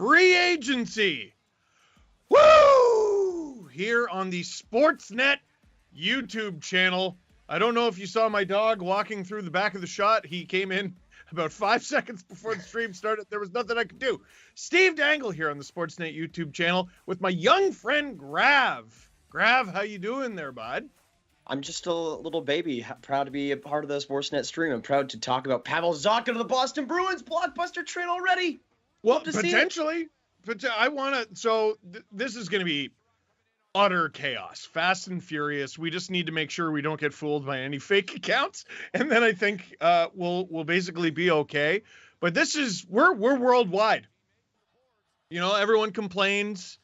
free agency. Woo! Here on the Sportsnet YouTube channel. I don't know if you saw my dog walking through the back of the shot. He came in about 5 seconds before the stream started. There was nothing I could do. Steve Dangle here on the Sportsnet YouTube channel with my young friend Grav. Grav, how you doing there, bud? I'm just a little baby, proud to be a part of the Sportsnet stream. I'm proud to talk about Pavel Zacha to the Boston Bruins. Blockbuster trade already. Well, potentially. But I want to. So this is going to be utter chaos, fast and furious. We just need to make sure we don't get fooled by any fake accounts, and then I think we'll basically be okay. But this is we're worldwide. You know, everyone complains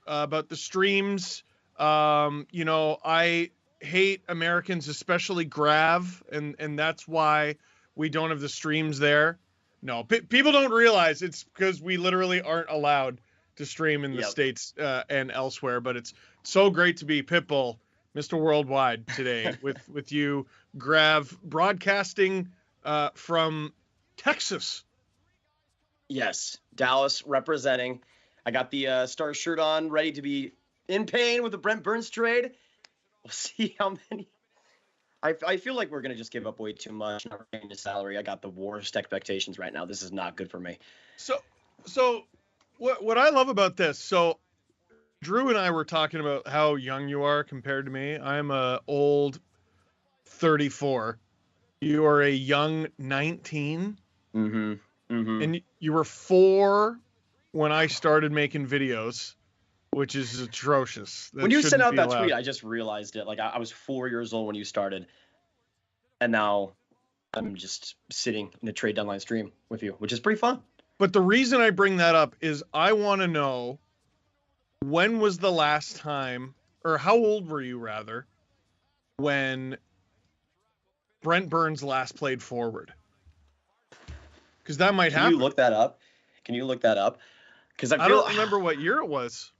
about the streams. You know, I hate Americans, especially Grav, and that's why we don't have the streams there. No, people don't realize it's because we literally aren't allowed to stream in the States and elsewhere. But it's so great to be Pitbull, Mr. Worldwide today with you, Grav, broadcasting from Texas. Yes, Dallas representing. I got the Star shirt on, ready to be in pain with the Brent Burns trade. We'll see how many. I feel like we're going to just give up way too much. Not paying the salary. I got the worst expectations right now. This is not good for me. So what I love about this, so Drew and I were talking about how young you are compared to me. I'm a old 34. You are a young 19. Mm-hmm. Mm-hmm. And you were 4 when I started making videos, which is atrocious. When you sent out that tweet, I just realized it. Like, I was 4 years old when you started, and now I'm just sitting in a trade deadline stream with you, which is pretty fun. But the reason I bring that up is I want to know, when was the last time, or how old were you, rather, when Brent Burns last played forward? Because that might happen. Can you look that up? Because I don't remember what year it was.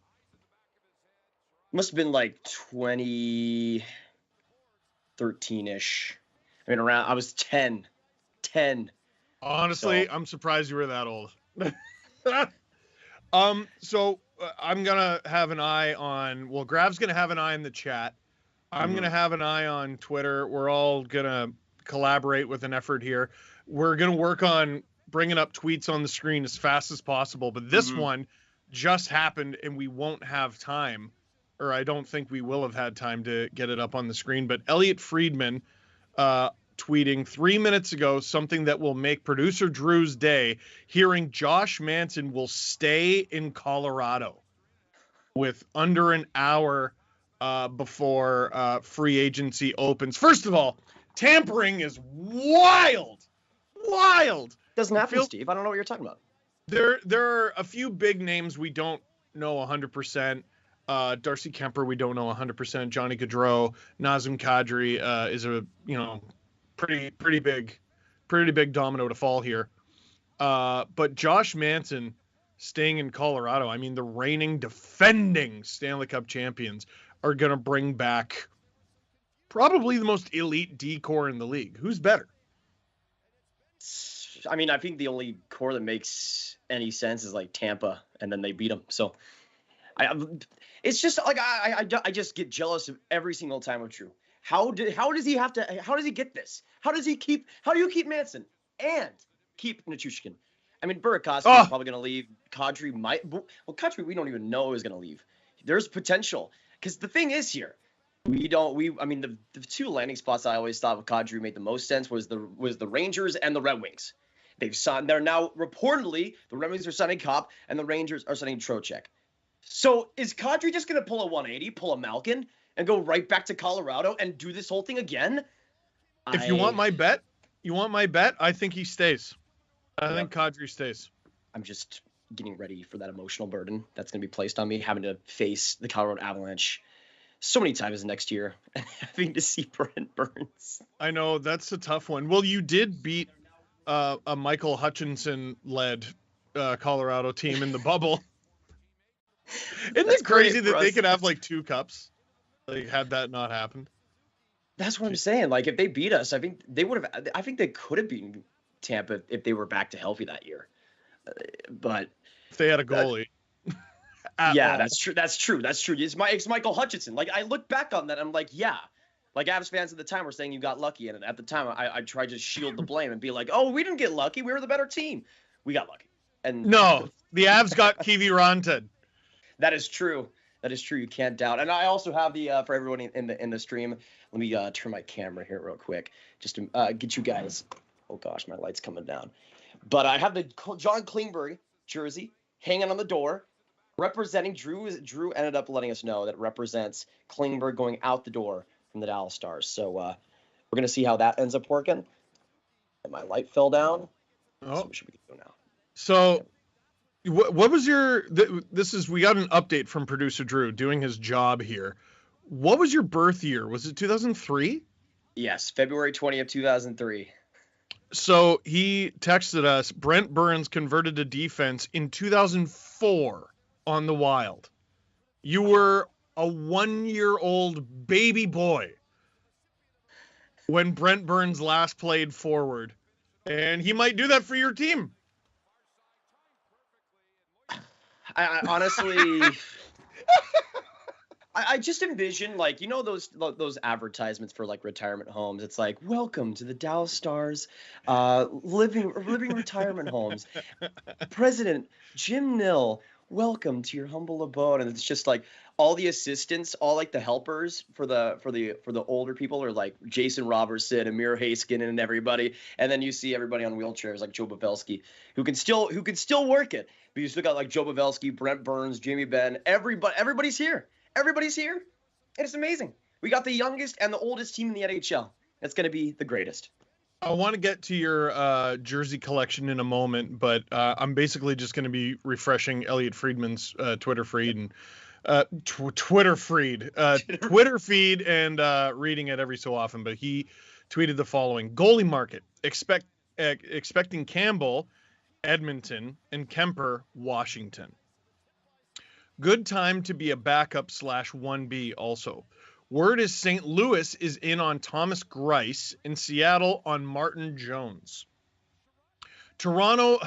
Must have been like 2013-ish. I mean, I was 10. Honestly, so. I'm surprised you were that old. So I'm going to have an eye on, well, Grav's going to have an eye in the chat. I'm going to have an eye on Twitter. We're all going to collaborate with an effort here. We're going to work on bringing up tweets on the screen as fast as possible. But this one just happened and we won't have time, or I don't think we will have had time to get it up on the screen. But Elliot Friedman tweeting 3 minutes ago something that will make producer Drew's day, hearing Josh Manson will stay in Colorado with under an hour before free agency opens. First of all, tampering is wild. Doesn't happen, Steve. I don't know what you're talking about. There are a few big names we don't know 100%. Darcy Kemper, we don't know 100%. Johnny Gaudreau, Nazem Kadri is a pretty big domino to fall here. But Josh Manson staying in Colorado. I mean, the reigning, defending Stanley Cup champions are going to bring back probably the most elite D core in the league. Who's better? I mean, I think the only core that makes any sense is like Tampa, and then they beat them. So it's just like I just get jealous of every single time with Drew. How does he get this? How do you keep Manson and keep Nichushkin? I mean, Burakovsky is probably going to leave. Kadri might. Well, Kadri, we don't even know is going to leave. There's potential, because the thing is here, I mean, the two landing spots I always thought with Kadri made the most sense was the Rangers and the Red Wings. They're now reportedly the Red Wings are signing Kopp and the Rangers are signing Trocheck. So is Kadri just going to pull a 180, pull a Malkin, and go right back to Colorado and do this whole thing again? If you want my bet, I think he stays. I think Kadri stays. I'm just getting ready for that emotional burden that's going to be placed on me, having to face the Colorado Avalanche so many times next year and having to see Brent Burns. I know, that's a tough one. Well, you did beat a Michael Hutchinson-led Colorado team in the bubble. Isn't it crazy that they could have like 2 cups? Like, had that not happened? That's what I'm saying. Like, if they beat us, I think they could have beaten Tampa if they were back to healthy that year. But if they had a goalie. Yeah, that's true. That's true. It's Michael Hutchinson. Like, I look back on that, I'm like, yeah. Like, Avs fans at the time were saying you got lucky, and at the time, I tried to shield the blame and be like, oh, we didn't get lucky. We were the better team. We got lucky. And no, the Avs got Kivi Rantanen. That is true. That is true. You can't doubt. And I also have the for everyone in the stream. Let me turn my camera here real quick, just to get you guys. Oh gosh, my light's coming down. But I have the John Klingberg jersey hanging on the door, representing Drew. Drew ended up letting us know that it represents Klingberg going out the door from the Dallas Stars. So we're gonna see how that ends up working. And my light fell down. Oh, so should we go now? So. What was your, we got an update from producer Drew doing his job here. What was your birth year? Was it 2003? Yes, February 20th, 2003. So he texted us, Brent Burns converted to defense in 2004 on the Wild. You were a 1-year-old baby boy when Brent Burns last played forward. And he might do that for your team. I honestly, I just envision, like, you know, those advertisements for like retirement homes. It's like, welcome to the Dallas Stars, living retirement homes. President Jim Nill, welcome to your humble abode. And it's just like all the assistants, all like the helpers for the older people are like Jason Robertson, Amir Haskin, and everybody. And then you see everybody on wheelchairs like Joe Pavelski, who can still work it. But you still got like Joe Pavelski, Brent Burns, Jamie Benn, everybody's here. Everybody's here. And it's amazing. We got the youngest and the oldest team in the NHL. It's going to be the greatest. I want to get to your jersey collection in a moment, but I'm basically just going to be refreshing Elliot Friedman's Twitter feed and Twitter feed and reading it every so often. But he tweeted the following: goalie market, expecting Campbell, Edmonton, and Kemper, Washington. Good time to be a backup /1B also. Word is St. Louis is in on Thomas Greiss, in Seattle on Martin Jones. Toronto,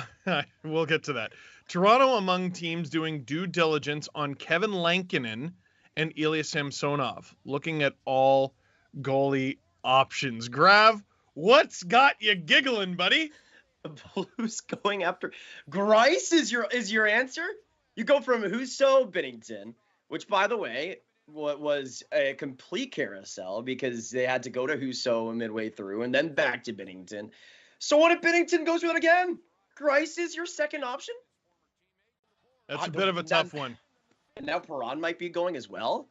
we'll get to that. Toronto among teams doing due diligence on Kevin Lankinen and Ilya Samsonov, looking at all goalie options. Grav, what's got you giggling, buddy? The Blues going after Greiss is your answer? You go from Husso Binnington, which, by the way, was a complete carousel because they had to go to Husso midway through and then back to Binnington. So what if Binnington goes with it again? Greiss is your second option? That's a bit of a tough one. And now Perron might be going as well.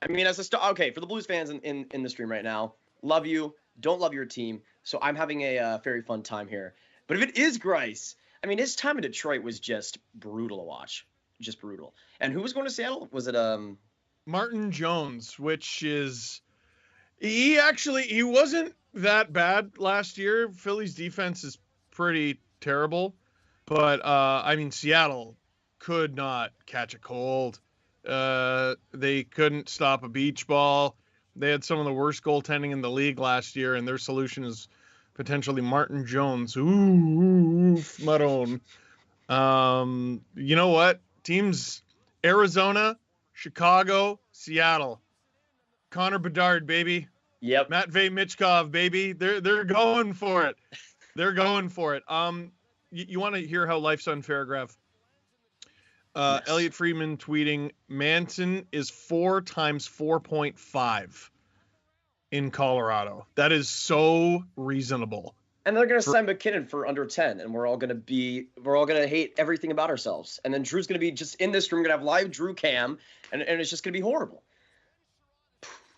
I mean, okay, for the Blues fans in the stream right now, love you, don't love your team. So I'm having a very fun time here. But if it is Greiss, I mean, his time in Detroit was just brutal to watch. Just brutal. And who was going to Seattle? Was it Martin Jones, which is he wasn't that bad last year. Philly's defense is pretty terrible, but I mean, Seattle could not catch a cold. They couldn't stop a beach ball. They had some of the worst goaltending in the league last year, and their solution is potentially Martin Jones. Ooh, Maroon. You know what? Teams: Arizona, Chicago, Seattle. Connor Bedard, baby. Yep. Matvei Michkov, baby. They're going for it. They're going for it. You want to hear how life's unfair, Grav? Yes. Elliot Friedman tweeting: Manson is 4 times 4.5 in Colorado. That is so reasonable. And they're going to sign McKinnon for under 10, and we're all going to hate everything about ourselves. And then Drew's going to be just in this room, going to have live Drew cam, and it's just going to be horrible.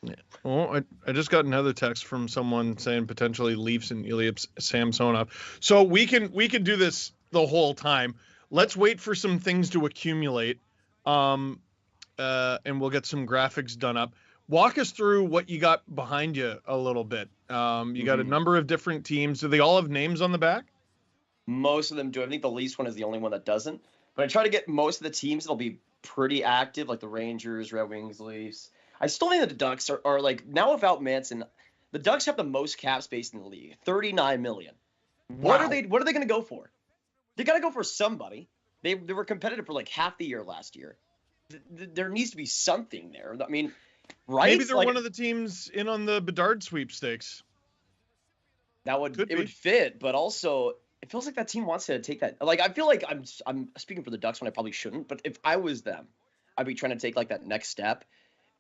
Yeah. Well, I just got another text from someone saying potentially Leafs and Ilya Samsonov. So we can do this the whole time. Let's wait for some things to accumulate, and we'll get some graphics done up. Walk us through what you got behind you a little bit. You got a number of different teams. Do they all have names on the back? Most of them do. I think the Leafs one is the only one that doesn't. But I try to get most of the teams that'll be pretty active, like the Rangers, Red Wings, Leafs. I still think that the Ducks are like, now without Manson, the Ducks have the most cap space in the league, $39 million. Wow. What are they going to go for? They got to go for somebody. They were competitive for like half the year last year. There needs to be something there. I mean, right? Maybe they're one of the teams in on the Bedard sweepstakes. Would fit, but also it feels like that team wants to take that. Like, I feel like I'm speaking for the Ducks when I probably shouldn't, but if I was them, I'd be trying to take like that next step.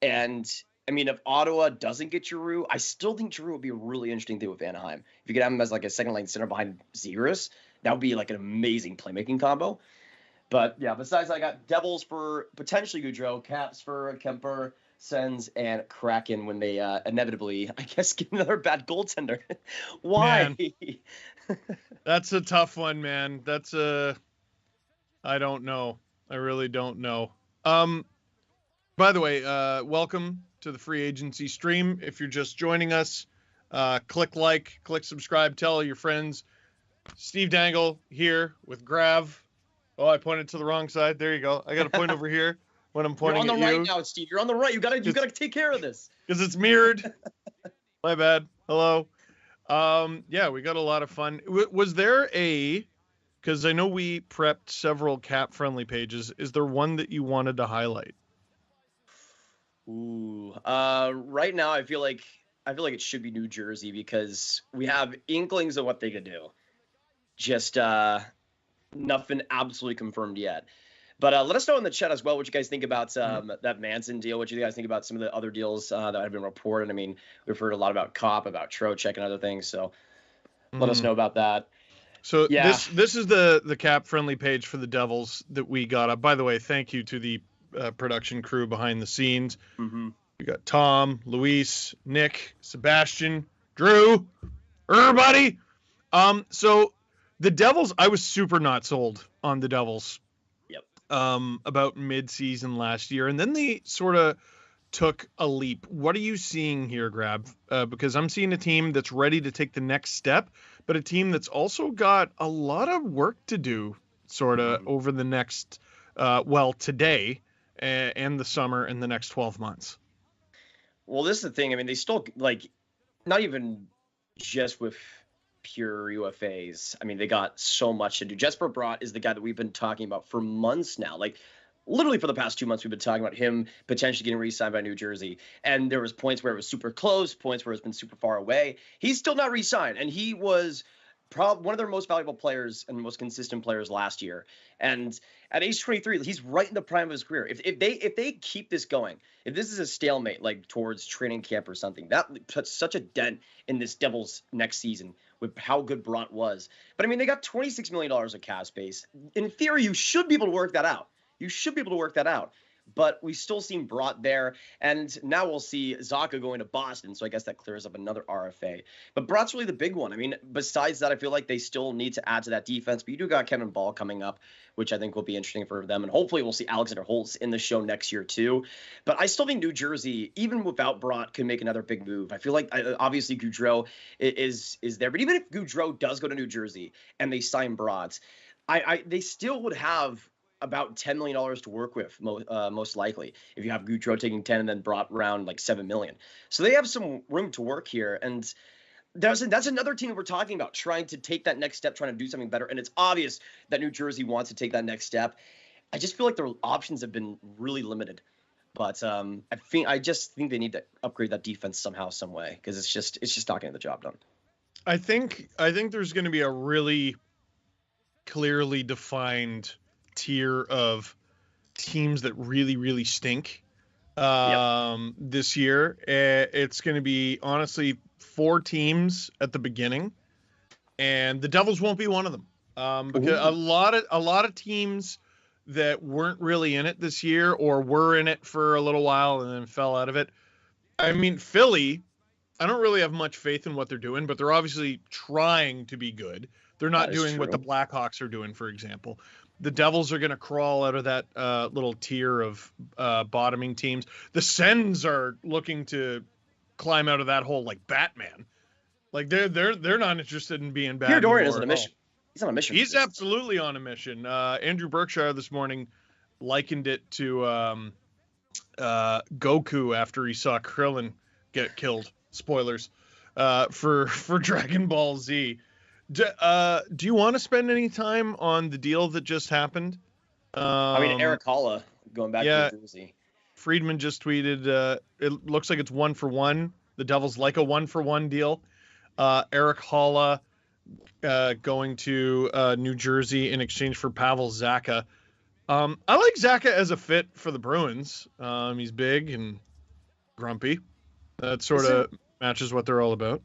And I mean, if Ottawa doesn't get Giroux, I still think Giroux would be a really interesting thing with Anaheim. If you could have him as like a second line center behind Zegras, that would be like an amazing playmaking combo. But yeah, besides, I got Devils for potentially Gaudreau, Caps for Kemper, Sens, and Kraken when they inevitably, I guess, get another bad goaltender. Why? That's a tough one, man. I don't know. I really don't know. By the way, welcome to the free agency stream. If you're just joining us, click subscribe, tell all your friends. Steve Dangle here with Grav. Oh, I pointed to the wrong side. There you go. I got to point over here when I'm pointing at you. You're on the right now, Steve. You're on the right. You gotta take care of this. Because it's mirrored. My bad. Hello. Yeah, we got a lot of fun. Was there because I know we prepped several cap-friendly pages. Is there one that you wanted to highlight? Ooh. Right now, I feel like it should be New Jersey because we have inklings of what they could do. Just nothing absolutely confirmed yet. But let us know in the chat as well what you guys think about that Manson deal, what you guys think about some of the other deals that have been reported. I mean, we've heard a lot about Kopp, about Trocheck, and other things. So let us know about that. So yeah. This is the cap-friendly page for the Devils that we got up. By the way, thank you to the production crew behind the scenes. Mm-hmm. We got Tom, Luis, Nick, Sebastian, Drew, everybody. So the Devils, I was super not sold on the Devils. Yep. About mid-season last year, and then they sort of took a leap. What are you seeing here, Grav? Because I'm seeing a team that's ready to take the next step, but a team that's also got a lot of work to do, sort of over the next, today and the summer and the next 12 months. Well, this is the thing. I mean, they still not even just with pure UFAs. I mean, they got so much to do. Jesper Bratt is the guy that we've been talking about for months now. Like, literally for the past 2 months, we've been talking about him potentially getting re-signed by New Jersey. And there was points where it was super close, points where it's been super far away. He's still not re-signed. And he was probably one of their most valuable players and most consistent players last year. And at age 23, he's right in the prime of his career. If they keep this going, if this is a stalemate, like towards training camp or something, that puts such a dent in this Devils next season with how good Bratt was. But I mean, they got $26 million of cap space. In theory, you should be able to work that out. But we still seen Bratt there, and now we'll see Zacha going to Boston, so I guess that clears up another RFA. But Bratt's really the big one. I mean, besides that, I feel like they still need to add to that defense, but you do got Kevin Ball coming up, which I think will be interesting for them, and hopefully we'll see Alexander Holtz in the show next year too. But I still think New Jersey, even without Bratt, could make another big move. I feel like obviously Gaudreau is there, but even if Gaudreau does go to New Jersey and they sign Bratt, they still would have about $10 million to work with, most likely, if you have Gaudreau taking 10 and then brought around like $7 million. So they have some room to work here. And that's another team that we're talking about, trying to take that next step, trying to do something better. And it's obvious that New Jersey wants to take that next step. I just feel like their options have been really limited. But I just think they need to upgrade that defense somehow, some way, because it's just not getting the job done. I think there's going to be a really clearly defined tier of teams that really, really stink this year. It's going to be honestly 4 teams at the beginning, and the Devils won't be one of them. Because a lot of teams that weren't really in it this year or were in it for a little while and then fell out of it. I mean, Philly, I don't really have much faith in what they're doing, but they're obviously trying to be good. They're not doing what the Blackhawks are doing, for example. The Devils are going to crawl out of that little tier of bottoming teams. The Sens are looking to climb out of that hole like Batman. Like they're not interested in being bad. Pierre Dorian is on a mission. He's on a mission. He's absolutely on a mission. Andrew Berkshire this morning likened it to Goku after he saw Krillin get killed. Spoilers for Dragon Ball Z. Do you want to spend any time on the deal that just happened I mean, Eric Holla going back to New Jersey. Friedman just tweeted, it looks like it's 1-for-1. The Devils like a 1-for-1 deal. Eric Holla going to New Jersey in exchange for Pavel Zacha. I like Zacha as a fit for the Bruins. He's big and grumpy. That sort of matches what they're all about.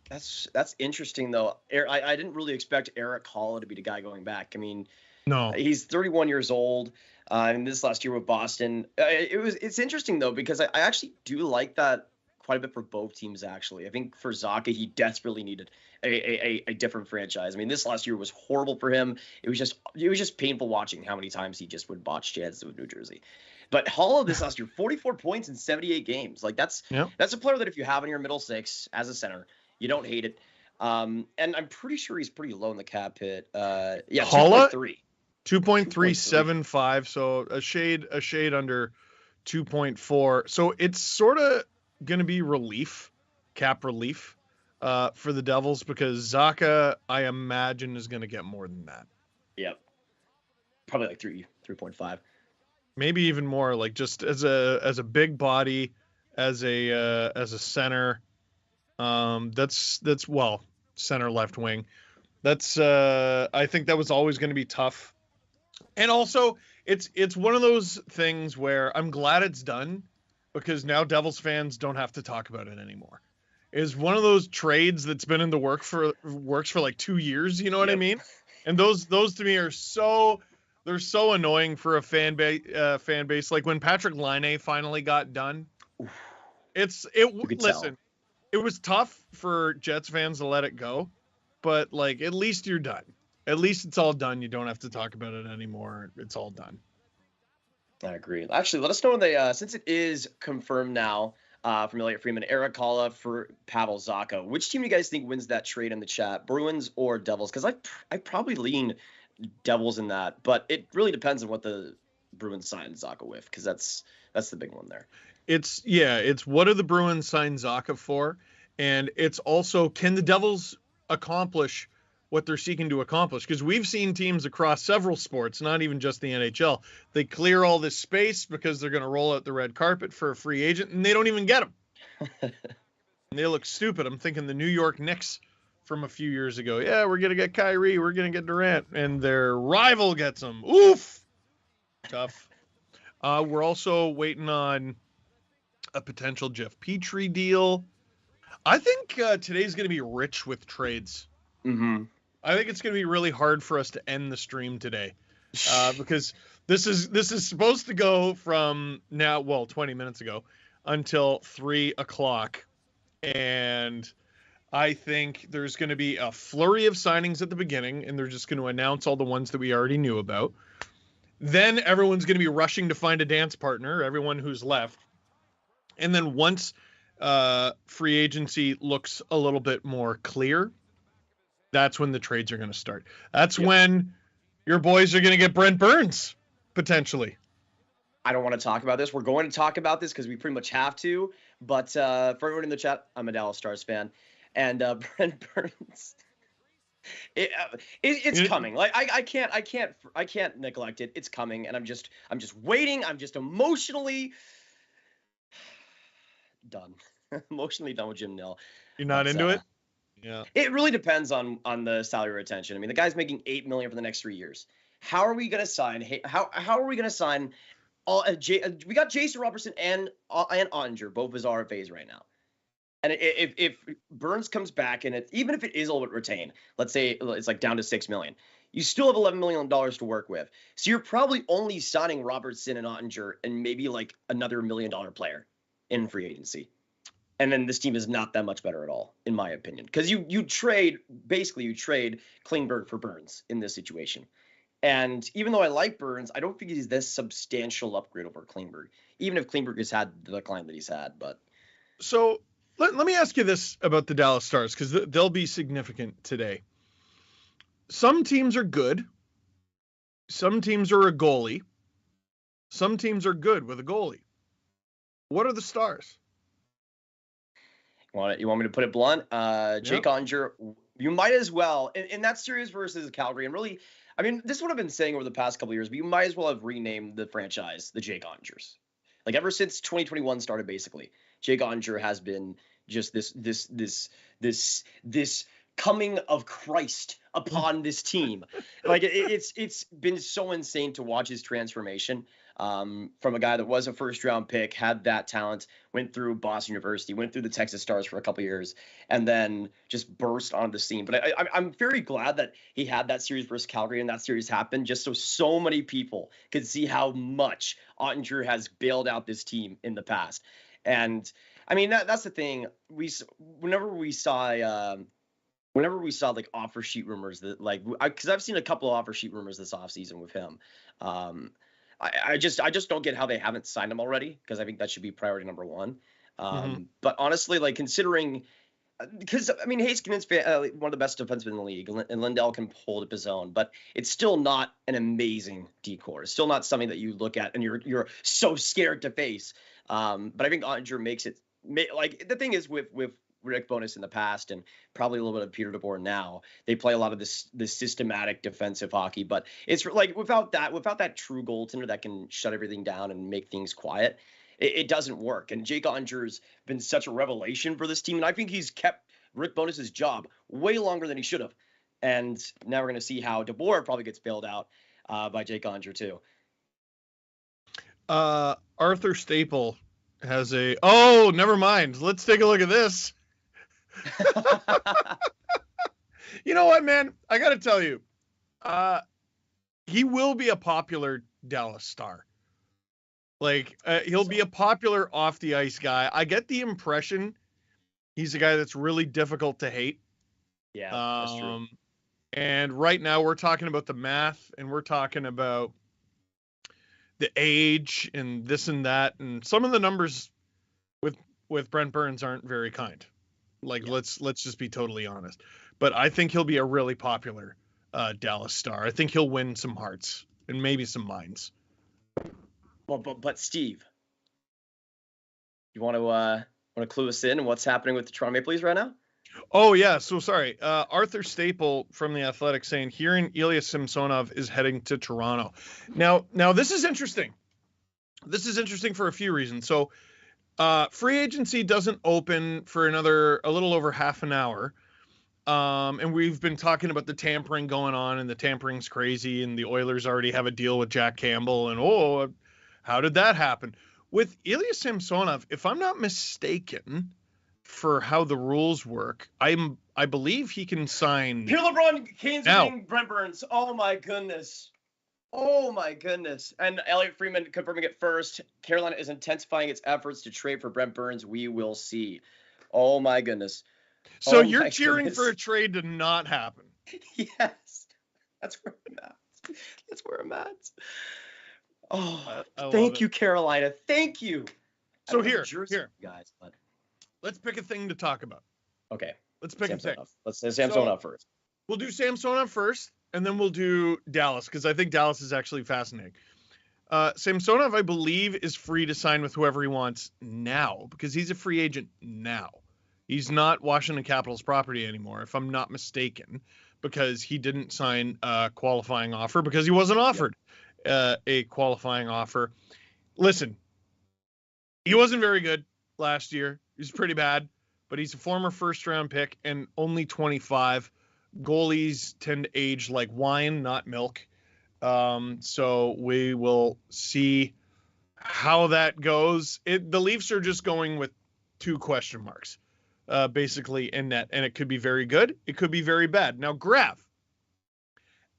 That's interesting, though. I didn't really expect Eric Holla to be the guy going back. I mean, no, he's 31 years old. And this last year with Boston, it's interesting though, because I actually do like that quite a bit for both teams. Actually, I think for Zacha, he desperately needed a different franchise. I mean, this last year was horrible for him. It was just painful watching how many times he just would botch chances with New Jersey. But Holla this last year, 44 points in 78 games. Like that's a player that if you have in your middle six as a center, you don't hate it. And I'm pretty sure he's pretty low in the cap hit. Yeah, Holla 2.3. 2.375, so a shade under 2.4. So it's sort of going to be cap relief for the Devils, because Zacha, I imagine, is going to get more than that. Yep. Probably like 3.5. Maybe even more, like just as a big body, as a center. That's center left wing. That's I think that was always going to be tough. And also, it's one of those things where I'm glad it's done, because now Devils fans don't have to talk about it anymore. It's one of those trades that's been in the works for like 2 years. You know what I mean? And those to me are so annoying for a fan base. Like when Patrick Laine finally got done. Listen, it was tough for Jets fans to let it go, but like at least you're done. At least it's all done. You don't have to talk about it anymore. It's all done. I agree. Actually, let us know when they, since it is confirmed now from Elliot Freeman, Eric Holla for Pavel Zacha. Which team do you guys think wins that trade in the chat, Bruins or Devils? Because I probably lean Devils in that, but it really depends on what the Bruins sign Zacha with, because that's the big one there. It's what do the Bruins sign Zacha for, and it's also, can the Devils accomplish what they're seeking to accomplish? Because we've seen teams across several sports, not even just the NHL, they clear all this space because they're going to roll out the red carpet for a free agent, and they don't even get him. And they look stupid. I'm thinking the New York Knicks from a few years ago. Yeah, we're going to get Kyrie, we're going to get Durant, and their rival gets them. Oof. Tough. We're also waiting on a potential Jeff Petry deal. I think today's going to be rich with trades. Mm-hmm. I think it's going to be really hard for us to end the stream today, because this is supposed to go from now, 20 minutes ago, until 3:00, and I think there's going to be a flurry of signings at the beginning, and they're just going to announce all the ones that we already knew about. Then everyone's going to be rushing to find a dance partner, everyone who's left, and then once free agency looks a little bit more clear, that's when the trades are going to start. That's when your boys are going to get Brent Burns, potentially. I don't want to talk about this. We're going to talk about this because we pretty much have to. But for everyone in the chat, I'm a Dallas Stars fan. And Brent Burns, it's coming. Like I can't neglect it. It's coming, and I'm just waiting. I'm just emotionally done. Emotionally done with Jim Nill. You're not into it? Yeah. It really depends on the salary retention. I mean, the guy's making $8 million for the next 3 years. How are we going to sign? How are we going to sign? We got Jason Robertson and Ottinger, both as RFAs right now. And if Burns comes back and even if it is a little bit retained, let's say it's like down to $6 million, you still have $11 million to work with. So you're probably only signing Robertson and Ottinger and maybe like another $1 million player in free agency. And then this team is not that much better at all, in my opinion, because you trade Klingberg for Burns in this situation. And even though I like Burns, I don't think he's this substantial upgrade over Klingberg, even if Klingberg has had the decline that he's had. But so let me ask you this about the Dallas Stars, because they'll be significant today. Some teams are good. Some teams are a goalie. Some teams are good with a goalie. What are the Stars? You want me to put it blunt? Jake Ottinger, you might as well in that series versus Calgary, and really, I mean, this is what I've been saying over the past couple of years, but you might as well have renamed the franchise the Jake Ottingers. Like ever since 2021 started, basically, Jake Ottinger has been just this coming of Christ upon this team. Like it's been so insane to watch his transformation from a guy that was a first round pick, had that talent, went through Boston University, went through the Texas Stars for a couple of years, and then just burst onto the scene. But I'm very glad that he had that series versus Calgary and that series happened, just so many people could see how much Ottinger has bailed out this team in the past. And I mean, that's the thing. Whenever we saw like offer sheet rumors that because I've seen a couple of offer sheet rumors this offseason with him. I just don't get how they haven't signed him already, because I think that should be priority number one. But honestly, like considering, because I mean, Hayes Kamen's one of the best defensemen in the league, and Lindell can hold up his own, but it's still not an amazing decor. It's still not something that you look at and you're so scared to face. But I think Ottinger makes it like the thing is with Rick Bowness in the past, and probably a little bit of Peter DeBoer now, they play a lot of this systematic defensive hockey, but it's like without that true goaltender that can shut everything down and make things quiet, it doesn't work. And Jake Ottinger's been such a revelation for this team, and I think he's kept Rick Bowness's job way longer than he should have. And now we're going to see how DeBoer probably gets bailed out by Jake Ottinger too. Arthur Staple has never mind. Let's take a look at this. You know what, man? I got to tell you, he will be a popular Dallas Star. Like, he'll be a popular off the ice guy. I get the impression he's a guy that's really difficult to hate. Yeah, that's true. And right now we're talking about the math, and we're talking about the age and this and that, and some of the numbers with Brent Burns aren't very kind. Like, let's just be totally honest. But I think he'll be a really popular Dallas Star. I think he'll win some hearts and maybe some minds. Well, but Steve, you want to clue us in on what's happening with the Toronto Maple Leafs right now? Oh yeah, so sorry. Arthur Staple from the Athletic saying hearing Ilya Samsonov is heading to Toronto. Now this is interesting. This is interesting for a few reasons. So free agency doesn't open for a little over half an hour. And we've been talking about the tampering going on, and the tampering's crazy, and the Oilers already have a deal with Jack Campbell, and how did that happen? With Ilya Samsonov, if I'm not mistaken, for how the rules work, I believe he can sign. Here, LeBron James being Brent Burns. Oh my goodness. And Elliot Freeman confirming it first. Carolina is intensifying its efforts to trade for Brent Burns. We will see. Oh my goodness. So you're cheering for a trade to not happen? Yes. That's where I'm at. Oh, thank you, Carolina. Thank you. So here, guys, but let's pick a thing to talk about. Okay. Let's pick a thing. Let's say Samsonov first. We'll do Samsonov first, and then we'll do Dallas, because I think Dallas is actually fascinating. Samsonov, I believe, is free to sign with whoever he wants now, because he's a free agent now. He's not Washington Capitals property anymore, if I'm not mistaken, because he didn't sign a qualifying offer because he wasn't offered a qualifying offer. Listen, he wasn't very good last year. He was pretty bad, but he's a former first-round pick and only 25. Goalies tend to age like wine, not milk. So we will see how that goes. The Leafs are just going with 2 question marks, basically, in net, and it could be very good. It could be very bad. Now, Grav,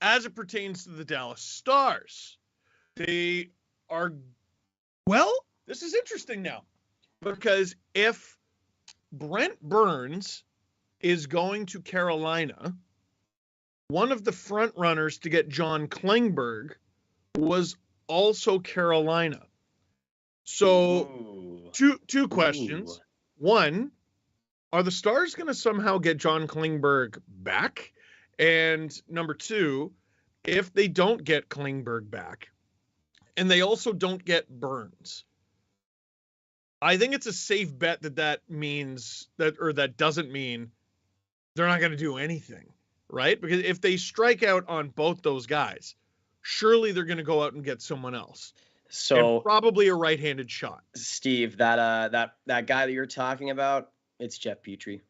as it pertains to the Dallas Stars, they are, this is interesting now, because if Brent Burns is going to Carolina, one of the front runners to get John Klingberg was also Carolina. So two questions. Ooh. One, are the Stars going to somehow get John Klingberg back? And number 2, if they don't get Klingberg back, and they also don't get Burns, I think it's a safe bet that means that, or that doesn't mean they're not going to do anything. right? Because if they strike out on both those guys, surely they're going to go out and get someone else. So and probably a right-handed shot. Steve, that guy that you're talking about, it's Jeff Petry.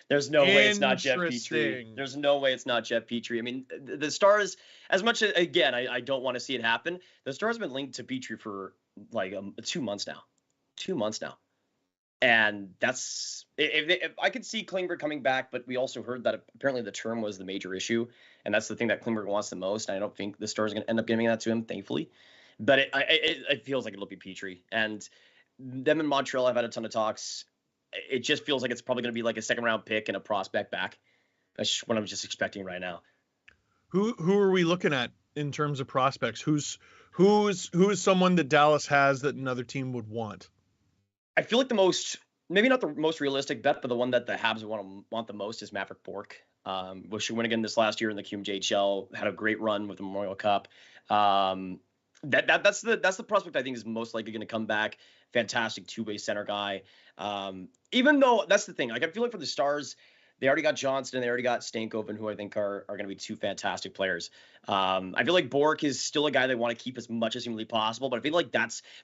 There's no way it's not Jeff Petry. There's no way it's not Jeff Petry. I mean, the Stars, as much as, again, I don't want to see it happen, the Stars have been linked to Petry for like 2 months now. 2 months now. And that's, if I could see Klingberg coming back, but we also heard that apparently the term was the major issue. And that's the thing that Klingberg wants the most. And I don't think the Stars are going to end up giving that to him, thankfully. But it feels like it'll be Petry. And them in Montreal, I've had a ton of talks. It just feels like it's probably going to be like a second round pick and a prospect back. That's what I'm just expecting right now. Who are we looking at in terms of prospects? Who's someone that Dallas has that another team would want? I feel like the most, maybe not the most realistic bet, but the one that the Habs want the most is Maverick Bourque. Which win again this last year in the QMJHL, had a great run with the Memorial Cup. That's the prospect I think is most likely going to come back. Fantastic two-way center guy. Even though that's the thing, like I feel like for the Stars, they already got Johnston, they already got Stankoven, who I think are going to be two fantastic players. I feel like Bourque is still a guy they want to keep as much as humanly possible, but I feel like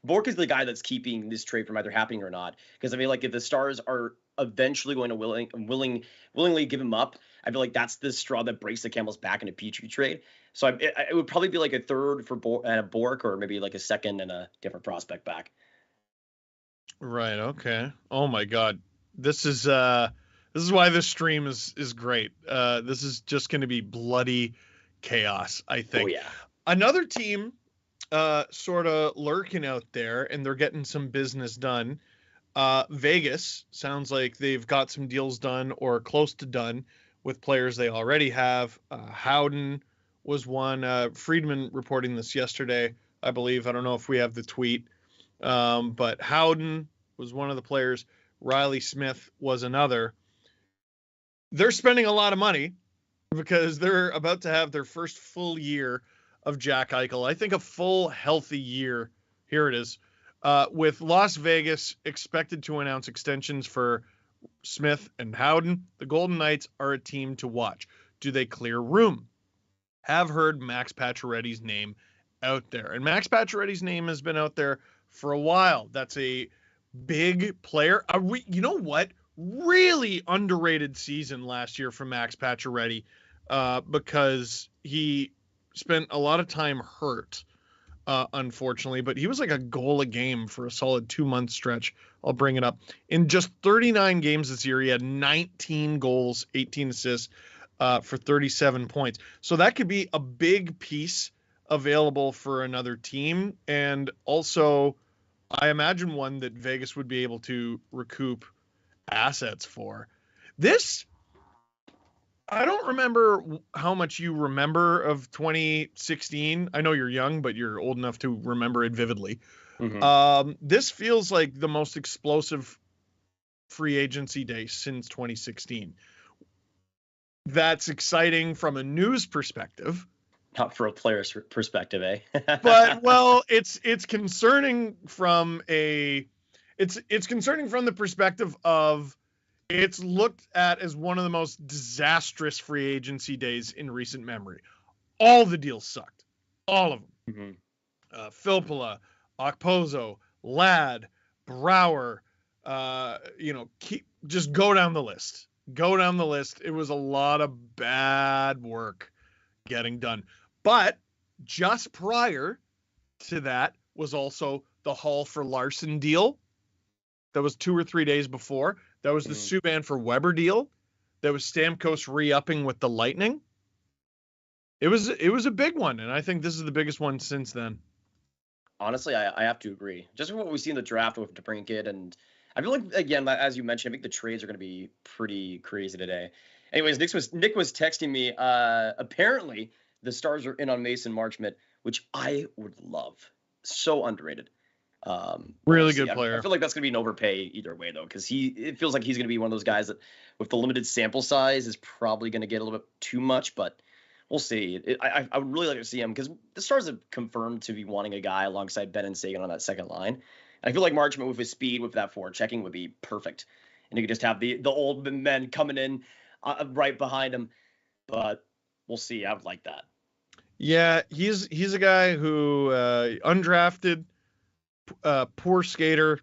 Bourque is the guy that's keeping this trade from either happening or not. Because I feel like if the Stars are eventually going to willingly give him up, I feel like that's the straw that breaks the camel's back in a Petry trade. So it would probably be like a third for Bourque, or maybe like a second and a different prospect back. Right. Okay. Oh my God. This is why this stream is great. This is just going to be bloody chaos, I think. Oh yeah. Another team sort of lurking out there, and they're getting some business done. Vegas sounds like they've got some deals done or close to done with players they already have. Howden was one. Friedman reporting this yesterday, I believe. I don't know if we have the tweet. But Howden was one of the players. Riley Smith was another. They're spending a lot of money because they're about to have their first full year of Jack Eichel. I think a full, healthy year. Here it is. With Las Vegas expected to announce extensions for Smith and Howden, the Golden Knights are a team to watch. Do they clear room? Have heard Max Pacioretty's name out there. And Max Pacioretty's name has been out there for a while. That's a big player. You know what? Really underrated season last year for Max Pacioretty because he spent a lot of time hurt, unfortunately. But he was like a goal a game for a solid 2-month stretch. I'll bring it up. In just 39 games this year, he had 19 goals, 18 assists for 37 points. So that could be a big piece available for another team. And also, I imagine one that Vegas would be able to recoup assets for. This, I don't remember how much you remember of 2016. I know you're young, but you're old enough to remember it vividly. Mm-hmm. This feels like the most explosive free agency day since 2016. That's exciting from a news perspective. Not for a player's perspective, eh? But well, it's concerning from it's concerning from the perspective of it's looked at as one of the most disastrous free agency days in recent memory. All the deals sucked, all of them. Mm-hmm. Filppula, Okposo, Ladd, Brouwer, just go down the list. Go down the list. It was a lot of bad work getting done. But just prior to that was also the Hall for Larson deal. That was 2 or 3 days before. That was the Subban for Weber deal. That was Stamkos re-upping with the Lightning. It was a big one, and I think this is the biggest one since then. Honestly, I have to agree. Just what we see in the draft with DeBrincat, and I feel like, again, as you mentioned, I think the trades are going to be pretty crazy today. Anyways, Nick was texting me. Apparently, the Stars are in on Mason Marchment, which I would love. So underrated. Really good player. I feel like that's going to be an overpay either way, though, because it feels like he's going to be one of those guys that, with the limited sample size, is probably going to get a little bit too much, but we'll see. I would really like to see him because the Stars have confirmed to be wanting a guy alongside Ben and Sagan on that second line. And I feel like Marchment with his speed, with that forward checking, would be perfect. And you could just have the old men coming in right behind him. but we'll see. I would like that. Yeah, he's a guy who undrafted, poor skater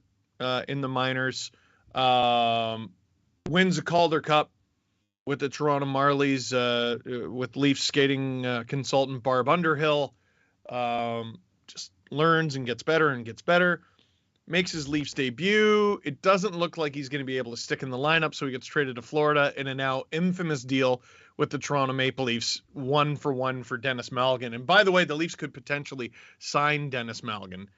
in the minors, wins a Calder Cup with the Toronto Marlies with Leafs skating consultant Barb Underhill. Just learns and gets better. Makes his Leafs debut. It doesn't look like he's going to be able to stick in the lineup, so he gets traded to Florida in a now infamous deal with the Toronto Maple Leafs, 1-for-1 for Dennis Malkin. And by the way, the Leafs could potentially sign Dennis Malkin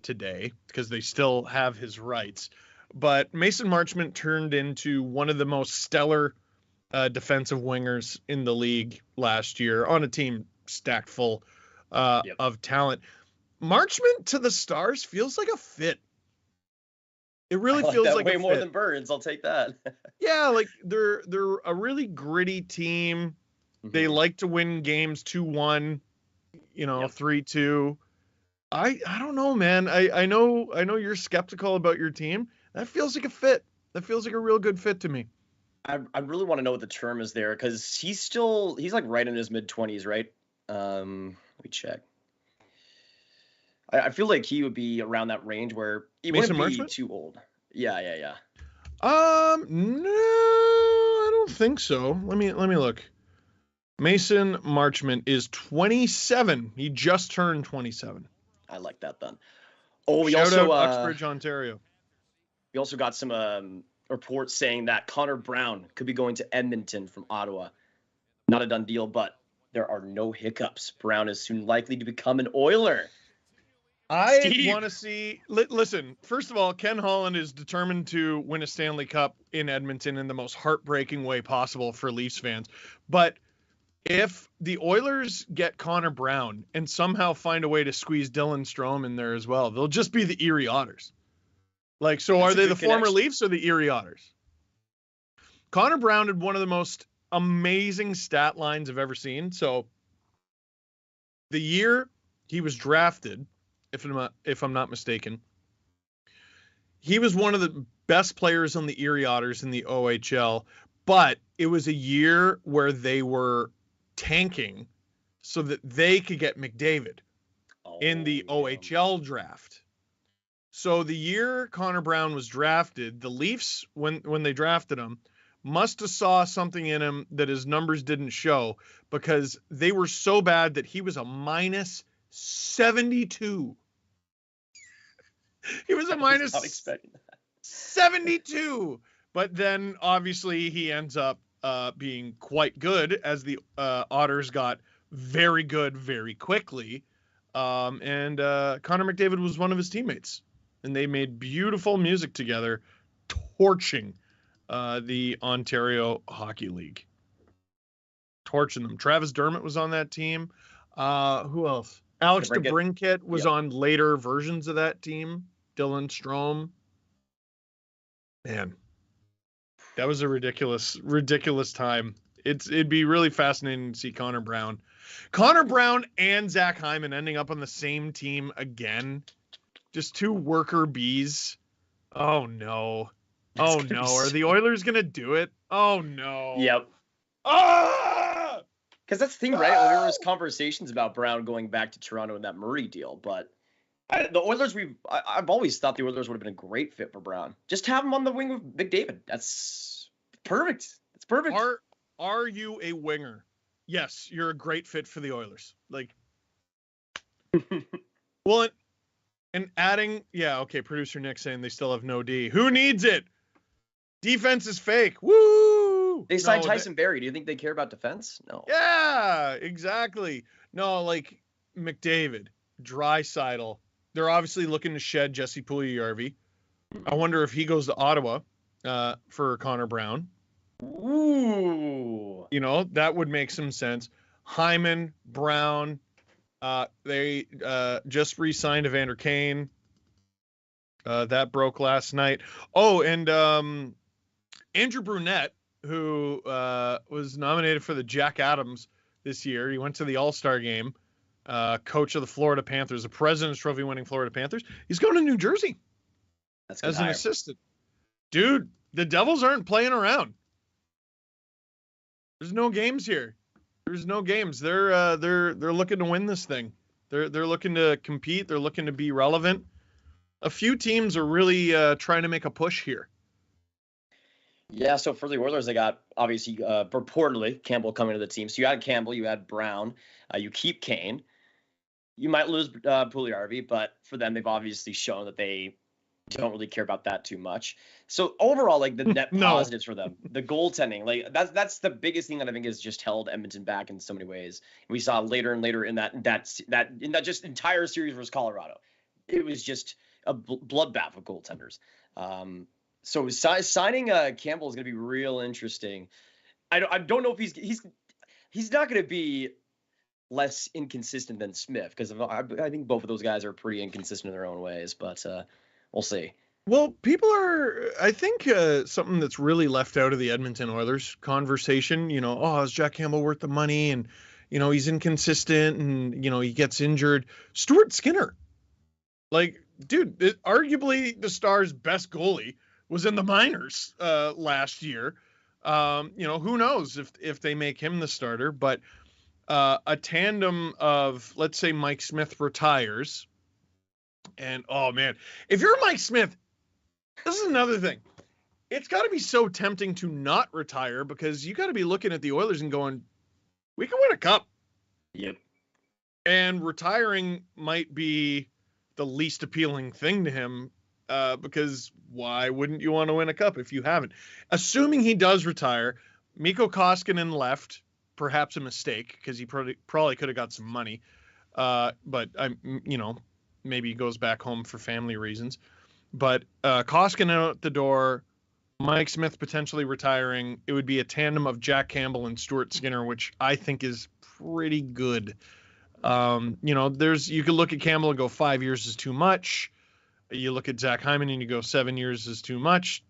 today because they still have his rights. But Mason Marchment turned into one of the most stellar defensive wingers in the league last year on a team stacked full of talent. Marchment to the Stars feels like a fit. It really feels like way a more fit. than Burns. I'll take that. Yeah, like they're a really gritty team. Mm-hmm. They like to win games 2-1, 3-2. I don't know, man. I know you're skeptical about your team. That feels like a fit. That feels like a real good fit to me. I really want to know what the term is there because he's like right in his mid-20s, right? Let me check. I feel like he would be around that range where he wouldn't be too old. Yeah. No, I don't think so. Let me look. Mason Marchment is 27. He just turned 27. I like that then. Oh, we Shout also out Uxbridge, Ontario. We also got some reports saying that Connor Brown could be going to Edmonton from Ottawa. Not a done deal, but there are no hiccups. Brown is soon likely to become an Oiler. I want to see. Listen, first of all, Ken Holland is determined to win a Stanley Cup in Edmonton in the most heartbreaking way possible for Leafs fans. But if the Oilers get Connor Brown and somehow find a way to squeeze Dylan Strome in there as well, they'll just be the Erie Otters. Like, so are they the former Leafs or the Erie Otters? Connor Brown had one of the most amazing stat lines I've ever seen. So the year he was drafted, if I'm not mistaken, he was one of the best players on the Erie Otters in the OHL, but it was a year where they were tanking so that they could get McDavid in the OHL draft. So the year Connor Brown was drafted, the Leafs, when they drafted him, must have saw something in him that his numbers didn't show because they were so bad that he was a minus 72. He was a minus 72. But then obviously he ends up being quite good as the Otters got very good very quickly. And Connor McDavid was one of his teammates. And they made beautiful music together, torching the Ontario Hockey League. Torching them. Travis Dermott was on that team. Who else? Alex DeBrincat was on later versions of that team. Dylan Strome. Man, that was a ridiculous time. It'd be really fascinating to see Connor Brown and Zach Hyman ending up on the same team again. Just two worker bees. Oh no. Oh no. Are the Oilers gonna do it? Oh no. Yep. Ah! Because that's the thing, right? There was conversations about Brown going back to Toronto in that Murray deal, but the Oilers, I've always thought the Oilers would have been a great fit for Brown. Just have him on the wing with McDavid. That's perfect. It's perfect. Are you a winger? Yes, you're a great fit for the Oilers. Like, well, and adding, producer Nick saying they still have no D. Who needs it? Defense is fake. Woo! They signed Tyson Barrie. Do you think they care about defense? No. Yeah, exactly. No, like McDavid, Draisaitl. They're obviously looking to shed Jesse Puljujarvi. I wonder if he goes to Ottawa for Connor Brown. Ooh. That would make some sense. Hyman, Brown. They just re-signed Evander Kane. That broke last night. Oh, and Andrew Brunette, who was nominated for the Jack Adams this year. He went to the All-Star game. Coach of the Florida Panthers, the President's Trophy winning Florida Panthers. He's going to New Jersey as an assistant. Dude, the Devils aren't playing around. There's no games here. There's no games. They're looking to win this thing. They're looking to compete. They're looking to be relevant. A few teams are really trying to make a push here. Yeah, so for the Oilers, they got obviously purportedly Campbell coming to the team. So you had Campbell, you had Brown, you keep Kane. You might lose Puljujarvi, but for them, they've obviously shown that they don't really care about that too much. So overall, like the net positives for them, the goaltending, like that's the biggest thing that I think has just held Edmonton back in so many ways. We saw later and later in that just entire series versus Colorado, it was just a bloodbath of goaltenders. So signing Campbell is going to be real interesting. I don't know if he's not going to be less inconsistent than Smith, because I think both of those guys are pretty inconsistent in their own ways, but we'll see. Well, people are, I think something that's really left out of the Edmonton Oilers conversation, is Jack Campbell worth the money? And, he's inconsistent and, he gets injured. Stuart Skinner, like, dude, arguably the Stars' best goalie was in the minors last year. Who knows if they make him the starter, but a tandem of, let's say Mike Smith retires. And, oh, man, if you're Mike Smith, this is another thing. It's got to be so tempting to not retire, because you got to be looking at the Oilers and going, we can win a cup. Yep. And retiring might be the least appealing thing to him, because why wouldn't you want to win a cup if you haven't? Assuming he does retire, Mikko Koskinen left, perhaps a mistake, because he probably could have got some money. But maybe he goes back home for family reasons. But Koskinen out the door, Mike Smith potentially retiring. It would be a tandem of Jack Campbell and Stuart Skinner, which I think is pretty good. You could look at Campbell and go 5 years is too much. You look at Zach Hyman and you go 7 years is too much.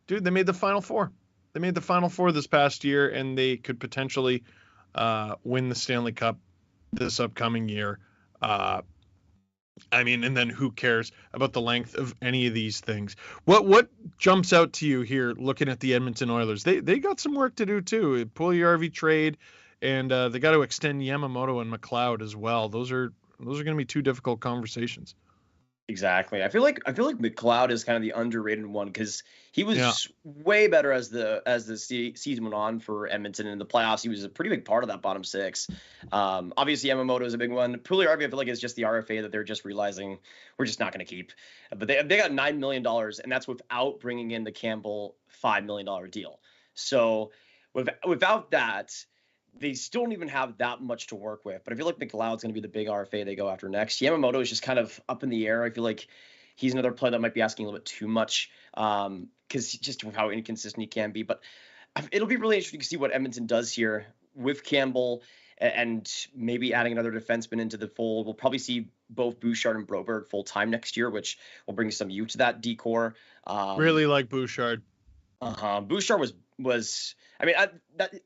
Dude, they made the Final Four. They made the Final Four this past year, and they could potentially win the Stanley Cup this upcoming year. And then who cares about the length of any of these things? What jumps out to you here looking at the Edmonton Oilers? They got some work to do too. Puljujarvi trade, and they got to extend Yamamoto and McLeod as well. Those are going to be two difficult conversations. Exactly. I feel like McLeod is kind of the underrated one, because he was way better as the season went on for Edmonton. In the playoffs, he was a pretty big part of that bottom six. Obviously, Yamamoto is a big one. Puljujarvi, I feel like, is just the RFA that they're just realizing we're just not going to keep. But they got $9 million, and that's without bringing in the Campbell $5 million deal. So without that, they still don't even have that much to work with. But I feel like McLeod's going to be the big RFA they go after next. Yamamoto is just kind of up in the air. I feel like he's another player that might be asking a little bit too much, because just how inconsistent he can be. But it'll be really interesting to see what Edmonton does here with Campbell, and maybe adding another defenseman into the fold. We'll probably see both Bouchard and Broberg full time next year, which will bring some youth to that decor. Really like Bouchard. Bouchard was. I mean,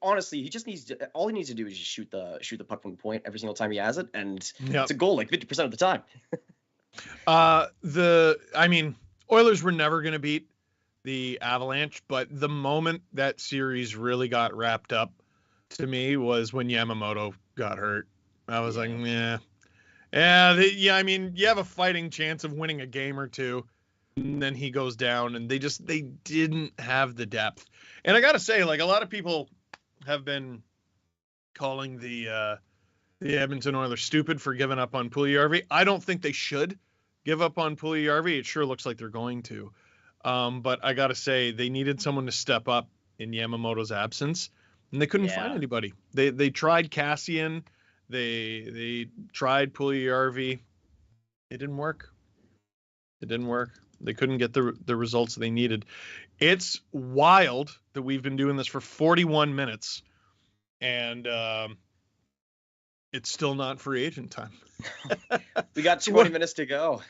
honestly, he needs to do is just shoot the puck from the point every single time he has it, and it's a goal like 50% of the time. Oilers were never going to beat the Avalanche, but the moment that series really got wrapped up to me was when Yamamoto got hurt. I was like, you have a fighting chance of winning a game or two. And then he goes down, and they didn't have the depth. And I got to say, like, a lot of people have been calling the Edmonton Oilers stupid for giving up on Puljujarvi. I don't think they should give up on Puljujarvi. It sure looks like they're going to. But I got to say, they needed someone to step up in Yamamoto's absence, and they couldn't find anybody. They tried Cassian. They tried Puljujarvi. It didn't work. They couldn't get the results they needed. It's wild that we've been doing this for 41 minutes, and it's still not free agent time. We got 20 minutes to go.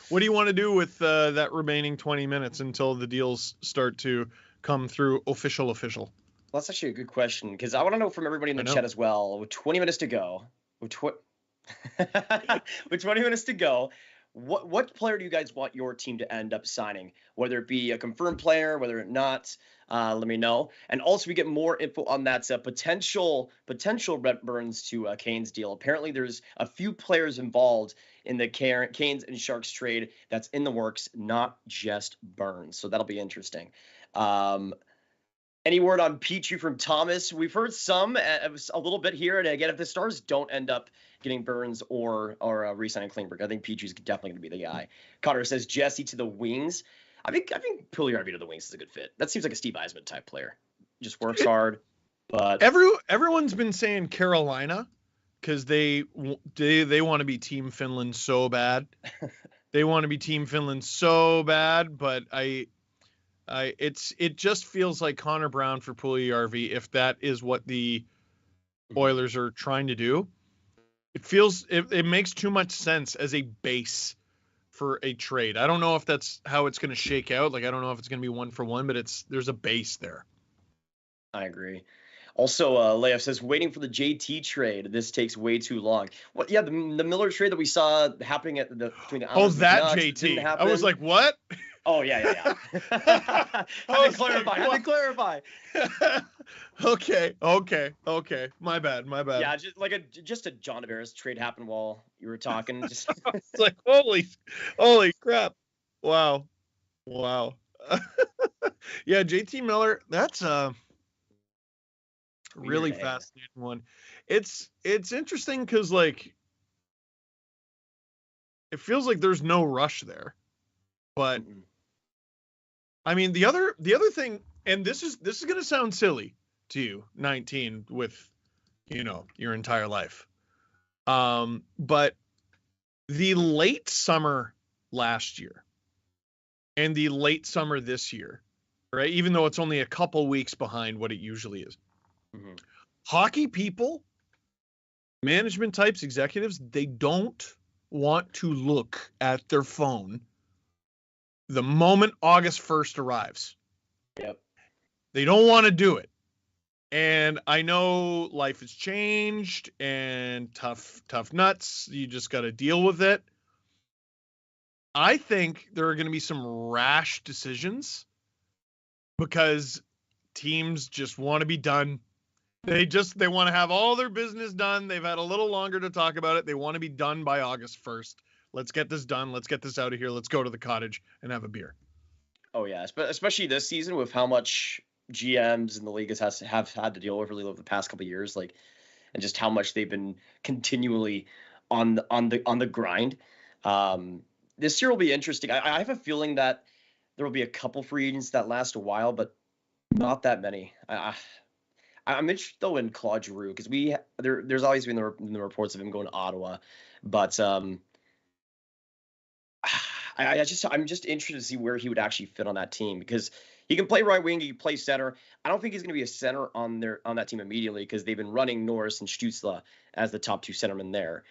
What do you want to do with that remaining 20 minutes until the deals start to come through official? Well, that's actually a good question, because I want to know from everybody in the chat as well. With 20 minutes to go, with 20 minutes to go, what player do you guys want your team to end up signing? Whether it be a confirmed player, whether or not, let me know. And also, we get more info on that potential Brent Burns to Canes deal. Apparently, there's a few players involved in the Canes and Sharks trade that's in the works, not just Burns. So that'll be interesting. Any word on Petry from Thomas? We've heard some, a little bit here. And again, if the Stars don't end up getting Burns or re-signing Klingberg, I think Petry's definitely going to be the guy. Connor says Jesse to the wings. I think Puljujarvi to the wings is a good fit. That seems like a Steve Eisman type player. Just works hard. But everyone's been saying Carolina because they want to be Team Finland so bad. They want to be Team Finland so bad, but it just feels like Connor Brown for Puljujarvi, if that is what the Oilers are trying to do. It makes too much sense as a base for a trade. I don't know if that's how it's going to shake out. Like, I don't know if it's going to be 1-for-1, but there's a base there. I agree. Also, Leif says, waiting for the JT trade. This takes way too long. What? Yeah, the Miller trade that we saw happening between the Islanders that and JT. didn't happen. I was like, what? Oh, yeah. Had to clarify. Okay. My bad. Yeah, just a John Tavares trade happened while you were talking. Just it's like, holy crap. Wow. Yeah, JT Miller, that's really fascinating one. It's interesting because, like, it feels like there's no rush there, but I mean the other thing, and this is going to sound silly to you, 19 with, your entire life, but the late summer last year and the late summer this year, right, even though it's only a couple weeks behind what it usually is, hockey people, management types, executives, they don't want to look at their phone the moment August 1st arrives. Yep. They don't want to do it. And I know life has changed and tough nuts. You just got to deal with it. I think there are going to be some rash decisions because teams just want to be done. They want to have all their business done. They've had a little longer to talk about it. They want to be done by August 1st. Let's get this done. Let's get this out of here. Let's go to the cottage and have a beer. Oh, yeah. Especially this season with how much GMs in the league have had to deal with really over the past couple of years, like, and just how much they've been continually on the grind. This year will be interesting. I have a feeling that there will be a couple free agents that last a while, but not that many. I'm interested though in Claude Giroux because there's always been the reports of him going to Ottawa, but I'm just interested to see where he would actually fit on that team because he can play right wing, he can play center. I don't think he's going to be a center on that team immediately because they've been running Norris and Schultz as the top two centermen there.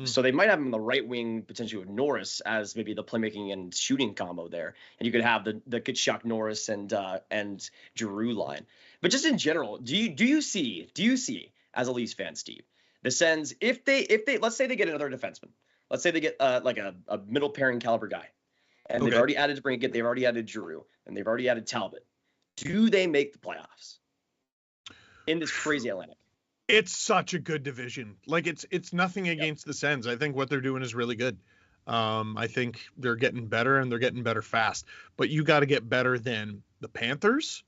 So they might have him on the right wing potentially with Norris as maybe the playmaking and shooting combo there, and you could have the Tkachuk, Norris and Giroux line. But just in general, do you see as a Leafs fan, Steve, the Sens if they let's say they get another defenseman, let's say they get like a middle pairing caliber guy, and they've already added DeBrincat, they've already added Giroux, and they've already added Talbot. Do they make the playoffs in this crazy Atlantic? It's such a good division. Like it's nothing against the Sens. I think what they're doing is really good. I think they're getting better and they're getting better fast. But you got to get better than the Panthers.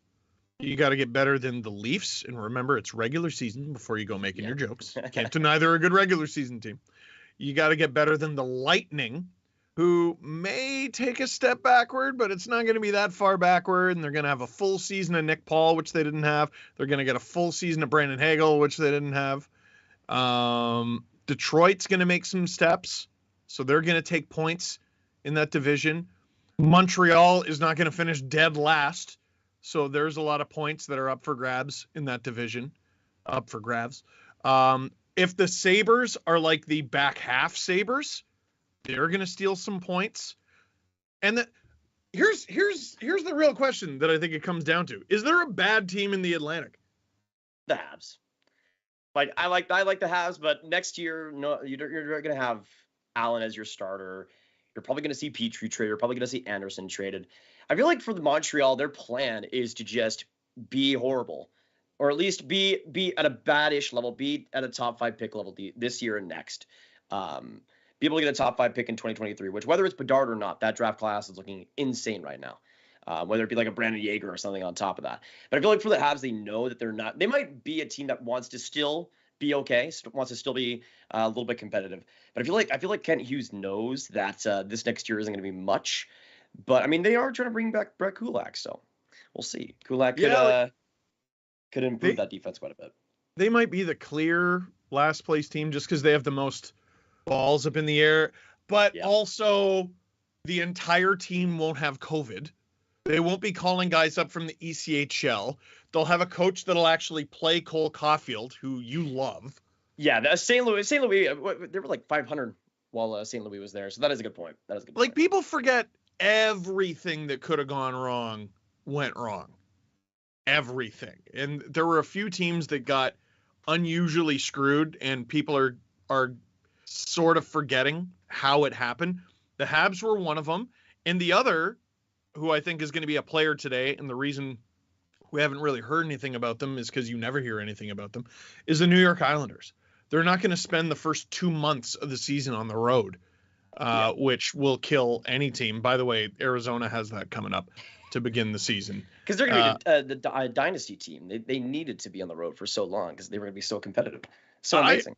You got to get better than the Leafs. And remember, it's regular season before you go making your jokes. Can't deny they're a good regular season team. You got to get better than the Lightning, who may take a step backward, but it's not going to be that far backward. And they're going to have a full season of Nick Paul, which they didn't have. They're going to get a full season of Brandon Hagel, which they didn't have. Detroit's going to make some steps. So they're going to take points in that division. Montreal is not going to finish dead last. So there's a lot of points that are up for grabs in that division. Up for grabs. If the Sabres are like the back half Sabres, they're going to steal some points. And here's the real question that I think it comes down to. Is there a bad team in the Atlantic? The Habs. Like I like the Habs, but next year, no, you're going to have Allen as your starter. You're probably going to see Petry traded. You're probably going to see Anderson traded. I feel like for the Montreal, their plan is to just be horrible, or at least be at a bad-ish level, be at a top 5 pick level this year and next. Be able to get a top 5 pick in 2023, which whether it's Bedard or not, that draft class is looking insane right now. Whether it be like a Brandon Yeager or something on top of that. But I feel like for the Habs, they know that they might be a team that wants to still be okay, wants to still be a little bit competitive. But I feel like Kent Hughes knows that this next year isn't going to be much. But I mean, they are trying to bring back Brett Kulak, so we'll see. Kulak could improve that defense quite a bit. They might be the clear last place team just because they have the most balls up in the air, but also the entire team won't have COVID. They won't be calling guys up from the ECHL. They'll have a coach that'll actually play Cole Caulfield, who you love. Yeah, the St. Louis, they were like 500 while St. Louis was there, so that is a good point. Like, people forget everything that could have gone wrong went wrong. Everything. And there were a few teams that got unusually screwed, and people are sort of forgetting how it happened. The Habs were one of them, and the other, who I think is going to be a player today, and the reason we haven't really heard anything about them is because you never hear anything about them, is the New York Islanders. They're not going to spend the first 2 months of the season on the road, which will kill any team. By the way, Arizona has that coming up to begin the season. Because they're going to be the dynasty team. They needed to be on the road for so long because they were going to be so competitive. So amazing.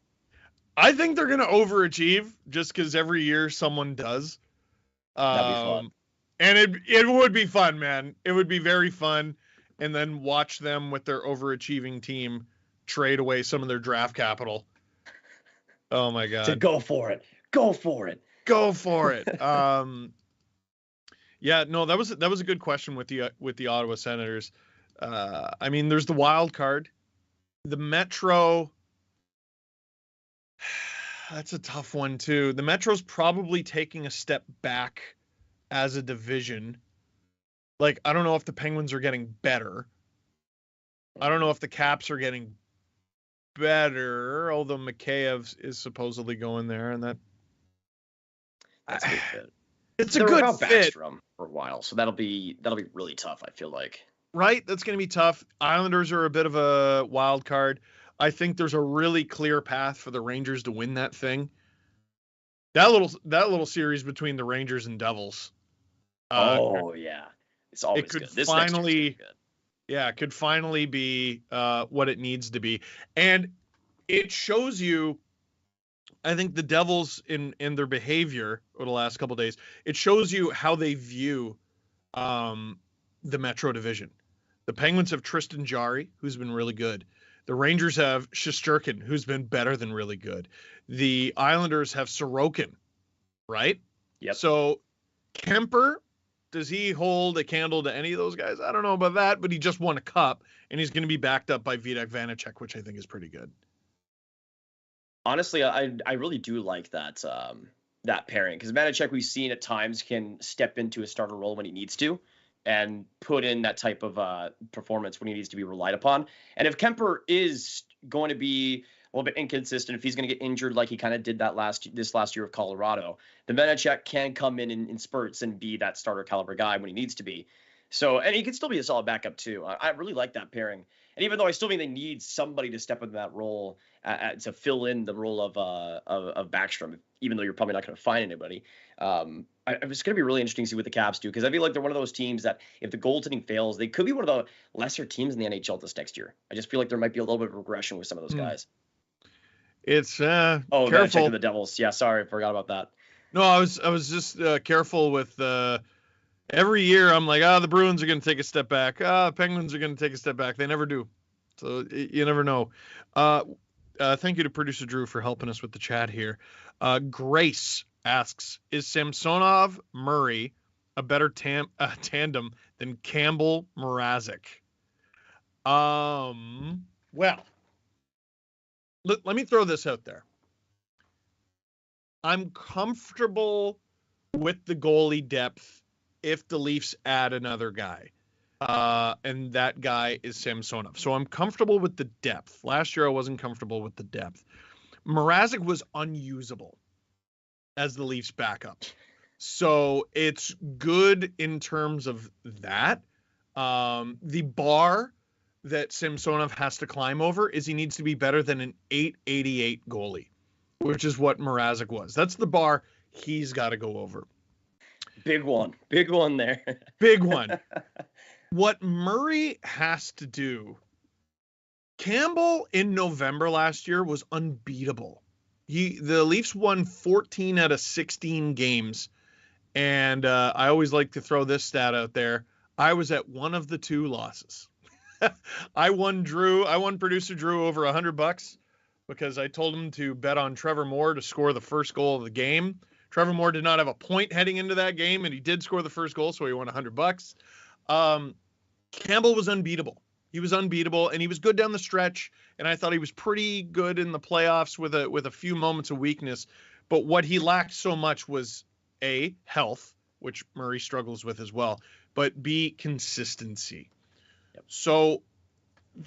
I think they're going to overachieve just because every year someone does. That'd be fun. And it would be fun, man. It would be very fun. And then watch them with their overachieving team trade away some of their draft capital. Oh my God. To go for it. Go for it. Go for it. Yeah, no, that was a good question with the Ottawa Senators. I mean, there's the wild card. The Metro, that's a tough one too. The Metro's probably taking a step back as a division. Like, I don't know if the Penguins are getting better. I don't know if the Caps are getting better, although Mikheyev is supposedly going there, and that's a good fit. It's a good fit for a while, so that'll be really tough, I feel like. Right, that's going to be tough. Islanders are a bit of a wild card. I think there's a really clear path for the Rangers to win that thing. That little series between the Rangers and Devils. Yeah. It's always good. This finally, good. Yeah, it could finally be what it needs to be. And it shows you, I think the Devils in their behavior over the last couple of days, it shows you how they view the Metro Division. The Penguins have Tristan Jarry, who's been really good. The Rangers have Shesterkin, who's been better than really good. The Islanders have Sorokin, right? Yep. So Kemper, does he hold a candle to any of those guys? I don't know about that, but he just won a cup, and he's going to be backed up by Vitek Vanacek, which I think is pretty good. Honestly, I really do like that pairing, because Vanacek, we've seen at times, can step into a starter role when he needs to and put in that type of performance when he needs to be relied upon. And if Kemper is going to be a little bit inconsistent, if he's going to get injured like he kind of did this last year of Colorado, then Vanacek can come in spurts and be that starter caliber guy when he needs to be. So, and he can still be a solid backup too. I really like that pairing. And even though I still think they need somebody to step into that role to fill in the role of Backstrom, even though you're probably not going to find anybody, it's going to be really interesting to see what the Caps do, because I feel like they're one of those teams that if the goaltending fails, they could be one of the lesser teams in the NHL this next year. I just feel like there might be a little bit of regression with some of those guys. It's careful. Check to the Devils. Yeah, sorry, I forgot about that. No, I was just careful with every year. I'm like, the Bruins are going to take a step back. Penguins are going to take a step back. They never do. So you never know. Thank you to producer Drew for helping us with the chat here. Grace asks, is Samsonov Murray a better tandem than Campbell Mrazek? Well, let me throw this out there. I'm comfortable with the goalie depth if the Leafs add another guy. And that guy is Samsonov. So I'm comfortable with the depth. Last year I wasn't comfortable with the depth. Mrazek was unusable as the Leafs backup. So it's good in terms of that. The bar that Samsonov has to climb over is he needs to be better than an 888 goalie, which is what Mrazek was. That's the bar he's got to go over. Big one there. Big one. What Murray has to do, Campbell in November last year was unbeatable. The Leafs won 14 out of 16 games. And I always like to throw this stat out there. I was at one of the two losses. I won producer Drew over $100 because I told him to bet on Trevor Moore to score the first goal of the game. Trevor Moore did not have a point heading into that game, and he did score the first goal, so he won $100. Campbell was unbeatable. He was unbeatable, and he was good down the stretch, and I thought he was pretty good in the playoffs with a few moments of weakness. But what he lacked so much was A, health, which Murray struggles with as well, but B, consistency. Yep. So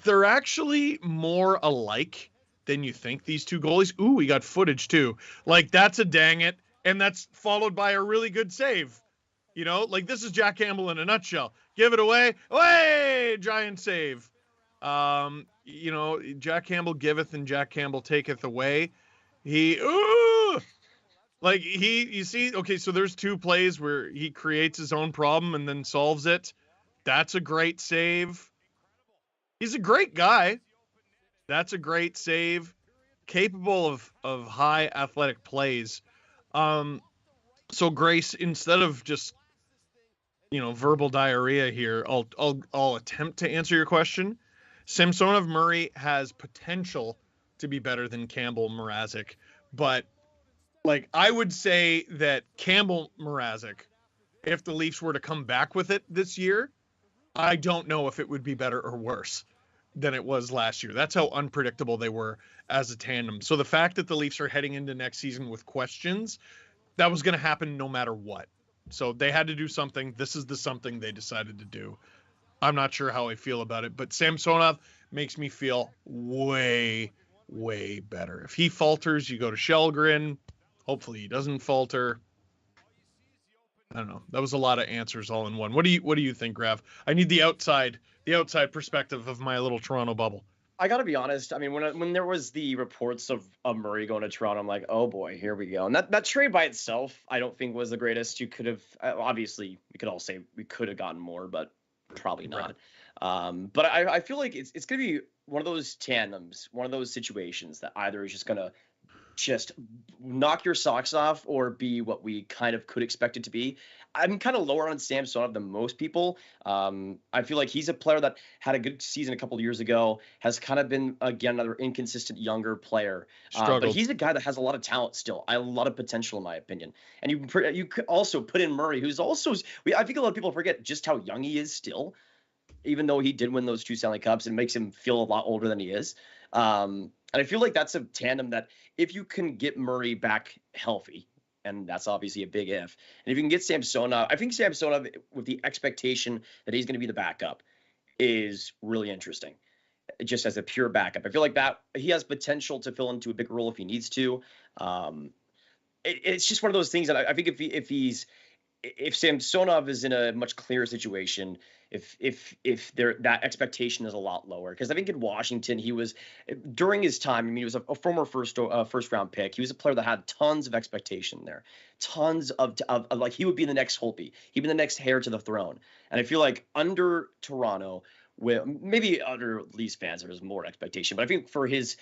they're actually more alike than you think, these two goalies. Ooh, we got footage too. Like, that's a dang it, and that's followed by a really good save. You know, like, this is Jack Campbell in a nutshell. Give it away. Giant save. You know, Jack Campbell giveth and Jack Campbell taketh away. You see, okay, so there's two plays where he creates his own problem and then solves it. That's a great save. He's a great guy. That's a great save. Capable of high athletic plays. So Grace, instead of just, you know, verbal diarrhea here, I'll attempt to answer your question. Samsonov Murray has potential to be better than Campbell Mrazek, but like, I would say that Campbell Mrazek, if the Leafs were to come back with it this year, I don't know if it would be better or worse than it was last year. That's how unpredictable they were as a tandem. So the fact that the Leafs are heading into next season with questions, that was going to happen no matter what. So they had to do something. This is the something they decided to do. I'm not sure how I feel about it, but Samsonov makes me feel way, way better. If he falters, you go to Källgren. Hopefully he doesn't falter. I don't know. That was a lot of answers all in one. What do you think, Grav? I need the outside perspective of my little Toronto bubble. I got to be honest. I mean, when there was the reports of Murray going to Toronto, I'm like, oh boy, here we go. And that trade by itself, I don't think was the greatest. You could have, obviously, we could all say we could have gotten more, but probably not. Right. But I feel like it's going to be one of those tandems, one of those situations that either is just going to just knock your socks off or be what we kind of could expect it to be. I'm kind of lower on Samsonov than most people. I feel like he's a player that had a good season a couple of years ago, has kind of been, again, another inconsistent younger player. But he's a guy that has a lot of talent still, a lot of potential in my opinion. And you could also put in Murray, who's also, I think a lot of people forget just how young he is still, even though he did win those 2 Stanley Cups. It makes him feel a lot older than he is. And I feel like that's a tandem that if you can get Murray back healthy, and that's obviously a big if, and if you can get Samsonov, I think Samsonov, with the expectation that he's going to be the backup, is really interesting, just as a pure backup. I feel like that he has potential to fill into a bigger role if he needs to. It's just one of those things that I think if Samsonov is in a much clearer situation, if that expectation is a lot lower, because I think in Washington he was, during his time, I mean, he was a former first round pick. He was a player that had tons of expectation there, tons of like he would be the next Holtby, he'd be the next heir to the throne. And I feel like under Toronto, with maybe other Leafs fans, there's more expectation, but I think for his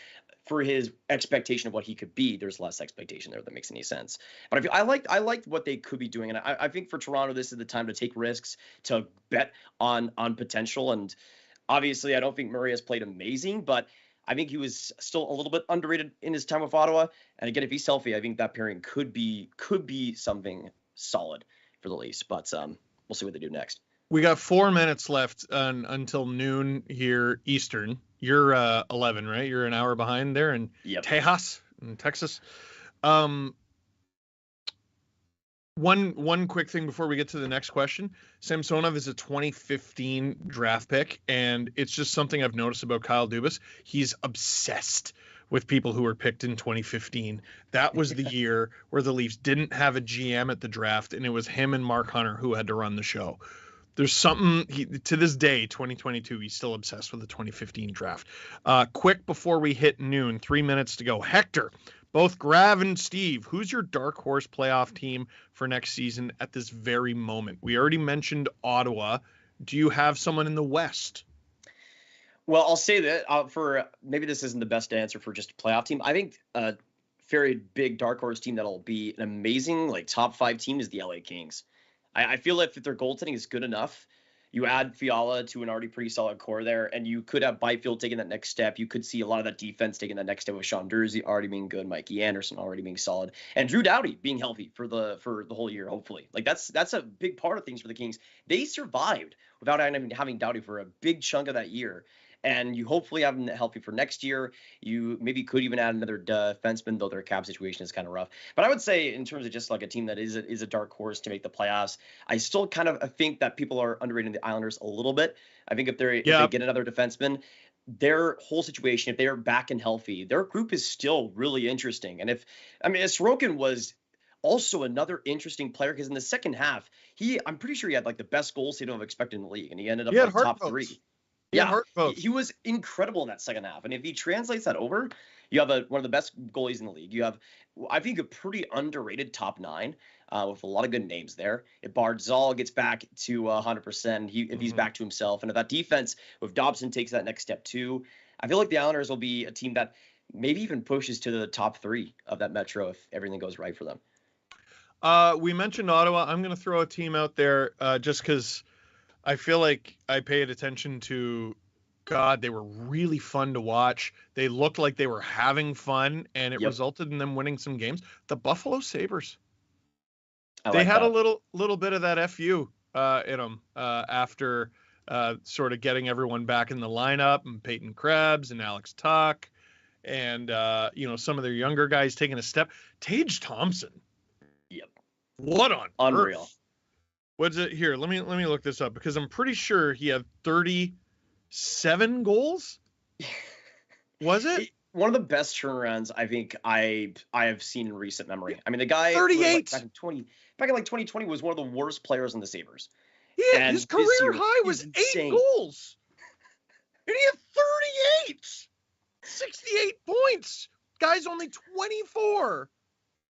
expectation of what he could be, there's less expectation there that makes any sense. But I liked what they could be doing, and I think for Toronto, this is the time to take risks, to bet on potential. And obviously, I don't think Murray has played amazing, but I think he was still a little bit underrated in his time with Ottawa. And again, if he's healthy, I think that pairing could be something solid for the Leafs. But we'll see what they do next. We got 4 minutes left until noon here Eastern. You're 11, right? You're an hour behind there in Tejas, in Texas. One quick thing before we get to the next question. Samsonov is a 2015 draft pick, and it's just something I've noticed about Kyle Dubas. He's obsessed with people who were picked in 2015. That was the year where the Leafs didn't have a GM at the draft, and it was him and Mark Hunter who had to run the show. There's something, to this day, 2022, he's still obsessed with the 2015 draft. Quick before we hit noon, 3 minutes to go. Hector, both Grav and Steve, who's your dark horse playoff team for next season at this very moment? We already mentioned Ottawa. Do you have someone in the West? Well, I'll say that for maybe this isn't the best answer for just a playoff team. I think a very big dark horse team that'll be an amazing like top 5 team is the LA Kings. I feel if their goaltending is good enough, you add Fiala to an already pretty solid core there, and you could have Byfield taking that next step. You could see a lot of that defense taking that next step with Sean Durzi already being good, Mikey Anderson already being solid, and Drew Doughty being healthy for the whole year, hopefully. Like that's a big part of things for the Kings. They survived without having Doughty for a big chunk of that year. And you hopefully have them healthy for next year. You maybe could even add another defenseman, though their cap situation is kind of rough. But I would say in terms of just like a team that is a dark horse to make the playoffs, I still kind of think that people are underrating the Islanders a little bit. I think if they get another defenseman, their whole situation, if they are back and healthy, their group is still really interesting. And Sorokin was also another interesting player because in the second half, I'm pretty sure he had like the best goal save I've expected in the league, and he ended up like top 3. Yeah, he was incredible in that second half. And if he translates that over, you have one of the best goalies in the league. You have, I think, a pretty underrated top 9 with a lot of good names there. If Barzal gets back to 100%, if he's back to himself, and if that defense with Dobson takes that next step too, I feel like the Islanders will be a team that maybe even pushes to the top 3 of that Metro if everything goes right for them. We mentioned Ottawa. I'm going to throw a team out there just because I feel like I paid attention to, God, they were really fun to watch. They looked like they were having fun, and it resulted in them winning some games. The Buffalo Sabres. They had a little bit of that FU in them after sort of getting everyone back in the lineup, and Peyton Krebs and Alex Tuck and, some of their younger guys taking a step. Tage Thompson. Yep. What on Unreal. earth? What's it here? Let me look this up because I'm pretty sure he had 37 goals. Was it? One of the best turnarounds I think I have seen in recent memory. I mean, the guy 38 back in 2020 was one of the worst players in the Sabres. Yeah, his career high was 8 goals. And he had 38. 68 points. Guy's only 24.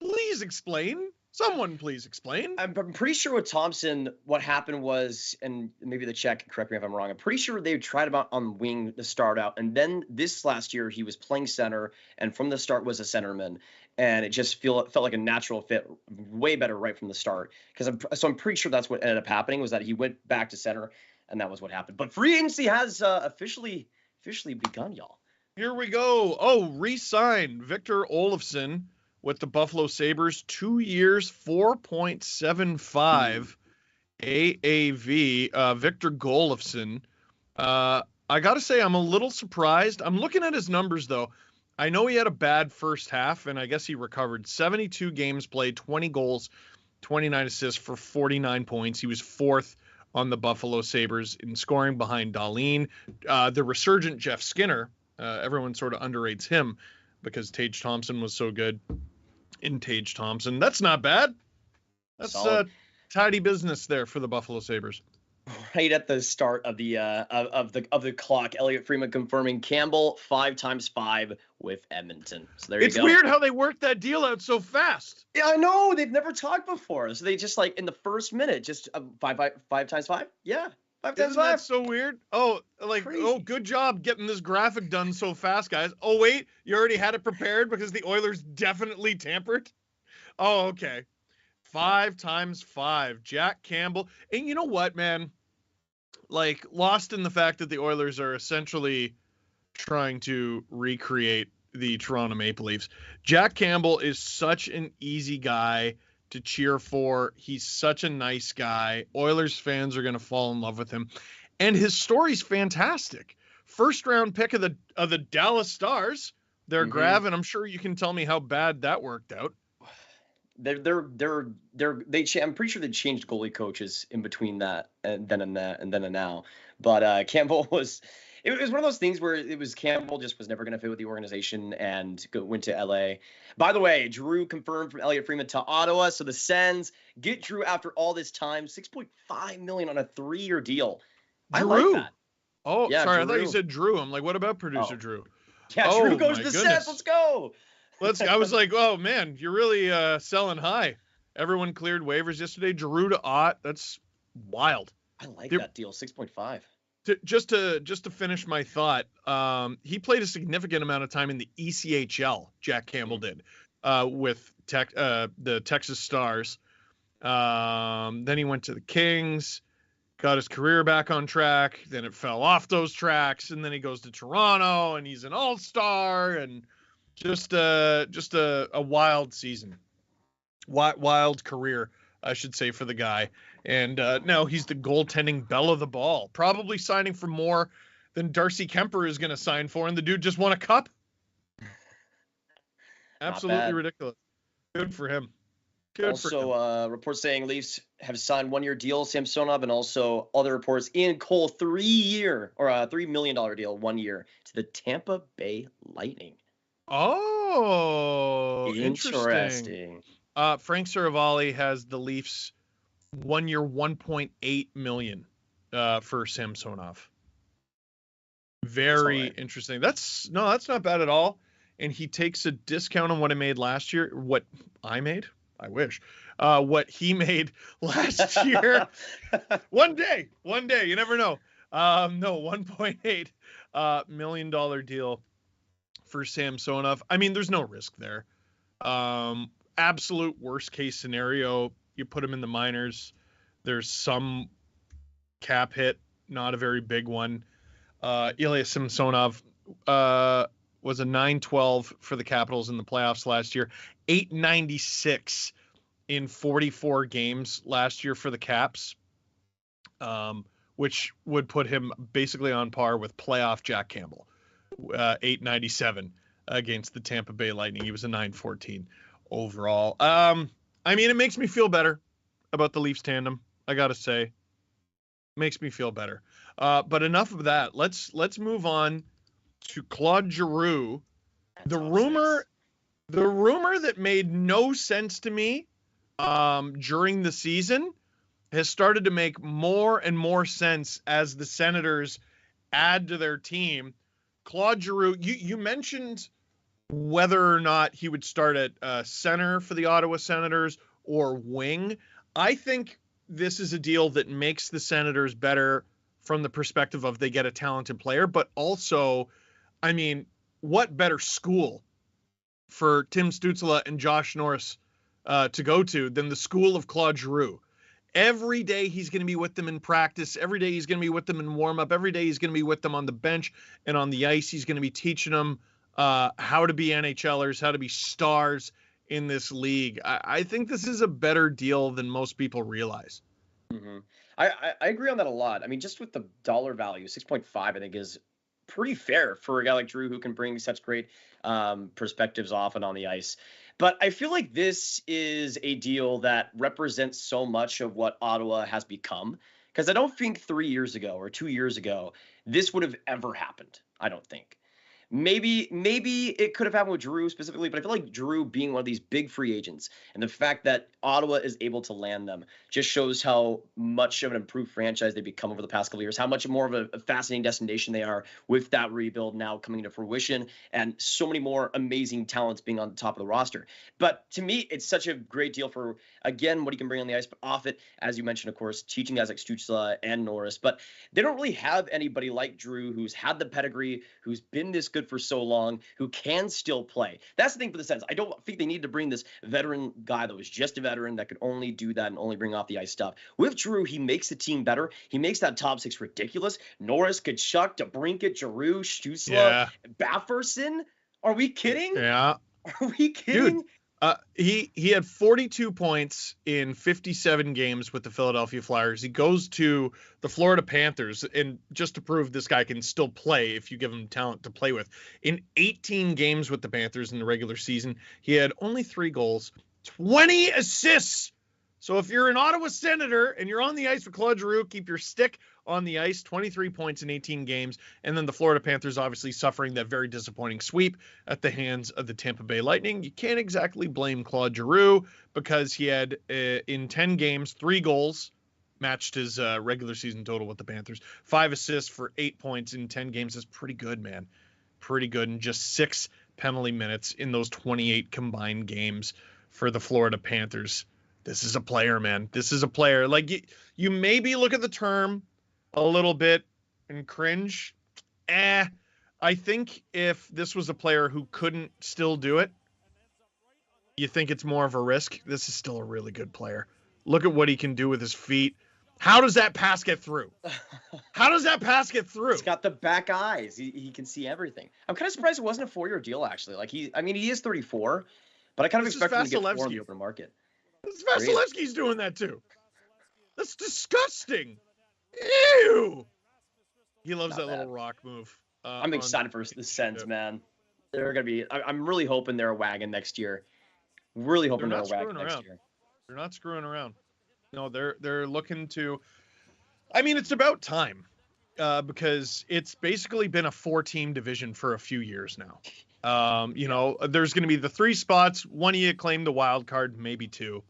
Please explain. Someone please explain. I'm pretty sure with Thompson, what happened was, and maybe the Czech, correct me if I'm wrong, I'm pretty sure they tried him out on wing to start out. And then this last year, he was playing center and from the start was a centerman. And it just felt like a natural fit, way better right from the start. I'm pretty sure that's what ended up happening was that he went back to center and that was what happened. But free agency has officially begun, y'all. Here we go. Oh, re-sign Victor Olofsson with the Buffalo Sabres, 2 years, 4.75 AAV. Victor Olofsson. I got to say, I'm a little surprised. I'm looking at his numbers, though. I know he had a bad first half, and I guess he recovered. 72 games played, 20 goals, 29 assists for 49 points. He was 4th on the Buffalo Sabres in scoring behind Dahlin. The resurgent Jeff Skinner, everyone sort of underrates him because Tage Thompson was so good. In Tage Thompson. That's not bad. That's tidy business there for the Buffalo Sabres. Right at the start of the clock, Elliot Freeman confirming Campbell 5x5 with Edmonton. So there you go. It's weird how they worked that deal out so fast. Yeah, I know. They've never talked before. So they just like in the first minute, just 5x5? Yeah. 5x5. Isn't that so weird? Oh, crazy. Good job getting this graphic done so fast, guys. Oh, wait, you already had it prepared because the Oilers definitely tampered? Oh, okay. 5x5. Jack Campbell. And you know what, man? Lost in the fact that the Oilers are essentially trying to recreate the Toronto Maple Leafs. Jack Campbell is such an easy guy to cheer for. He's such a nice guy. Oilers fans are going to fall in love with him. And his story's fantastic. First round pick of the Dallas Stars. They're Grav, and I'm sure you can tell me how bad that worked out. I'm pretty sure they changed goalie coaches in between that and then and now. But Campbell was It was one of those things where it was Campbell just was never going to fit with the organization and went to LA. By the way, Giroux confirmed from Elliott Freeman to Ottawa. So the Sens get Giroux after all this time, $6.5 million on a 3-year deal. Giroux. I like that. Oh, yeah, sorry. Giroux. I thought you said Drew. I'm like, what about producer Drew? Yeah, Giroux goes to the Sens. Let's go. I was like, oh man, you're really selling high. Everyone cleared waivers yesterday. Giroux to Ott. That's wild. I like that deal. 6.5. Just to finish my thought, he played a significant amount of time in the ECHL. Jack Campbell did with the Texas Stars. Then he went to the Kings, got his career back on track. Then it fell off those tracks, and then he goes to Toronto, and he's an all-star, and just a wild season, wild career, I should say, for the guy. And now he's the goaltending belle of the ball, probably signing for more than Darcy Kemper is going to sign for, and the dude just won a cup. Absolutely ridiculous. Good for him. Reports saying Leafs have signed 1-year deal, Samsonov, and also other reports Ian Cole, $3 million deal, 1 year to the Tampa Bay Lightning. Oh, interesting. Frank Saravalli has the Leafs 1 year, $1.8 million for Samsonov. Very interesting. That's not bad at all. And he takes a discount on what I made last year. What I made? I wish. What he made last year. One day, you never know. No, $1.8 million deal for Samsonov. I mean, there's no risk there. Absolute worst case scenario, you put him in the minors. There's some cap hit, not a very big one. Ilya Samsonov was a .912 for the Capitals in the playoffs last year. .896 in 44 games last year for the Caps, which would put him basically on par with playoff Jack Campbell. .897 against the Tampa Bay Lightning. He was a .914 overall. I mean, it makes me feel better about the Leafs tandem, I gotta say. Makes me feel better. But enough of that. Let's move on to Claude Giroux. The rumor that made no sense to me during the season has started to make more and more sense as the Senators add to their team. Claude Giroux, you mentioned whether or not he would start at center for the Ottawa Senators or wing. I think this is a deal that makes the Senators better from the perspective of they get a talented player, but also, I mean, what better school for Tim Stützle and Josh Norris to go to than the school of Claude Giroux? Every day he's going to be with them in practice. Every day he's going to be with them in warm-up. Every day he's going to be with them on the bench and on the ice. He's going to be teaching them how to be NHLers, how to be stars in this league. I think this is a better deal than most people realize. Mm-hmm. I agree on that a lot. I mean, just with the dollar value, 6.5, I think is pretty fair for a guy like Giroux who can bring such great perspectives off and on the ice. But I feel like this is a deal that represents so much of what Ottawa has become, because I don't think 3 years ago or 2 years ago this would have ever happened. I don't think. Maybe it could have happened with Giroux specifically, but I feel like Giroux being one of these big free agents and the fact that Ottawa is able to land them just shows how much of an improved franchise they've become over the past couple of years, how much more of a fascinating destination they are with that rebuild now coming to fruition and so many more amazing talents being on the top of the roster. But to me, it's such a great deal for, again, what he can bring on the ice, but off it, as you mentioned, of course, teaching guys like Stützle and Norris. But they don't really have anybody like Giroux who's had the pedigree, who's been this good for so long, who can still play. That's the thing for the Sens. I don't think they need to bring this veteran guy that was just a veteran that could only do that and only bring off the ice stuff. With Giroux, he makes the team better. He makes that top six ridiculous. Norris, Tkachuk, DeBrincat, Giroux, Stützle, Bafferson. Are we kidding? Yeah. Are we kidding? Dude. He had 42 points in 57 games with the Philadelphia Flyers. He goes to the Florida Panthers, and just to prove this guy can still play if you give him talent to play with. In 18 games with the Panthers in the regular season, he had only 3 goals, 20 assists. So if you're an Ottawa Senator and you're on the ice with Claude Giroux, keep your stick on the ice, 23 points in 18 games. And then the Florida Panthers obviously suffering that very disappointing sweep at the hands of the Tampa Bay Lightning. You can't exactly blame Claude Giroux because he had, in 10 games, 3 goals, matched his regular season total with the Panthers. 5 assists for 8 points in 10 games is pretty good, man. Pretty good. And just 6 penalty minutes in those 28 combined games for the Florida Panthers. This is a player, man. This is a player. Like, you maybe look at the term a little bit and cringe. I think if this was a player who couldn't still do it, you think it's more of a risk. This is still a really good player. Look at what he can do with his feet. How does that pass get through? How does that pass get through? He's got the back eyes. He can see everything. I'm kind of surprised it wasn't a 4-year deal, actually. Like, he is 34, but I kind of expect him to get 4 in the open market. Vasilevsky's doing that too. That's disgusting. Ew. He loves that little rock move. I'm excited for the Sens, man. They're gonna be. I'm really hoping they're a wagon next year. Really hoping they're a wagon next year. They're not screwing around. No, they're looking to. I mean, it's about time, because it's basically been a 4-team division for a few years now. There's going to be the 3 spots. One of you claim the wild card, maybe 2.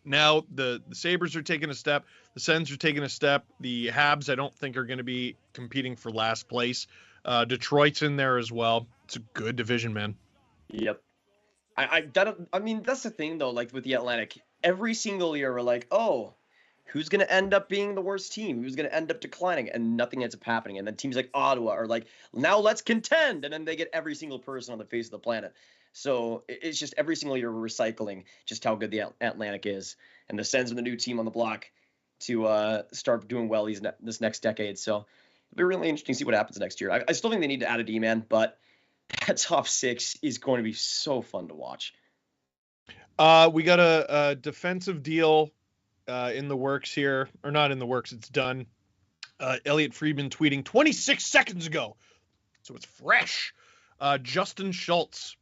Now the Sabres are taking a step. The Sens are taking a step. The Habs, I don't think, are going to be competing for last place. Detroit's in there as well. It's a good division, man. Yep. I mean, that's the thing, though, like with the Atlantic. Every single year, we're like, oh, who's going to end up being the worst team? Who's going to end up declining? And nothing ends up happening. And then teams like Ottawa are like, now let's contend. And then they get every single person on the face of the planet. So it's just every single year we're recycling just how good the Atlantic is. And the Sens are the new team on the block to start doing well this next decade. So it'll be really interesting to see what happens next year. I still think they need to add a D-man, but that top 6 is going to be so fun to watch. We got a defensive deal in the works here, or not in the works, it's done. Elliot Friedman tweeting 26 seconds ago, so it's fresh. Justin Schultz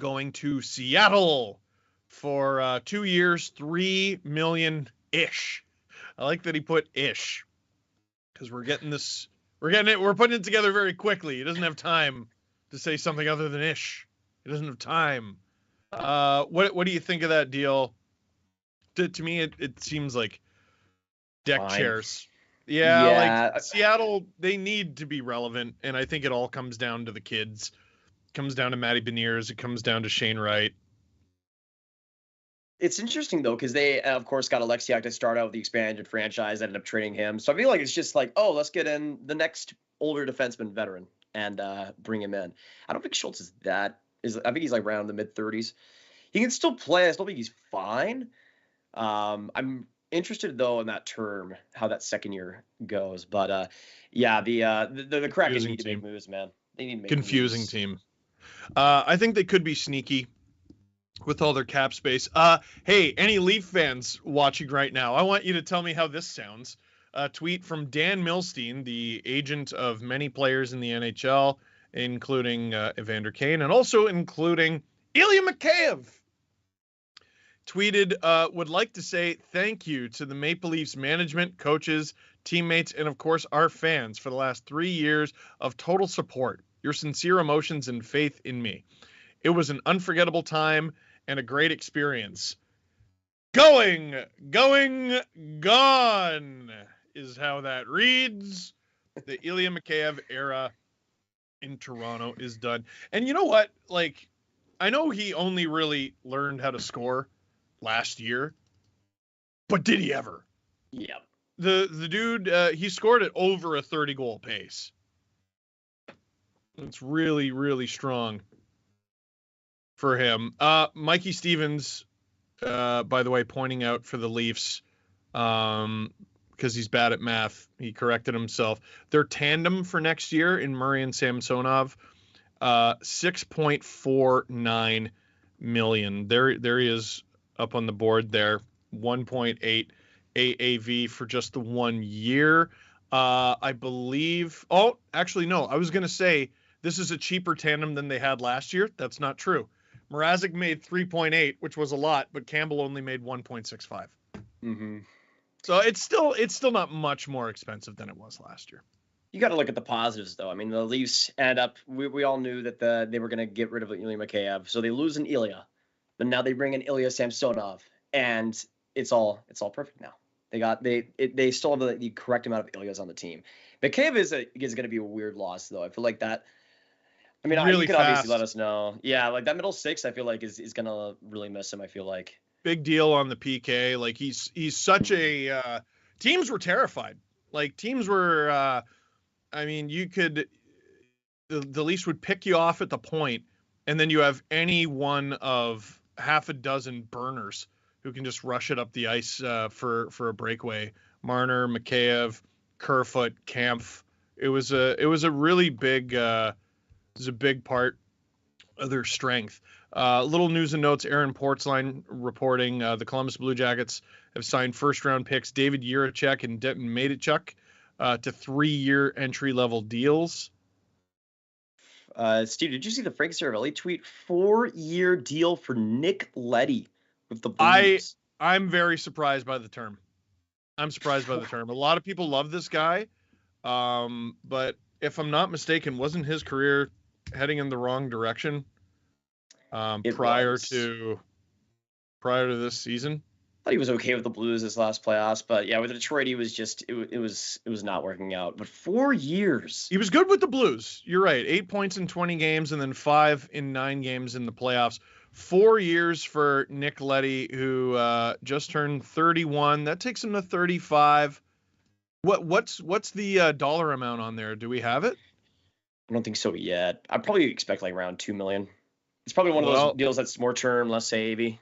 going to Seattle for 2 years, $3 million-ish. I like that he put ish, because we're putting it together very quickly. He doesn't have time to say something other than ish. He doesn't have time. What do you think of that deal? To me, it seems like deck chairs. Yeah, like Seattle, they need to be relevant, and I think it all comes down to the kids. It comes down to Matty Beniers. It comes down to Shane Wright. It's interesting, though, because they, of course, got Alexiak to start out with the expanded franchise, ended up trading him. So I feel like it's just like, oh, let's get in the next older defenseman veteran and bring him in. I don't think Schultz is I think he's like around the mid-30s. He can still play. I still think he's fine. I'm interested, though, in that term, how that second year goes. But, the Kraken need to make moves, man. They need to make confusing moves. Team. I think they could be sneaky with all their cap space. Hey, any Leaf fans watching right now, I want you to tell me how this sounds. A tweet from Dan Milstein, the agent of many players in the NHL, including Evander Kane, and also including Ilya Mikheyev. Tweeted, would like to say thank you to the Maple Leafs management, coaches, teammates, and of course our fans for the last 3 years of total support, your sincere emotions and faith in me. It was an unforgettable time and a great experience. Going, gone is how that reads. The Ilya Mikheyev era in Toronto is done. And you know what? Like, I know he only really learned how to score last year, but did he ever? Yeah. The dude, he scored at over a 30-goal pace. It's really, really strong for him. Mikey Stevens, by the way, pointing out for the Leafs, because he's bad at math, he corrected himself. Their tandem for next year in Murray and Samsonov, $6.49 million. There he is up on the board there. 1.8 AAV for just the 1 year. I believe. Oh, actually, no. I was going to say this is a cheaper tandem than they had last year. That's not true. Mrazek made 3.8, which was a lot, but Campbell only made 1.65. Mm-hmm. So it's still not much more expensive than it was last year. You got to look at the positives, though. I mean, the Leafs end up. We all knew that they were going to get rid of Ilya Mikheyev, so they lose an Ilya, but now they bring in Ilya Samsonov, and it's all perfect now. They still have the correct amount of Ilyas on the team. Mikheyev is going to be a weird loss, though. I feel like that. I mean, really you can fast. obviously let us know. Yeah, like that middle six, I feel like is going to really miss him. I feel like big deal on the PK. Like he's such a. Teams were terrified. Like teams were. I mean, you could. The Leafs would pick you off at the point, and then you have any one of half a dozen burners who can just rush it up the ice for a breakaway. Marner, Mikheyev, Kerfoot, Kampf. It was a really big. It was a big part of their strength. Little news and notes. Aaron Portzline reporting the Columbus Blue Jackets have signed first-round picks David Jiricek and Denton Mateychuk to 3-year entry-level deals. Steve, did you see the Frank Cirelli tweet? 4-year deal for Nick Leddy with the Blues. I'm very surprised by the term. A lot of people love this guy, but if I'm not mistaken, wasn't his career heading in the wrong direction prior to this season? I thought he was okay with the Blues this last playoffs, but yeah, with Detroit, he was just it was not working out. But 4 years, he was good with the Blues. You're right, 8 points in 20 games, and then 5 in 9 games in the playoffs. 4 years for Nick Leddy, who just turned 31. That takes him to 35. What's the dollar amount on there? Do we have it? I don't think so yet. I probably expect like around $2 million. It's probably one of those deals that's more term, less savvy.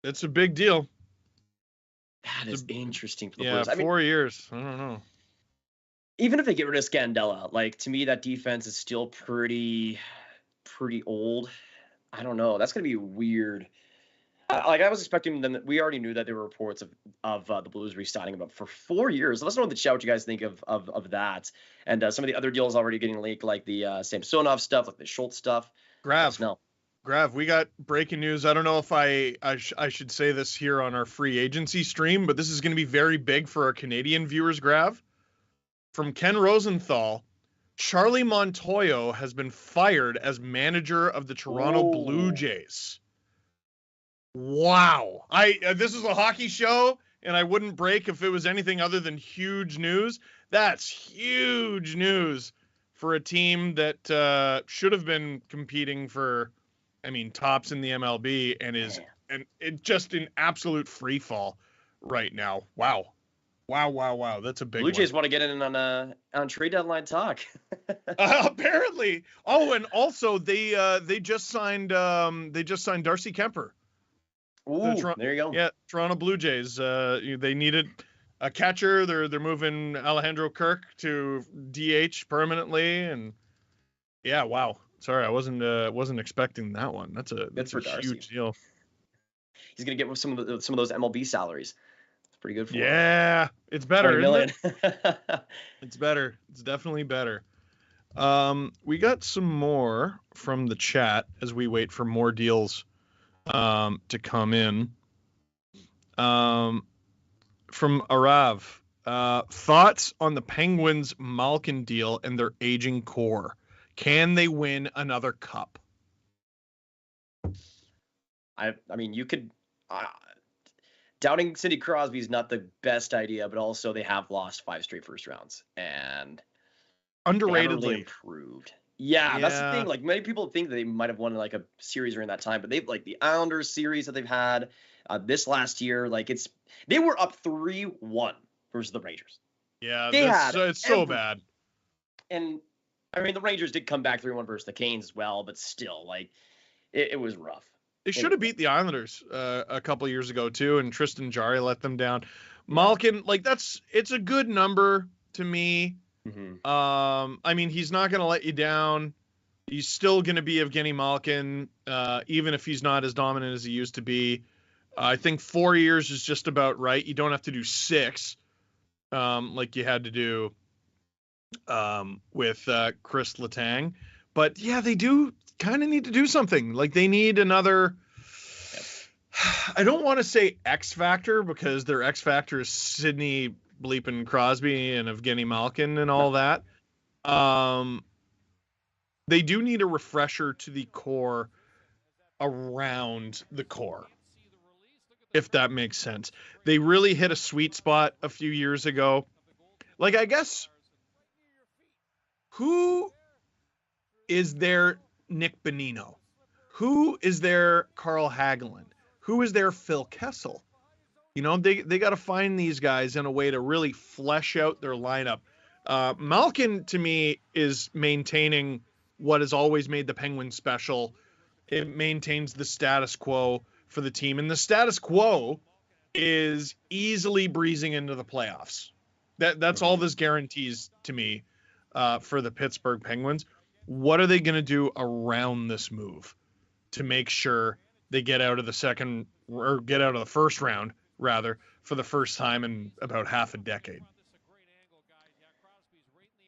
It's a big deal. That is interesting for the Blues. Blues. Yeah, 4 years. I don't know. Even if they get rid of Scandella, like to me, that defense is still pretty old. I don't know. That's gonna be weird. Like I was expecting them. We already knew that there were reports of the Blues re-signing him up for 4 years. Let us know in the chat what you guys think of that, and some of the other deals already getting leaked, like the Samsonov stuff, like the Schultz stuff. Grav, we got breaking news. I don't know if I should say this here on our free agency stream, but this is going to be very big for our Canadian viewers. Grav, from Ken Rosenthal, Charlie Montoyo has been fired as manager of the Toronto Blue Jays. Wow. This is a hockey show, and I wouldn't break if it was anything other than huge news. That's huge news for a team that should have been competing for, tops in the MLB and is just in absolute free fall right now. Wow. That's a big Blue Jays want to get in on trade deadline talk. Apparently. Oh, and also they just signed Darcy Kemper. Ooh, there you go. Yeah, Toronto Blue Jays. They needed a catcher. They're moving Alejandro Kirk to DH permanently, and yeah, wow. Sorry, I wasn't expecting that one. That's a huge deal. He's gonna get some of those MLB salaries. It's pretty good for him. Yeah, it's better. $20 million. It's better. It's definitely better. We got some more from the chat as we wait for more deals to come in. From Arav, thoughts on the Penguins Malkin deal and their aging core. Can they win another cup? I mean, you could. Doubting Sidney Crosby is not the best idea, but also they have lost 5 straight first rounds and underratedly really improved. Yeah, that's the thing. Like many people think that they might have won like a series during that time, but they've like the Islanders series that they've had this last year. Like they were up 3-1 versus the Rangers. Yeah, it's so bad. And I mean, the Rangers did come back 3-1 versus the Canes as well, but still, like it was rough. They should have beat the Islanders a couple years ago too, and Tristan Jarry let them down. Malkin, like it's a good number to me. Mm-hmm. He's not going to let you down. He's still going to be Evgeny Malkin, even if he's not as dominant as he used to be. I think 4 years is just about right. You don't have to do 6, like you had to do with Chris Letang. But yeah, they do kind of need to do something. Like they need another. I don't want to say X factor because their X factor is Sidney bleeping Crosby and Evgeny Malkin and all that. They do need a refresher to the core around the core, if that makes sense. They really hit a sweet spot a few years ago. Like, I guess, who is their Nick Bonino? Who is their Carl Hagelin? Who is their Phil Kessel? You know, they got to find these guys in a way to really flesh out their lineup. Malkin, to me, is maintaining what has always made the Penguins special. It maintains the status quo for the team. And the status quo is easily breezing into the playoffs. That's all this guarantees to me for the Pittsburgh Penguins. What are they going to do around this move to make sure they get out of the first round, rather, for the first time in about half a decade?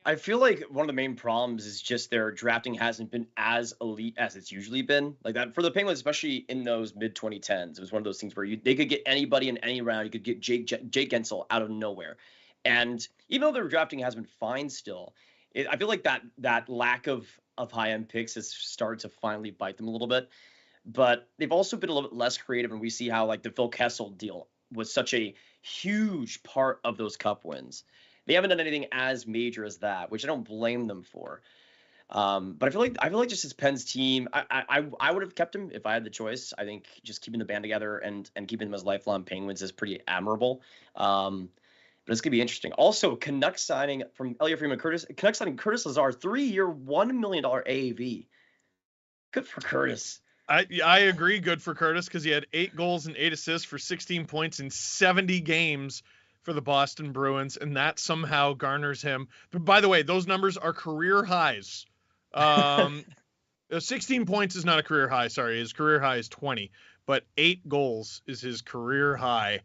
I feel like one of the main problems is just their drafting hasn't been as elite as it's usually been. Like that for the Penguins, especially in those mid 2010s, it was one of those things where they could get anybody in any round. You could get Jake Gensel out of nowhere, and even though their drafting has been fine still, I feel like that lack of high end picks has started to finally bite them a little bit. But they've also been a little bit less creative, and we see how like the Phil Kessel deal was such a huge part of those Cup wins. They haven't done anything as major as that, which I don't blame them for. But I feel like just his Penn's team, I would have kept him if I had the choice. I think just keeping the band together and keeping them as lifelong Penguins is pretty admirable. But it's gonna be interesting. Also, Canucks signing from Elliot Freeman Curtis. Canucks signing Curtis Lazar, 3-year, $1 million AAV. Good for Curtis. I agree. Good for Curtis because he had 8 goals and 8 assists for 16 points in 70 games for the Boston Bruins, and that somehow garners him. But by the way, those numbers are career highs. 16 points is not a career high. Sorry, his career high is 20, but 8 goals is his career high,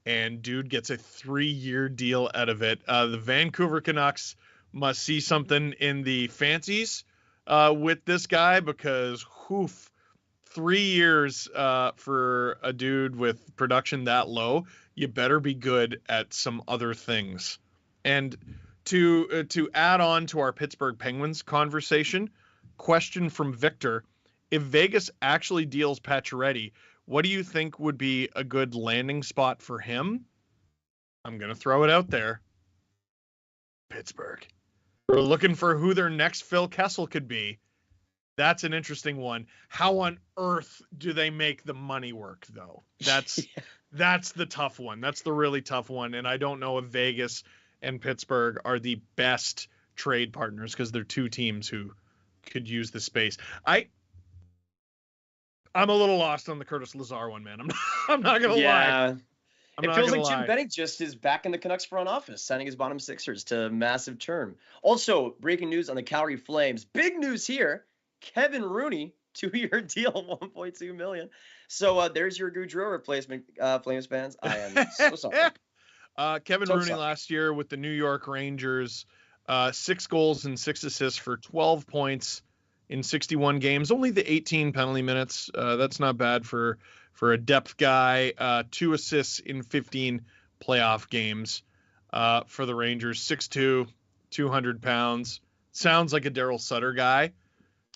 and dude gets a 3-year deal out of it. The Vancouver Canucks must see something in the fancies with this guy because 3 years for a dude with production that low, you better be good at some other things. And to add on to our Pittsburgh Penguins conversation, question from Victor: if Vegas actually deals Pacioretty, what do you think would be a good landing spot for him? I'm going to throw it out there. Pittsburgh. We're looking for who their next Phil Kessel could be. That's an interesting one. How on earth do they make the money work, though? That's the tough one. That's the really tough one. And I don't know if Vegas and Pittsburgh are the best trade partners because they're two teams who could use the space. I'm a little lost on the Curtis Lazar one, man. I'm not gonna lie. It feels like Jim Benning just is back in the Canucks front office, signing his bottom sixers to massive term. Also, breaking news on the Calgary Flames. Big news here. Kevin Rooney, 2-year deal, $1.2 million. So there's your Gaudreau replacement, Flames fans. I am so sorry. Kevin Rooney last year with the New York Rangers, 6 goals and 6 assists for 12 points in 61 games. Only the 18 penalty minutes. That's not bad for a depth guy. 2 assists in 15 playoff games for the Rangers. 6'2", 200 pounds. Sounds like a Daryl Sutter guy.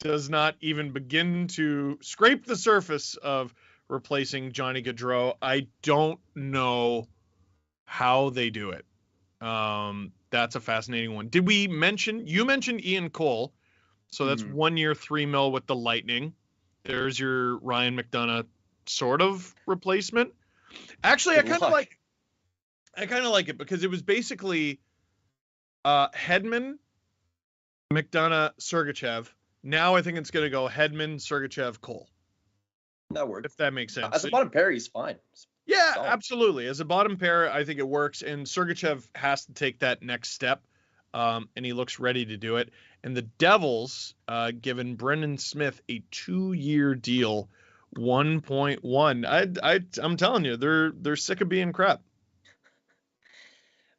Does not even begin to scrape the surface of replacing Johnny Gaudreau. I don't know how they do it. That's a fascinating one. You mentioned Ian Cole. So that's 1 year, $3 million with the Lightning. There's your Ryan McDonagh sort of replacement. Actually, I kind of like it because it was basically Hedman, McDonagh, Sergachev. Now I think it's going to go Hedman, Sergachev, Cole. That works. If that makes sense. As a bottom pair, he's fine. Yeah, solid. Absolutely. As a bottom pair, I think it works. And Sergachev has to take that next step. And he looks ready to do it. And the Devils, given Brendan Smith a 2-year deal, 1.1. I'm telling you, they're sick of being crap.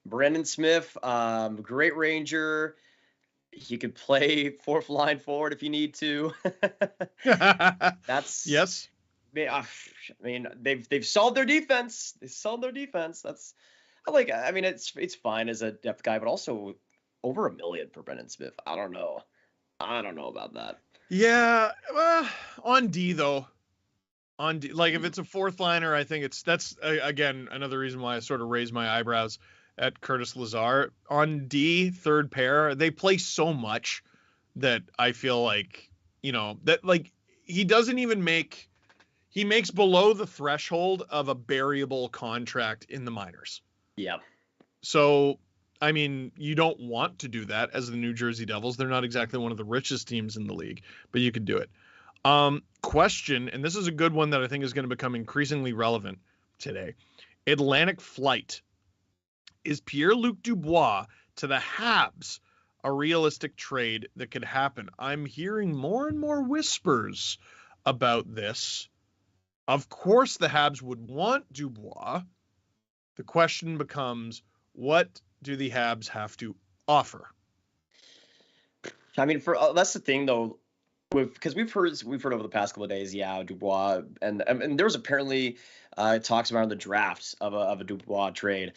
Brendan Smith, great Ranger. He could play fourth line forward if you need to. That's yes. I mean, they've solved their defense. They solved their defense. I mean, it's fine as a depth guy, but also over $1 million for Brendan Smith. I don't know about that. Yeah, well, on D though. On D, like if it's a fourth liner, I think that's again another reason why I sort of raise my eyebrows at Curtis Lazar. On D, third pair, they play so much that I feel like, that like he doesn't even he makes below the threshold of a variable contract in the minors. Yeah. So, I mean, you don't want to do that as the New Jersey Devils. They're not exactly one of the richest teams in the league, but you could do it. Question, and this is a good one that I think is going to become increasingly relevant today. Atlantic Flight. Is Pierre-Luc Dubois to the Habs a realistic trade that could happen? I'm hearing more and more whispers about this. Of course, the Habs would want Dubois. The question becomes, what do the Habs have to offer? I mean, that's the thing, though, because we've heard over the past couple of days, Dubois, and there was apparently talks around the draft of a Dubois trade.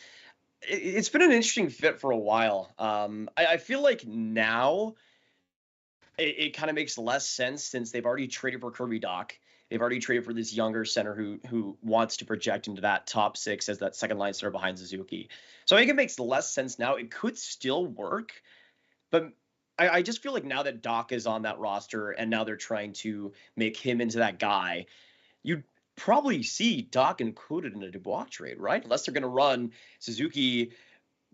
It's been an interesting fit for a while. I feel like now it kind of makes less sense since they've already traded for Kirby Dach. They've already traded for this younger center who wants to project into that top six as that second line center behind Suzuki. So I think it makes less sense now. It could still work, but I just feel like now that Dach is on that roster and now they're trying to make him into that guy, you'd probably see Dach included in a Dubois trade, right? Unless they're going to run Suzuki,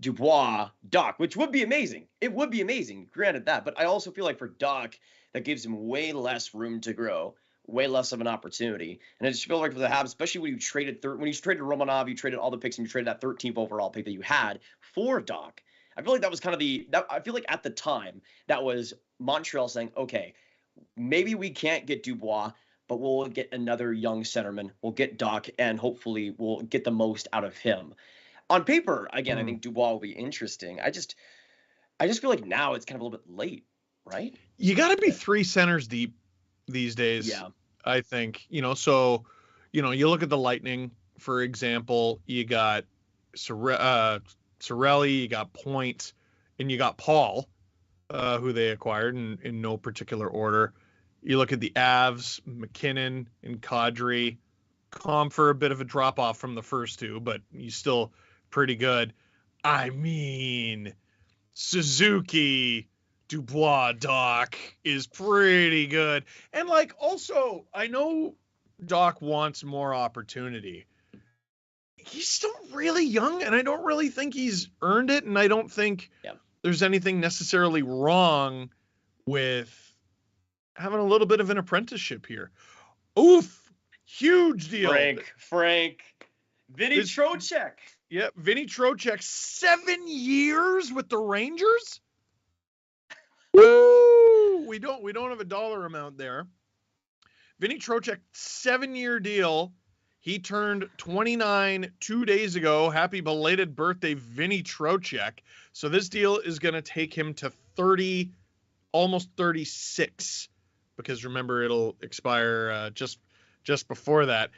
Dubois, Dach, which would be amazing. It would be amazing, granted that. But I also feel like for Dach, that gives him way less room to grow, way less of an opportunity. And I just feel like for the Habs, especially when you traded Romanov, you traded all the picks and you traded that 13th overall pick that you had for Dach. I feel like that was kind of I feel like at the time that was Montreal saying, okay, maybe we can't get Dubois, but we'll get another young centerman. We'll get Dach, and hopefully we'll get the most out of him. On paper, again, I think Dubois will be interesting. I just feel like now it's kind of a little bit late, right? You got to be 3 centers deep these days. Yeah. I think, so, you look at the Lightning, for example, you got Cirelli, you got Point, and you got Paul, who they acquired in no particular order. You look at the Avs, McKinnon and Kadri. For a bit of a drop off from the first two, but he's still pretty good. I mean, Suzuki, Dubois, Dach is pretty good. And also, I know Dach wants more opportunity. He's still really young, and I don't really think he's earned it, and I don't think there's anything necessarily wrong with having a little bit of an apprenticeship here. Oof, huge deal. Frank. Vinny Trocheck. Yeah, Vinny Trocheck, 7 years with the Rangers? Woo! We don't have a dollar amount there. Vinny Trocheck, 7-year deal. He turned 29 2 days ago. Happy belated birthday, Vinny Trocheck. So this deal is going to take him to 30, almost 36. Because remember, it'll expire just before that.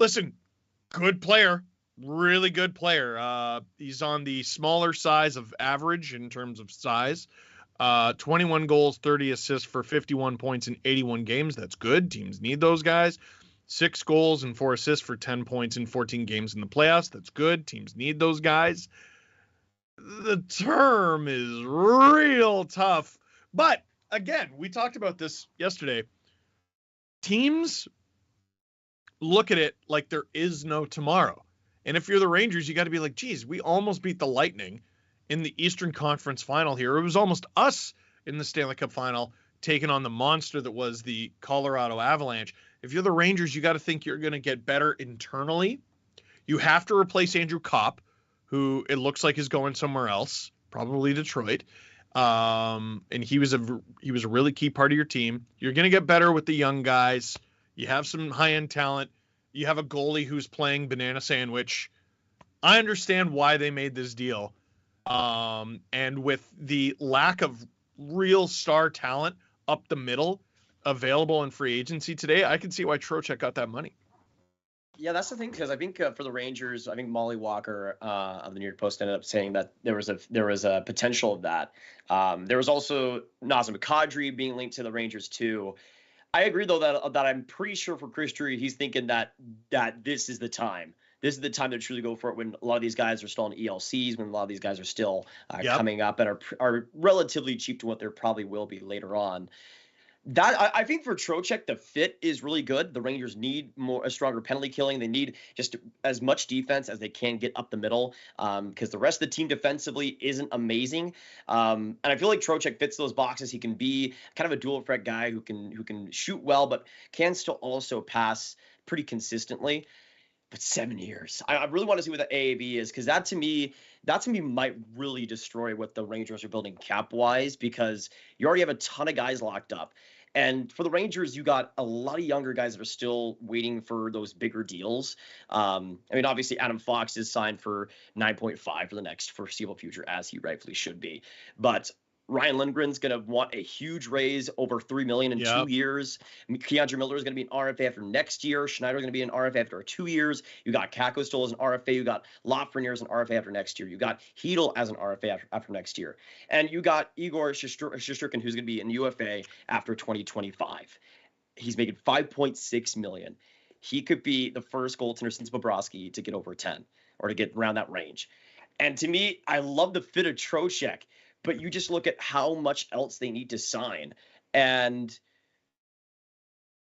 Listen, good player, really good player. He's on the smaller size of average in terms of size. 21 goals, 30 assists for 51 points in 81 games. That's good. Teams need those guys. 6 goals and 4 assists for 10 points in 14 games in the playoffs. That's good. Teams need those guys. The term is real tough. But again, we talked about this yesterday. Teams look at it like there is no tomorrow. And if you're the Rangers, you got to be like, geez, we almost beat the Lightning in the Eastern Conference final here. It was almost us in the Stanley Cup final taking on the monster that was the Colorado Avalanche. If you're the Rangers, you got to think you're going to get better internally. You have to replace Andrew Kopp, who it looks like is going somewhere else, probably Detroit. And he was a really key part of your team. You're going to get better with the young guys. You have some high-end talent. You have a goalie who's playing banana sandwich. I understand why they made this deal. And with the lack of real star talent up the middle available in free agency today, I can see why Trocheck got that money. Yeah, that's the thing, because I think for the Rangers, I think Molly Walker of the New York Post ended up saying that there was a potential of that. There was also Nazem Kadri being linked to the Rangers too. I agree though that I'm pretty sure for Chris Drury, he's thinking that this is the time. This is the time to truly go for it, when a lot of these guys are still on ELCs, when a lot of these guys are still coming up and are relatively cheap to what there probably will be later on. That I think for Trocheck, the fit is really good. The Rangers need a stronger penalty killing. They need just as much defense as they can get up the middle, because the rest of the team defensively isn't amazing. And I feel like Trocheck fits those boxes. He can be kind of a dual threat guy who can shoot well, but can still also pass pretty consistently. But 7 years, I really want to see what the AAV is, because that to me might really destroy what the Rangers are building cap wise, because you already have a ton of guys locked up. And for the Rangers, you got a lot of younger guys that are still waiting for those bigger deals. I mean, obviously, Adam Fox is signed for 9.5 for the next foreseeable future, as he rightfully should be. But Ryan Lindgren's going to want a huge raise, over $3 million in 2 years. Keandre Miller is going to be an RFA after next year. Schneider is going to be an RFA after 2 years. You got Kako still as an RFA. You got Lafreniere as an RFA after next year. You got Hedl as an RFA after next year. And you got Igor Shesterkin, who's going to be an UFA after 2025. He's making $5.6 million. He could be the first goaltender since Bobrovsky to get over 10, or to get around that range. And to me, I love the fit of Trocheck. But you just look at how much else they need to sign, and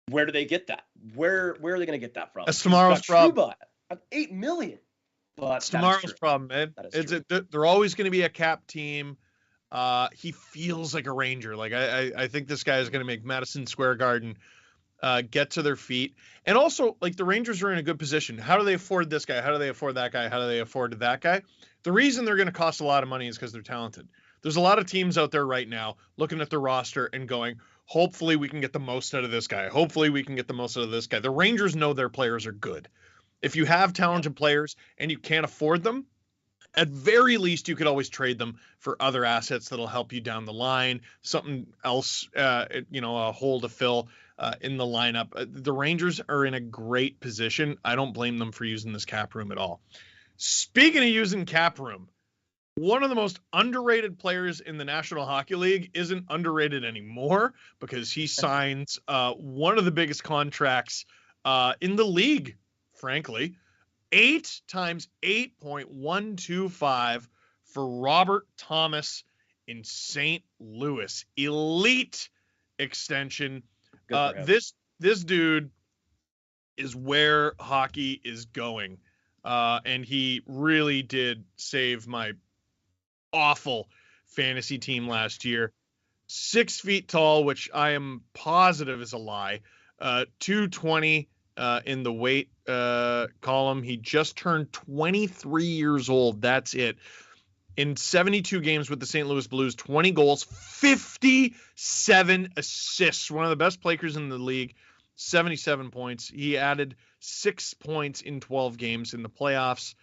where do they get that? Where are they going to get that from? That's tomorrow's problem. $8 million. But it's tomorrow's problem, man. They're always going to be a cap team. He feels like a Ranger. Like I think this guy is going to make Madison Square Garden get to their feet. And also, like, the Rangers are in a good position. How do they afford this guy? How do they afford that guy? How do they afford that guy? The reason they're going to cost a lot of money is because they're talented. There's a lot of teams out there right now looking at their roster and going, hopefully we can get the most out of this guy. Hopefully we can get the most out of this guy. The Rangers know their players are good. If you have talented players and you can't afford them, at very least you could always trade them for other assets that'll help you down the line, something else, a hole to fill in the lineup. The Rangers are in a great position. I don't blame them for using this cap room at all. Speaking of using cap room, one of the most underrated players in the National Hockey League isn't underrated anymore, because he signs one of the biggest contracts in the league, frankly. 8 times 8.125 for Robert Thomas in St. Louis. Elite extension. This dude is where hockey is going. And he really did save my awful fantasy team last year. 6 feet tall, which I am positive is a lie. 220 in the weight column. He just turned 23 years old. That's it. In 72 games with the St. Louis Blues, 20 goals, 57 assists. One of the best players in the league. 77 points. He added 6 points in 12 games in the playoffs.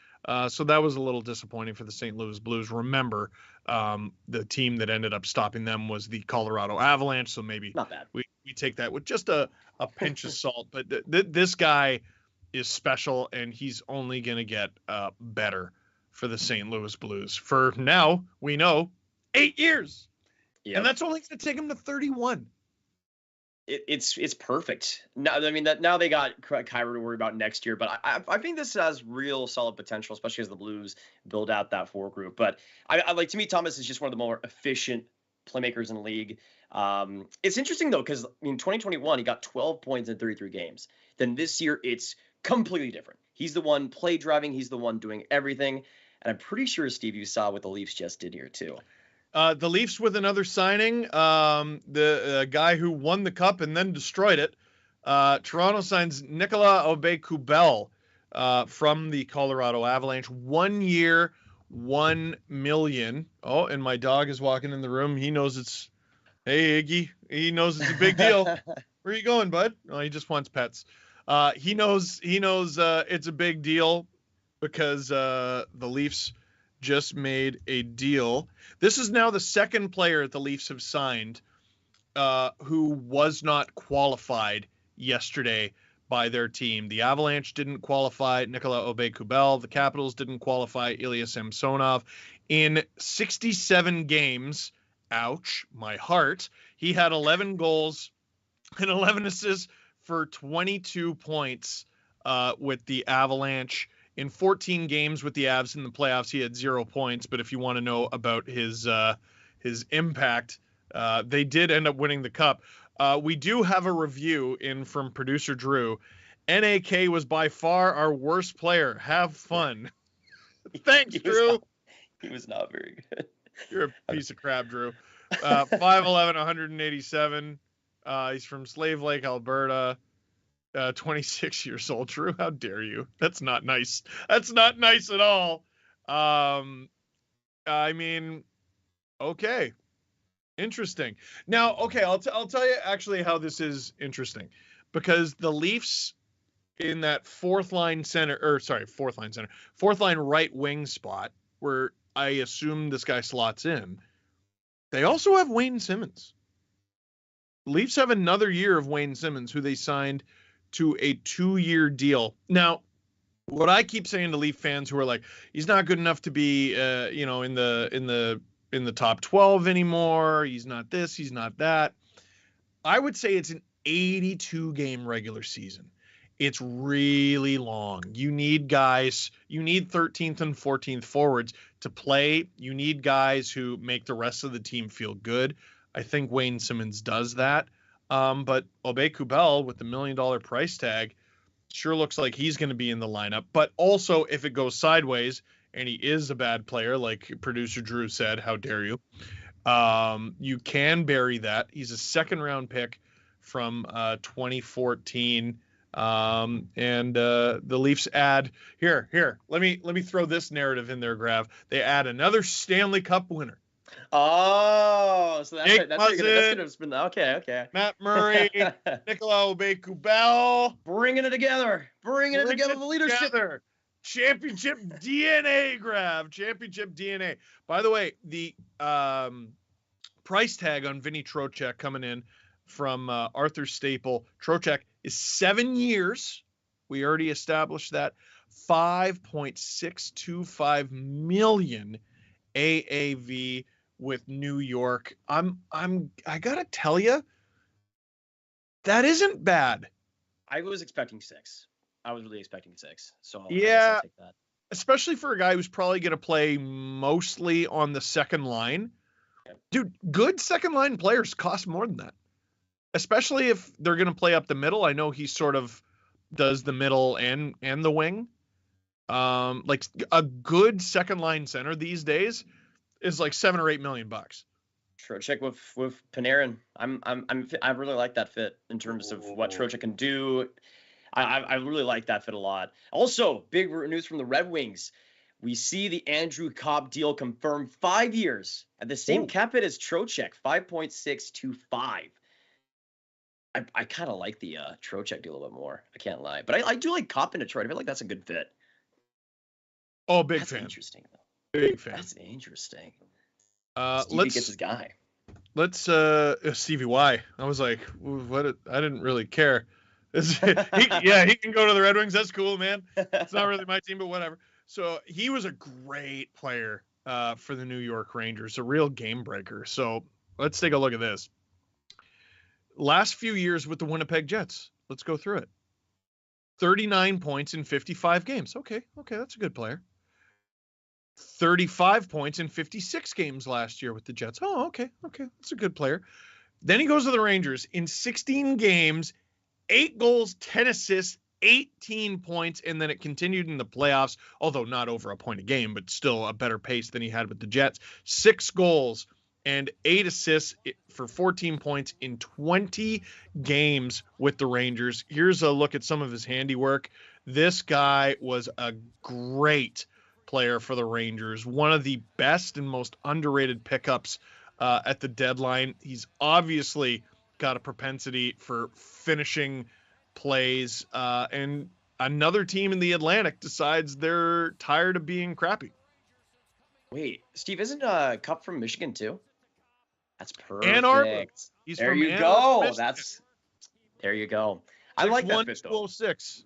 So that was a little disappointing for the St. Louis Blues. Remember, the team that ended up stopping them was the Colorado Avalanche. So maybe not bad. We take that with just a pinch of salt. But this guy is special, and he's only going to get better for the St. Louis Blues. For now, we know 8 years. Yep. And that's only going to take him to 31. It's perfect. Now, I mean, now they got Kyra to worry about next year, but I think this has real solid potential, especially as the Blues build out that forward group. But I like, to me, Thomas is just one of the more efficient playmakers in the league. It's interesting though, because in 2021 he got 12 points in 33 games. Then this year it's completely different. He's the one play driving. He's the one doing everything. And I'm pretty sure, Steve, you saw what the Leafs just did here too. The Leafs with another signing, the guy who won the cup and then destroyed it. Toronto signs Nicolas Aube-Kubel from the Colorado Avalanche. 1 year, $1 million. Oh, and my dog is walking in the room. He knows it's, hey, Iggy. He knows it's a big deal. Where are you going, bud? Oh, he just wants pets. He knows it's a big deal because the Leafs just made a deal. This is now the second player the Leafs have signed who was not qualified yesterday by their team. The Avalanche didn't qualify Nicolas Aube-Kubel. The Capitals didn't qualify Ilya Samsonov. In 67 games, ouch, my heart, he had 11 goals and 11 assists for 22 points with the Avalanche. In 14 games with the Avs in the playoffs, he had 0 points. But if you want to know about his impact, they did end up winning the cup. We do have a review in from producer Drew. NAK was by far our worst player. Have fun. Thanks, Drew. He was not very good. You're a piece of crap, Drew. 5'11", 187. He's from Slave Lake, Alberta. 26 years old. Drew, how dare you? That's not nice. That's not nice at all. I mean, okay. Interesting. Now, okay, I'll tell you actually how this is interesting, because the Leafs in that fourth line right wing spot where I assume this guy slots in, they also have Wayne Simmons. Leafs have another year of Wayne Simmons, who they signed to a 2-year deal. Now, what I keep saying to Leaf fans who are like, he's not good enough to be, in the top 12 anymore. He's not this, he's not that. I would say it's an 82 game regular season. It's really long. You need guys, you need 13th and 14th forwards to play. You need guys who make the rest of the team feel good. I think Wayne Simmons does that. But Aube-Kubel with the $1 million price tag sure looks like he's going to be in the lineup. But also, if it goes sideways and he is a bad player, like producer Drew said, how dare you? You can bury that. He's a second-round pick from 2014. And the Leafs add here. Let me throw this narrative in there, Grav. They add another Stanley Cup winner. Oh, so that's gonna spin. Okay. Matt Murray, Nicolas Aube-Kubel, bringing it together. The leadership. Championship DNA, Grav. Championship DNA. By the way, the price tag on Vinny Trocheck coming in from Arthur Staple. Trocheck is 7 years. We already established that. $5.625 million AAV with New York. I gotta tell you, that isn't bad. I was expecting 6. I was really expecting 6. So yeah, I'll take that. Especially for a guy who's probably going to play mostly on the second line. Yeah. Dude, good second line players cost more than that. Especially if they're going to play up the middle. I know he sort of does the middle and the wing. Like a good second line center these days is like $7 or $8 million. Trocheck with Panarin. I really like that fit in terms of what Trocheck can do. I really like that fit a lot. Also, big news from the Red Wings. We see the Andrew Copp deal confirmed 5 years at the same cap hit as Trocheck, 5.625. I kind of like the Trocheck deal a little bit more. I can't lie, but I do like Copp in Detroit. I feel like that's a good fit. Oh, big that's fan. Interesting though. Big fan. That's interesting. Stevie gets his guy. Let's Stevie Y. I was like, what? I didn't really care. He can go to the Red Wings. That's cool, man. It's not really my team, but whatever. So he was a great player for the New York Rangers, a real game breaker. So let's take a look at this. Last few years with the Winnipeg Jets. Let's go through it. 39 points in 55 games. Okay, that's a good player. 35 points in 56 games last year with the Jets. Oh, okay, that's a good player. Then he goes to the Rangers in 16 games, 8 goals, 10 assists, 18 points, and then it continued in the playoffs, although not over a point a game, but still a better pace than he had with the Jets. 6 goals and 8 assists for 14 points in 20 games with the Rangers. Here's a look at some of his handiwork. This guy was a great player for the Rangers, one of the best and most underrated pickups at the deadline. He's obviously got a propensity for finishing plays, and another team in the Atlantic decides they're tired of being crappy. Wait, Steve, isn't Cup from Michigan too? That's Ann Arbor. perfect. He's There from you Ann Arbor, go. Michigan. There you go. I like that 6'1", fit though. 206.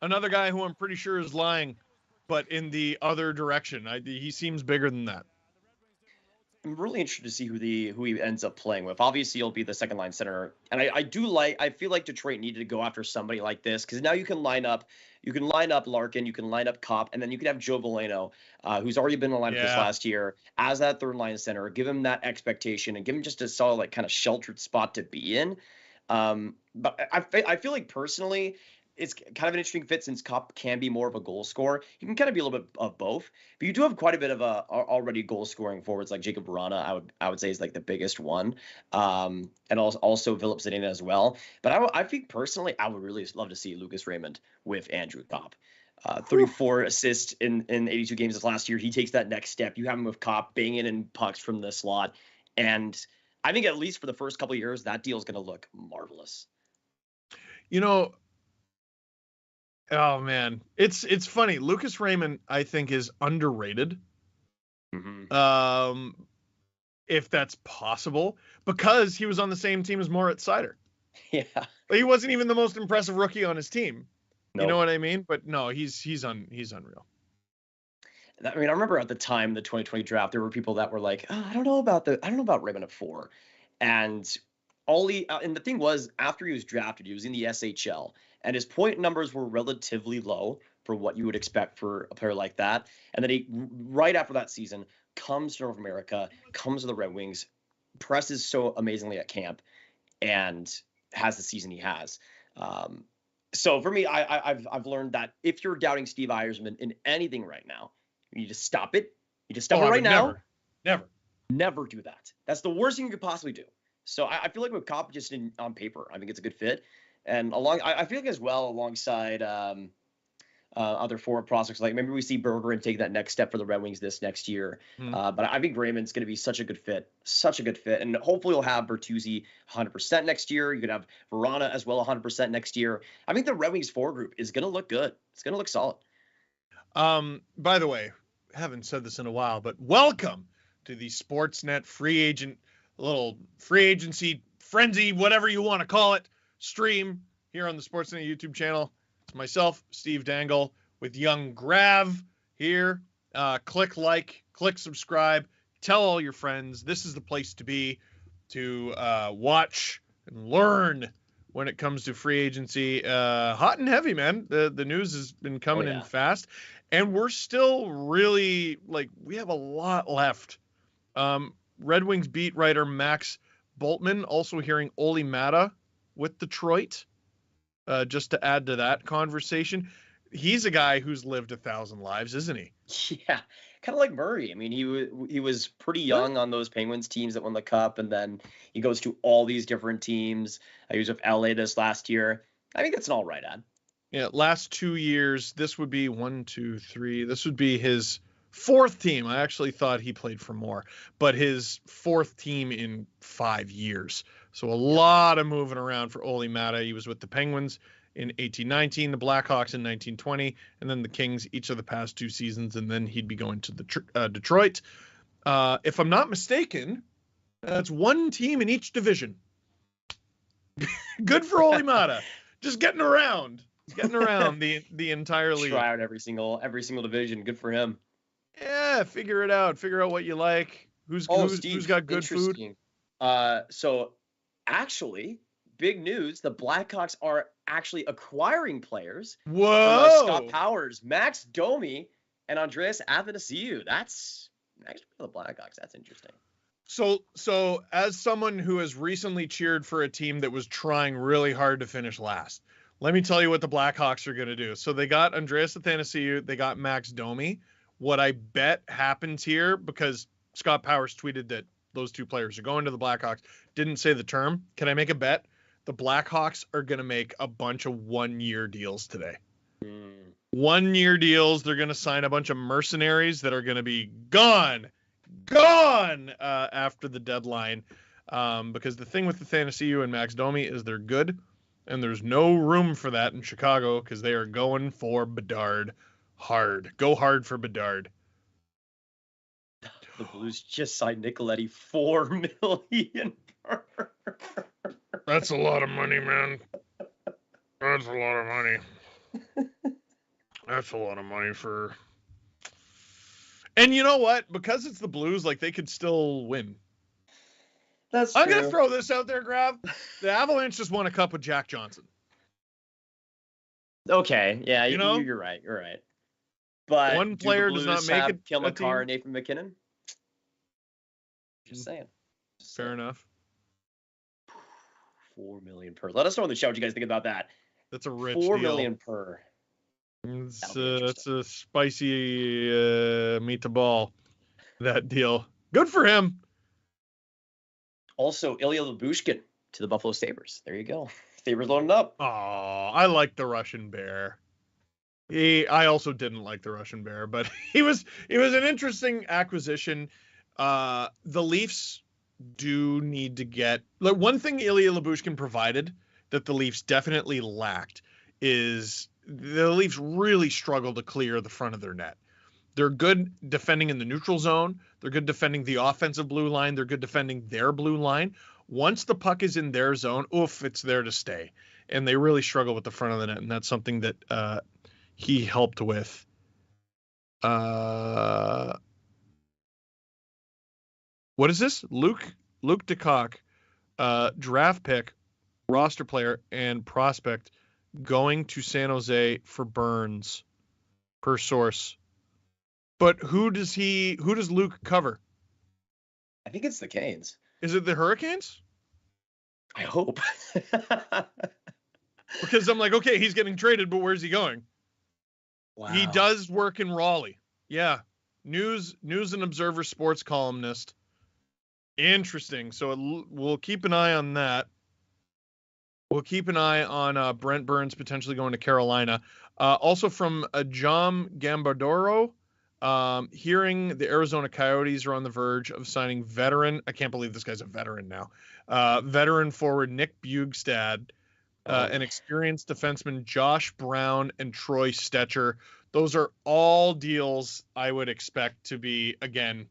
Another guy who I'm pretty sure is lying, but in the other direction. He seems bigger than that. I'm really interested to see who he ends up playing with. Obviously, he'll be the second line center, and I feel like Detroit needed to go after somebody like this because now you can line up Larkin, you can line up Kopp, and then you can have Joe Veleno, who's already been in the lineup this last year as that third line center. Give him that expectation and give him just a solid, like, kind of sheltered spot to be in. But I feel like personally, it's kind of an interesting fit since Kopp can be more of a goal scorer. He can kind of be a little bit of both, but you do have quite a bit of already goal scoring forwards like Jacob Rutta. I would say is like the biggest one, and also Philip Zadina as well. But I think personally, I would really love to see Lucas Raymond with Andrew Kopp. 34 assists in 82 games this last year. He takes that next step. You have him with Kopp banging in pucks from the slot, and I think at least for the first couple of years, that deal is going to look marvelous. You know, oh man, it's funny. Lucas Raymond, I think, is underrated. Mm-hmm. If that's possible, because he was on the same team as Moritz Seider. Yeah, he wasn't even the most impressive rookie on his team. Nope. You know what I mean? But no, he's unreal. I mean, I remember at the time, the 2020 draft, there were people that were like, oh, I don't know about Raymond at 4. And and the thing was, after he was drafted, he was in the SHL, and his point numbers were relatively low for what you would expect for a player like that. And then he, right after that season, comes to North America, comes to the Red Wings, presses so amazingly at camp, and has the season he has. So for me, I've learned that if you're doubting Steve Yzerman in anything right now, you need to stop it. You just stop it right now. Never do that. That's the worst thing you could possibly do. So I feel like with Kopp, just on paper, I think it's a good fit. And I feel like as well alongside other forward prospects, like maybe we see Bergeron take that next step for the Red Wings this next year. But I think Raymond's going to be such a good fit, and hopefully you'll have Bertuzzi 100% next year. You could have Verona as well 100% next year. I think the Red Wings forward group is going to look good. It's going to look solid. By the way, I haven't said this in a while, but welcome to the Sportsnet little free agency frenzy, whatever you want to call it, stream here on the Sportsnet YouTube channel. It's myself, Steve Dangle, with young Grav here. Click like, click subscribe, tell all your friends. This is the place to be to watch and learn when it comes to free agency. Hot and heavy, man. The news has been coming in fast, and we're still really, we have a lot left. Red Wings beat writer Max Bultman also hearing Olli Määttä with Detroit. Just to add to that conversation, he's a guy who's lived 1,000 lives, isn't he? Yeah, kind of like Murray. I mean, he was pretty young on those Penguins teams that won the Cup, and then he goes to all these different teams. He was with LA this last year. I think that's an all right ad. Yeah, last 2 years. This would be 1, 2, 3. This would be his 4th team. I actually thought he played for more, but his 4th team in 5 years. So a lot of moving around for Olli Määttä. He was with the Penguins in 18-19, the Blackhawks in 19-20, and then the Kings each of the past 2 seasons, and then he'd be going to the Detroit. If I'm not mistaken, that's 1 team in each division. Good for Olli Määttä. Just getting around the entire league. Try out every single division. Good for him. Yeah, figure it out. Figure out what you like. Who's got good food. So actually, big news: the Blackhawks are actually acquiring players. Whoa! Scott Powers, Max Domi, and Andreas Athanasiou. That's actually for the Blackhawks. That's interesting. So as someone who has recently cheered for a team that was trying really hard to finish last, let me tell you what the Blackhawks are going to do. So they got Andreas Athanasiou, they got Max Domi. What I bet happens here, because Scott Powers tweeted that those 2 players are going to the Blackhawks, didn't say the term. Can I make a bet? The Blackhawks are going to make a bunch of 1-year deals today. 1-year deals. They're going to sign a bunch of mercenaries that are going to be gone after the deadline. Because the thing with Athanasiou and Max Domi is they're good, and there's no room for that in Chicago because they are going for Bedard hard. Go hard for Bedard. The Blues just signed Nicoletti $4 million. That's a lot of money, man. That's a lot of money. That's a lot of money for. And you know what? Because it's the Blues, like they could still win. That's I'm true. gonna throw this out there, Grav. The Avalanche just won a cup with Jack Johnson. Okay, yeah, You know? you're right. You're right. But one player does not make it. Kill McCarr and Nathan McKinnon. Just saying. Fair enough. $4 million per. Let us know in the chat what you guys think about that. That's a rich $4 deal. million per. That's a spicy meatball. That deal. Good for him. Also, Ilya Lyubushkin to the Buffalo Sabres. There you go. Sabres loading up. Oh, I like the Russian Bear. I also didn't like the Russian Bear, but it was an interesting acquisition. The Leafs do need to get, like, one thing Ilya Lyubushkin provided that the Leafs definitely lacked is the Leafs really struggle to clear the front of their net. They're good defending in the neutral zone. They're good defending the offensive blue line. They're good defending their blue line. Once the puck is in their zone, it's there to stay. And they really struggle with the front of the net, and that's something that he helped with. What is this? Luke DeCock, draft pick, roster player, and prospect going to San Jose for Burns, per source. But who does Luke cover? I think it's the Canes. Is it the Hurricanes? I hope. Because I'm like, okay, he's getting traded, but where's he going? Wow. He does work in Raleigh. Yeah. News and Observer sports columnist. Interesting. So we'll keep an eye on that. We'll keep an eye on Brent Burns potentially going to Carolina. Also from Jam Gambardoro, hearing the Arizona Coyotes are on the verge of signing veteran. I can't believe this guy's a veteran now. Veteran forward Nick Bjugstad, and experienced defenseman Josh Brown and Troy Stetcher. Those are all deals I would expect to be, again,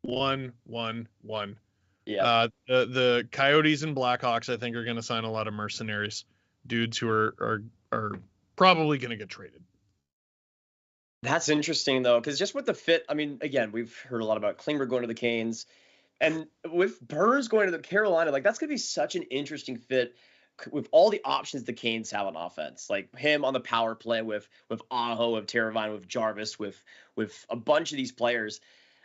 1-1-1. Yeah. The Coyotes and Blackhawks, I think, are going to sign a lot of mercenaries, dudes who are probably going to get traded. That's interesting, though, because just with the fit, I mean, again, we've heard a lot about Klingberg going to the Canes, and with Burns going to the Carolina, like, that's going to be such an interesting fit with all the options the Canes have on offense, like him on the power play with Aho, with Teravainen, with Jarvis, with a bunch of these players.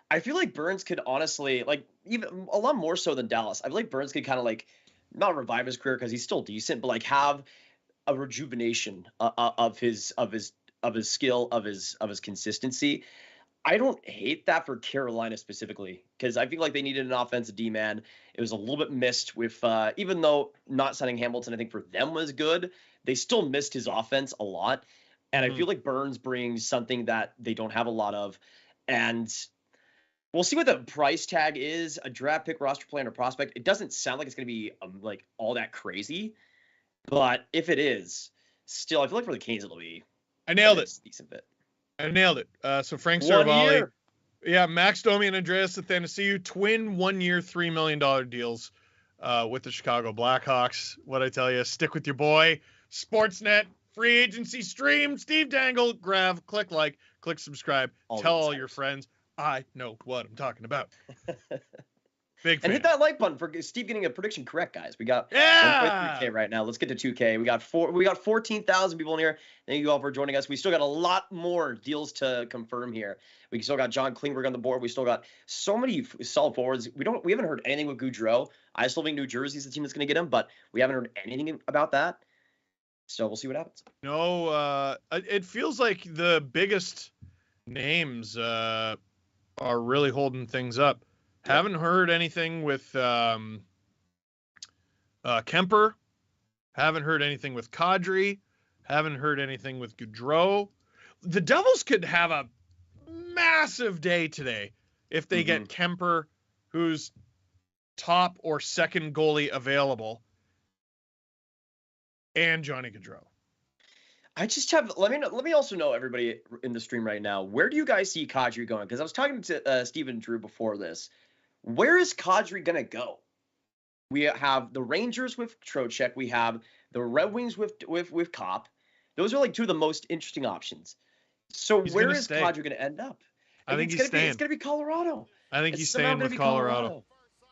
I feel like Burns could honestly, like, even a lot more so than Dallas. I feel like Burns could kind of, like, not revive his career because he's still decent, but like have a rejuvenation of his skill, of his consistency. I don't hate that for Carolina specifically, because I feel like they needed an offensive D-man. It was a little bit missed with, even though not signing Hamilton, I think for them was good, they still missed his offense a lot. And I feel like Burns brings something that they don't have a lot of. And we'll see what the price tag is, a draft pick, roster player, and a prospect. It doesn't sound like it's going to be like all that crazy. But if it is, still, I feel like for the Canes, it'll be I nailed it. Decent bit. I nailed it. So Frank 1 Saravalli. year. Yeah, Max Domi and Andreas Athanasiou, twin 1 year, $3 million deals with the Chicago Blackhawks. What I tell you, stick with your boy. Sportsnet, free agency stream, Steve Dangle, Grav, click like, click subscribe, tell all your friends. I know what I'm talking about. Big fan. And hit that like button for Steve getting a prediction correct, guys. We got 1.3K right now. Let's get to 2K. We got 14,000 people in here. Thank you all for joining us. We still got a lot more deals to confirm here. We still got John Klingberg on the board. We still got so many solid forwards. We haven't heard anything with Gaudreau. I still think New Jersey's the team that's going to get him, but we haven't heard anything about that. So we'll see what happens. No, it feels like the biggest names are really holding things up. Yeah. Haven't heard anything with Kemper. Haven't heard anything with Kadri. Haven't heard anything with Gaudreau. The Devils could have a massive day today if they get Kemper, who's top or second goalie available, and Johnny Gaudreau. I just have let me also know, everybody in the stream right now, where do you guys see Kadri going? Because I was talking to Steve and Drew before this. Where is Kadri gonna go? We have the Rangers with Trocheck. We have the Red Wings with Cop. Those are like two of the most interesting options. So He's where gonna is stay. Kadri gonna end up? I think It's gonna be Colorado. I think It's he's somehow staying gonna with be Colorado.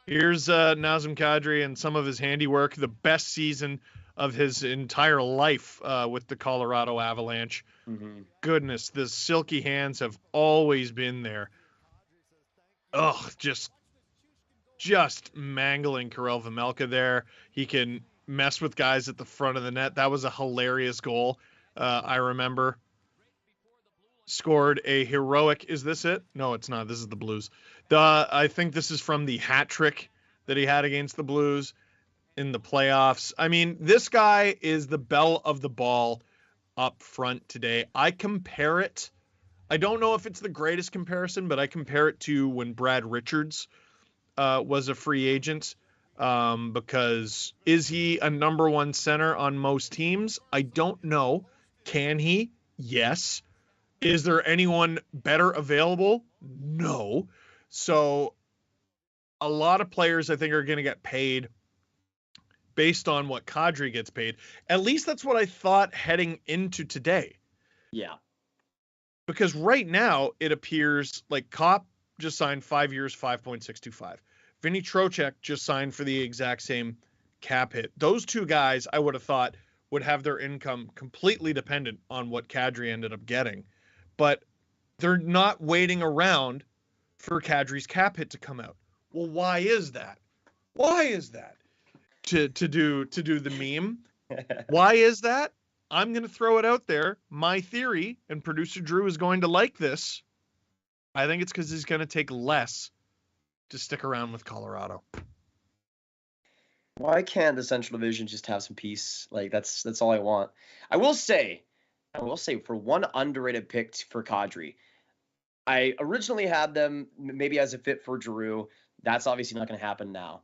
Here's Nazem Kadri and some of his handiwork. The best season of his entire life with the Colorado Avalanche. Mm-hmm. Goodness, the silky hands have always been there. Ugh, just mangling Karel Vejmelka there. He can mess with guys at the front of the net. That was a hilarious goal. I remember. Scored a heroic. Is this it? No, it's not. This is the Blues. I think this is from the hat trick that he had against the Blues in the playoffs. I mean, this guy is the belle of the ball up front today. I compare it. I don't know if it's the greatest comparison, but I compare it to when Brad Richards was a free agent. Because is he a number one center on most teams? I don't know. Can he? Yes. Is there anyone better available? No. So a lot of players I think are going to get paid based on what Kadri gets paid. At least that's what I thought heading into today. Yeah. Because right now it appears like Kopp just signed 5 years, 5.625. Vinny Trocheck just signed for the exact same cap hit. Those two guys I would have thought would have their income completely dependent on what Kadri ended up getting. But they're not waiting around for Kadri's cap hit to come out. Well, why is that? Why is that? To do the meme. Why is that? I'm going to throw it out there. My theory, and producer Drew is going to like this. I think it's because he's going to take less to stick around with Colorado. Why can't the Central Division just have some peace? Like that's all I want. I will say for one underrated pick for Kadri, I originally had them maybe as a fit for Giroux. That's obviously not going to happen now.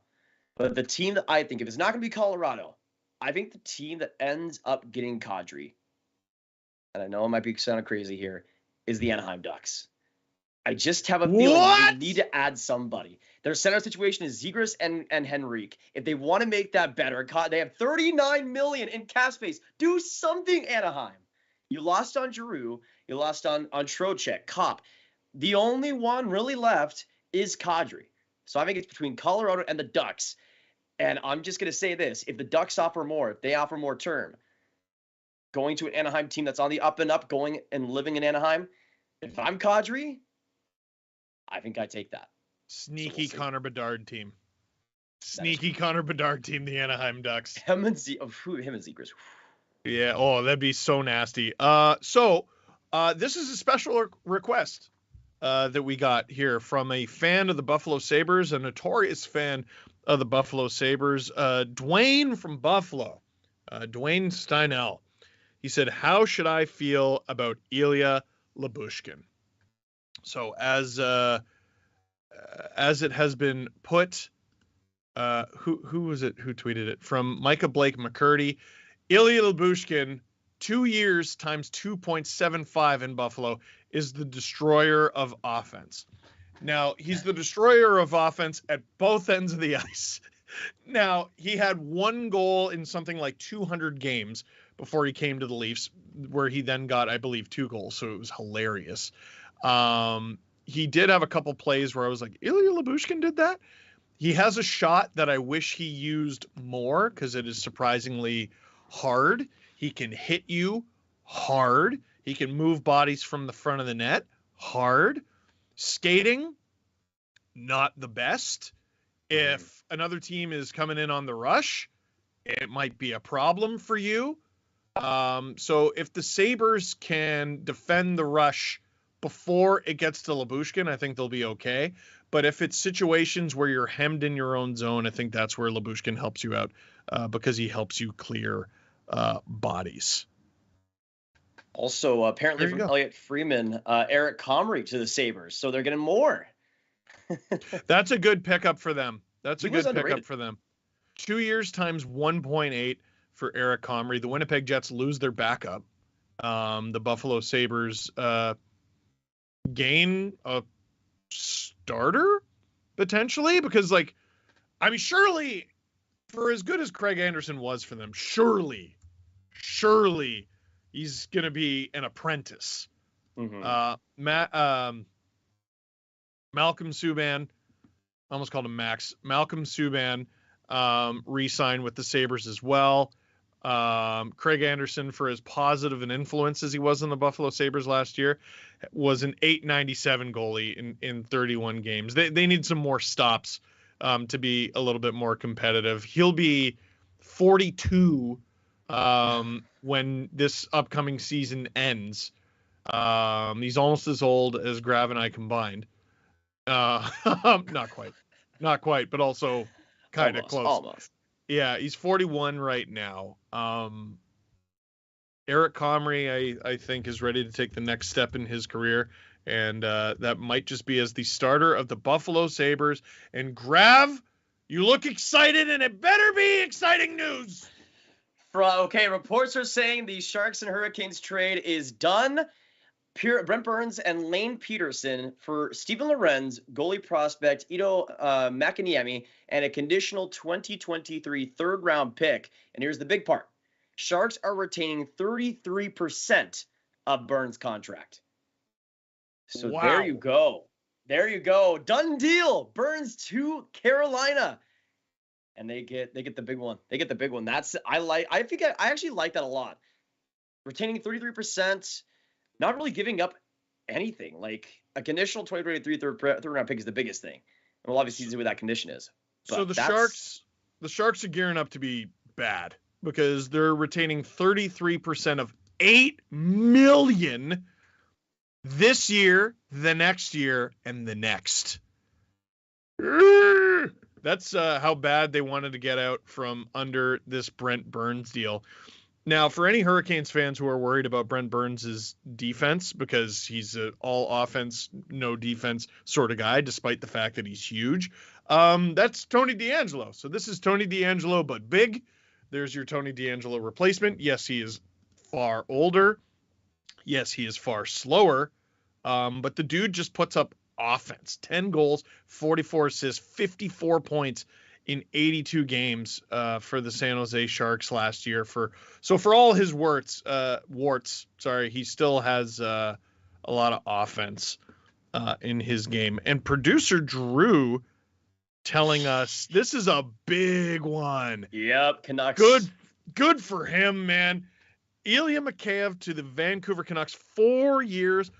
But the team that I think, if it's not going to be Colorado, I think the team that ends up getting Kadri, and I know it might be sounding crazy here, is the Anaheim Ducks. I just have a feeling they need to add somebody. Their center situation is Zegras and Henrique. If they want to make that better, they have $39 million in cap space. Do something, Anaheim. You lost on Giroux. You lost on Trocheck, Kopp. The only one really left is Kadri. So I think it's between Colorado and the Ducks. And I'm just going to say this. If the Ducks offer more, if they offer more term, going to an Anaheim team that's on the up and up, going and living in Anaheim, if I'm Kadri, I think I take that. Sneaky so Connor Bedard team. Sneaky Connor Bedard team, the Anaheim Ducks. Him and Zegras. Yeah, oh, that'd be so nasty. So this is a special request that we got here from a fan of the Buffalo Sabres, a notorious fan of the Buffalo Sabres, Dwayne from Buffalo, Dwayne Steinel. He said, how should I feel about Ilya Lyubushkin? So as it has been put, who was it who tweeted it? From Micah Blake McCurdy, Ilya Lyubushkin, 2 years times 2.75 in Buffalo, is the destroyer of offense. Now, he's the destroyer of offense at both ends of the ice. Now, he had one goal in something like 200 games before he came to the Leafs, where he then got, I believe, 2 goals. So it was hilarious. He did have a couple plays where I was like, Ilya Lyubushkin did that? He has a shot that I wish he used more because it is surprisingly hard. He can hit you hard. He can move bodies from the front of the net hard. Skating, not the best. If another team is coming in on the rush, it might be a problem for you. So if the Sabres can defend the rush before it gets to Lyubushkin, I think they'll be okay. But if it's situations where you're hemmed in your own zone, I think that's where Lyubushkin helps you out because he helps you clear bodies. Also, apparently from Elliot Freeman, Eric Comrie to the Sabres. So they're getting more. That's a good pickup for them. That's a good underrated. pickup for them. 2 years times 1.8 for Eric Comrie. The Winnipeg Jets lose their backup. the Buffalo Sabres gain a starter potentially? Because, like, I mean, surely, for as good as Craig Anderson was for them, surely he's going to be an apprentice. Malcolm Subban, almost called him Max. Malcolm Subban re-signed with the Sabres as well. Craig Anderson, for as positive an influence as he was in the Buffalo Sabres last year, was an .897 goalie in 31 games. They need some more stops to be a little bit more competitive. He'll be 42 when this upcoming season ends. He's almost as old as Grav and I combined. Not quite, but also kind of close. Almost. Yeah, he's 41 right now. Eric Comrie, I think, is ready to take the next step in his career, and that might just be as the starter of the Buffalo Sabres. And Grav, you look excited, and it better be exciting news. Okay, reports are saying the Sharks and Hurricanes trade is done. Brent Burns and Lane Peterson for Steven Lorenz, goalie prospect Ito Makiniemi, and a conditional 2023 third-round pick. And here's the big part. Sharks are retaining 33% of Burns' contract. So wow. There you go. There you go. Done deal. Burns to Carolina. And they get the big one. They get the big one. I actually like that a lot. Retaining 33%. Not really giving up anything. Like a conditional 2023 third round pick is the biggest thing. And we'll obviously see what that condition is. But so the Sharks are gearing up to be bad because they're retaining 33% of $8 million this year, the next year, and the next. That's how bad they wanted to get out from under this Brent Burns deal. Now, for any Hurricanes fans who are worried about Brent Burns' defense, because he's an all offense, no defense sort of guy, despite the fact that he's huge, that's Tony DeAngelo. So this is Tony DeAngelo, but big. There's your Tony DeAngelo replacement. Yes, he is far older. Yes, he is far slower. But the dude just puts up offense. 10 goals, 44 assists, 54 points in 82 games for the San Jose Sharks last year. For all his warts, he still has a lot of offense in his game. And producer Drew telling us this is a big one. Yep, Canucks. Good for him, man. Ilya Mikheyev to the Vancouver Canucks, 4 years,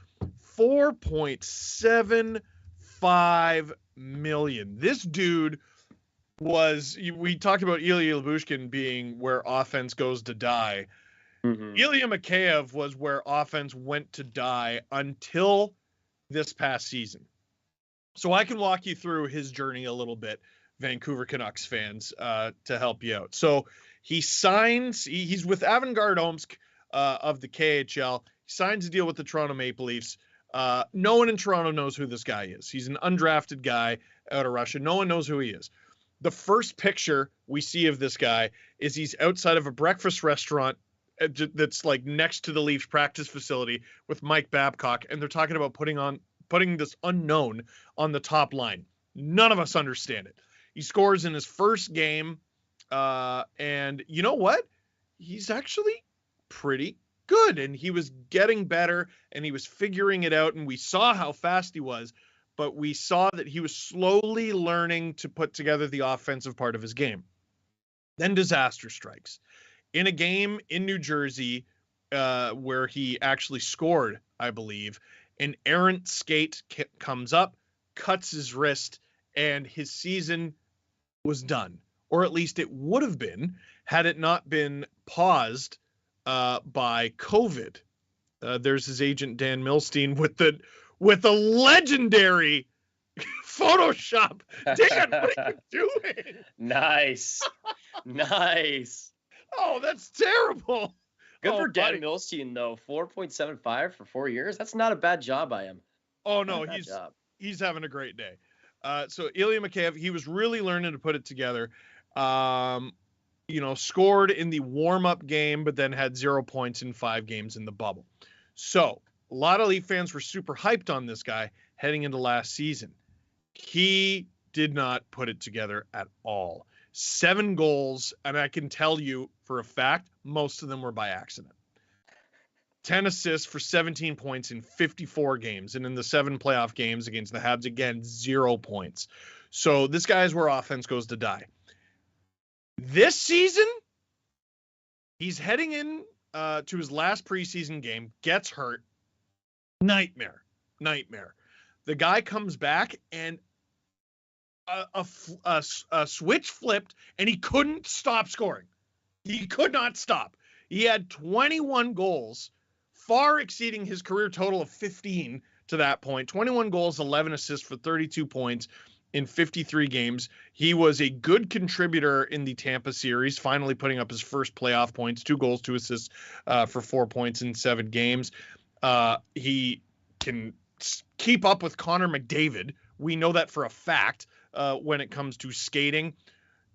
$4.75 million. This dude we talked about Ilya Lyubushkin being where offense goes to die. Mm-hmm. Ilya Mikheyev was where offense went to die until this past season. So I can walk you through his journey a little bit, Vancouver Canucks fans, to help you out. So he's with Avangard Omsk of the KHL. He signs a deal with the Toronto Maple Leafs. No one in Toronto knows who this guy is. He's an undrafted guy out of Russia. No one knows who he is. The first picture we see of this guy is he's outside of a breakfast restaurant that's like next to the Leafs practice facility with Mike Babcock, and they're talking about putting this unknown on the top line. None of us understand it. He scores in his first game, and you know what? He's actually pretty good, and he was getting better, and he was figuring it out, and we saw how fast he was. But we saw that he was slowly learning to put together the offensive part of his game. Then disaster strikes. In a game in New Jersey where he actually scored, I believe, an errant skate comes up, cuts his wrist, and his season was done. Or at least it would have been had it not been paused by COVID. There's his agent, Dan Milstein, with a legendary Photoshop. Dan, what are you doing? Nice. Oh, that's terrible. Good for Dan Milstein, though. 4.75 for 4 years. That's not a bad job by him. Oh, no, he's having a great day. So Ilya Mikheyev, he was really learning to put it together. scored in the warm-up game, but then had 0 points in 5 games in the bubble. So a lot of Leaf fans were super hyped on this guy heading into last season. He did not put it together at all. 7 goals, and I can tell you for a fact, most of them were by accident. 10 assists for 17 points in 54 games, and in the 7 playoff games against the Habs, again, 0 points. So this guy is where offense goes to die. This season, he's heading in to his last preseason game, gets hurt. Nightmare. The guy comes back and a switch flipped, and he couldn't stop scoring. He could not stop. He had 21 goals, far exceeding his career total of 15 to that point. 21 goals, 11 assists for 32 points in 53 games. He was a good contributor in the Tampa series, finally putting up his first playoff points, 2 goals, 2 assists for 4 points in 7 games. He can keep up with Connor McDavid. We know that for a fact when it comes to skating.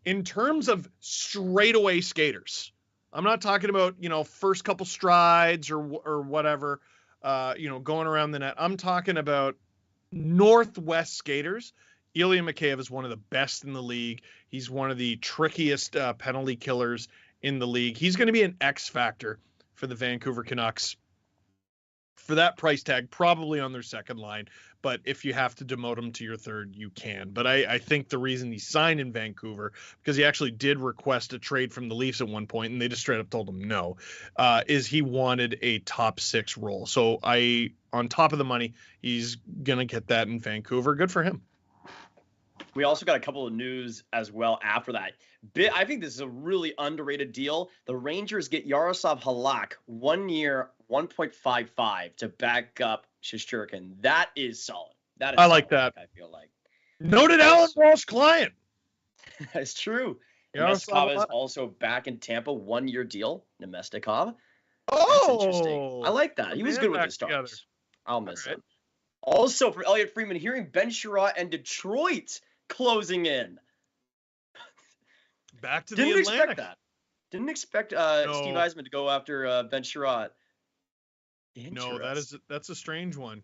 In terms of straightaway skaters, I'm not talking about, first couple strides or whatever, going around the net. I'm talking about Northwest skaters. Ilya Mikheyev is one of the best in the league. He's one of the trickiest penalty killers in the league. He's going to be an X factor for the Vancouver Canucks. For that price tag, probably on their second line. But if you have to demote him to your third, you can. But I think the reason he signed in Vancouver, because he actually did request a trade from the Leafs at one point, and they just straight up told him no, is he wanted a top 6 role. So on top of the money, he's going to get that in Vancouver. Good for him. We also got a couple of news as well after that. I think this is a really underrated deal. The Rangers get Yaroslav Halak 1 year, 1.55 to back up Shesterkin. That is solid. I like that. I feel like. Noted Alan Walsh client. That's true. Nemestikov is also back in Tampa, 1 year deal. Nemestikov. That's interesting. I like that. He was good with the Stars. I'll miss him. Also, for Elliot Friedman, hearing Ben Sherratt and Detroit closing in. Back to the Atlantic. Didn't expect Steve Yzerman to go after Ben Sherratt. No, that's a strange one.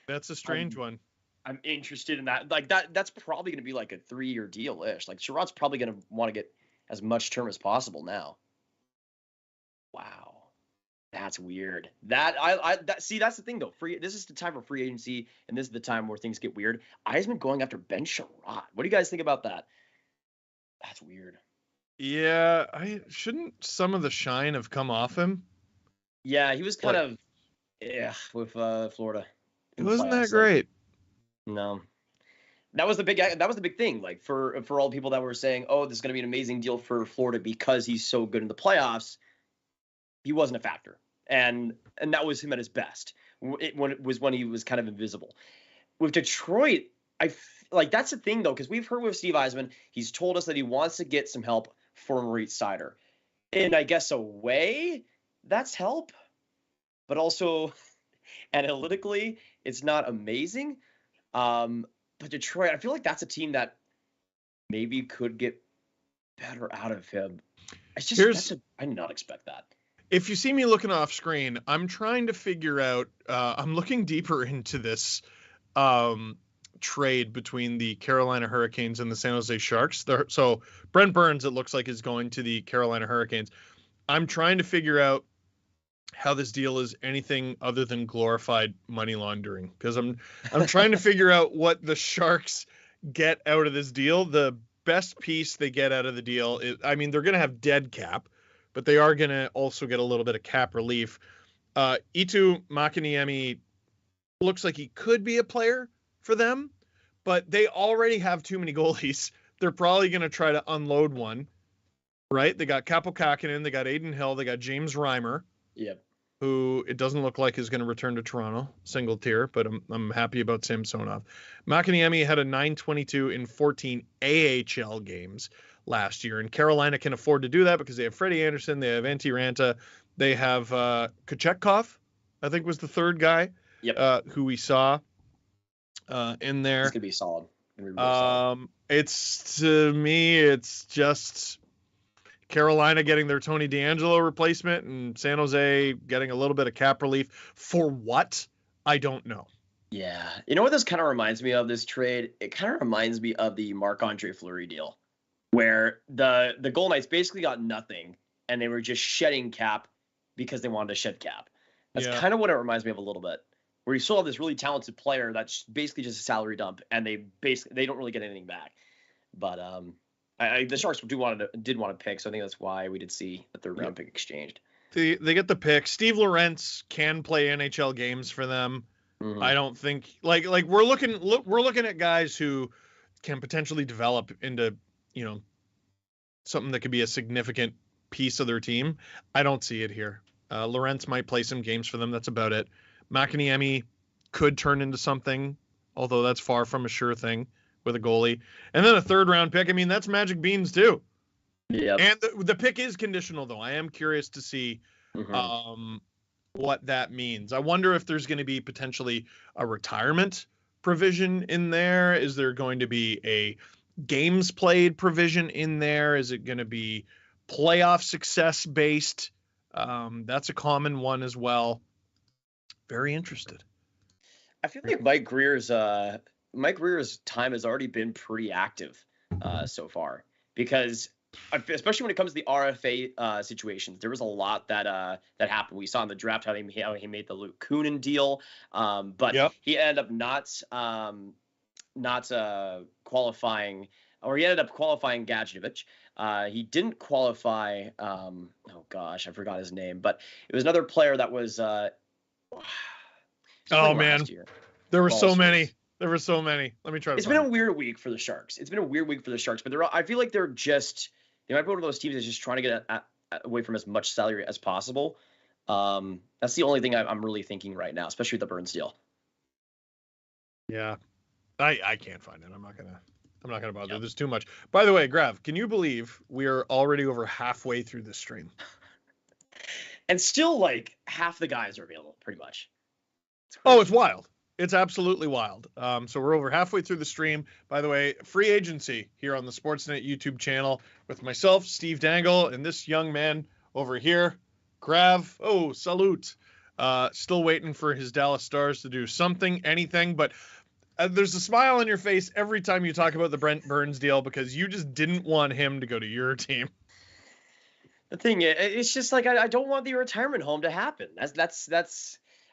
That's a strange one. I'm interested in that. Like that's probably going to be like a 3-year deal-ish. Like Sherratt's probably going to want to get as much term as possible now. Wow. That's weird. That's the thing though. This is the time for free agency, and this is the time where things get weird. Yzerman going after Ben Sherratt. What do you guys think about that? That's weird. Yeah, shouldn't some of the shine have come off him? Yeah, he was kind of with Florida. It wasn't that great. No. That was the big thing. Like for all the people that were saying, "Oh, this is going to be an amazing deal for Florida because he's so good in the playoffs." He wasn't a factor, and that was him at his best. When he was kind of invisible. With Detroit, that's the thing though, because we've heard with Steve Yzerman, he's told us that he wants to get some help for Moritz Seider, and I guess a way that's help, but also analytically, it's not amazing. But Detroit, I feel like that's a team that maybe could get better out of him. I did not expect that. If you see me looking off screen, I'm trying to figure out, I'm looking deeper into this trade between the Carolina Hurricanes and the San Jose Sharks. So Brent Burns, it looks like, is going to the Carolina Hurricanes. I'm trying to figure out how this deal is anything other than glorified money laundering, because I'm trying to figure out what the Sharks get out of this deal. The best piece they get out of the deal is, they're going to have dead cap, but they are going to also get a little bit of cap relief. Eetu Makiniemi looks like he could be a player for them, but they already have too many goalies. They're probably going to try to unload one, right? They got Kaapo Kähkönen, they got Aiden Hill, they got James Reimer, who it doesn't look like is going to return to Toronto, single tier, but I'm happy about Samsonov. Makiniemi had a .922 in 14 AHL games last year, and Carolina can afford to do that because they have Freddie Anderson, they have Antti Ranta, they have Kochetkov, I think was the third guy who we saw in there. This could be solid. It's to me, it's just Carolina getting their Tony DeAngelo replacement and San Jose getting a little bit of cap relief. For what? I don't know. Yeah. You know what this kind of reminds me of, this trade? It kind of reminds me of the Marc-Andre Fleury deal, where the Golden Knights basically got nothing, and they were just shedding cap because they wanted to shed cap. That's kind of what it reminds me of a little bit, where you still have this really talented player that's basically just a salary dump, and they don't really get anything back. But the Sharks did want to pick, so I think that's why we did see the third round pick exchanged. They get the pick. Steve Lorentz can play NHL games for them. Mm-hmm. I don't think like we're looking at guys who can potentially develop into, something that could be a significant piece of their team. I don't see it here. Lorentz might play some games for them. That's about it. Mikheyev could turn into something, although that's far from a sure thing with a goalie. And then a third round pick. I mean, that's magic beans too. Yeah. And the pick is conditional, though. I am curious to see what that means. I wonder if there's going to be potentially a retirement provision in there. Is there going to be a games played provision in there? Is it going to be playoff success based? That's a common one as well. Very interested. I feel like Mike Greer's time has already been pretty active so far, because especially when it comes to the RFA situations, there was a lot that happened. We saw in the draft how he made the Luke Kunin deal, but he ended up not qualifying, or he ended up qualifying Gadjevich. He didn't qualify. Oh gosh, I forgot his name, but it was another player that was. Oh man, there were so many. There were so many. Let me try to. It's been a weird week for the Sharks. But I feel like they might be one of those teams that's just trying to get away from as much salary as possible. That's the only thing I'm really thinking right now, especially with the Burns deal. Yeah, I can't find it. I'm not gonna bother. Yep. There's too much. By the way, Grav, can you believe we are already over halfway through this stream? And still, like, half the guys are available, pretty much. It's wild. It's absolutely wild. So we're over halfway through the stream. By the way, free agency here on the Sportsnet YouTube channel with myself, Steve Dangle, and this young man over here, Grav. Oh, salute. Still waiting for his Dallas Stars to do something, anything, but there's a smile on your face every time you talk about the Brent Burns deal, because you just didn't want him to go to your team. The thing is, it's just like, I don't want the retirement home to happen.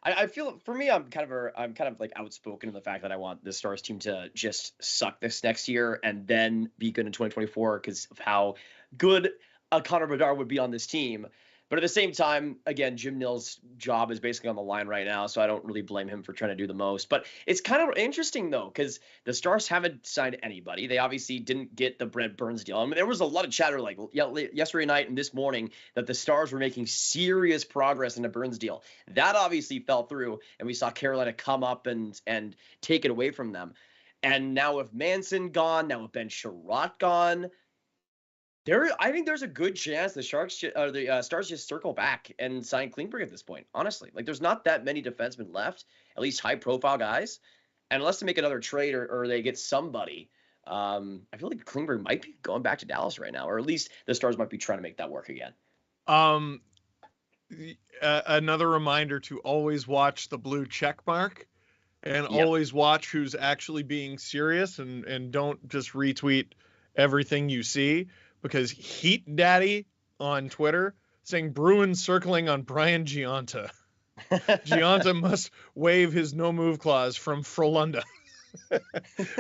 I feel, for me, I'm kind of like outspoken in the fact that I want the Stars team to just suck this next year and then be good in 2024 because of how good a Connor Bedard would be on this team. But at the same time, again, Jim Nill's job is basically on the line right now, so I don't really blame him for trying to do the most. But it's kind of interesting, though, because the Stars haven't signed anybody. They obviously didn't get the Brent Burns deal. I mean, there was a lot of chatter like yesterday night and this morning that the Stars were making serious progress in the Burns deal. That obviously fell through, and we saw Carolina come up and take it away from them. And now with Manson gone, now with Ben Sherratt gone, I think there's a good chance the Stars just circle back and sign Klingberg at this point. Honestly, like, there's not that many defensemen left, at least high-profile guys, and unless they make another trade or they get somebody, I feel like Klingberg might be going back to Dallas right now, or at least the Stars might be trying to make that work again. Another reminder to always watch the blue check mark, and always watch who's actually being serious, and don't just retweet everything you see. Because Heat Daddy on Twitter saying Bruins circling on Brian Gionta. Gionta must waive his no-move clause from Frölunda.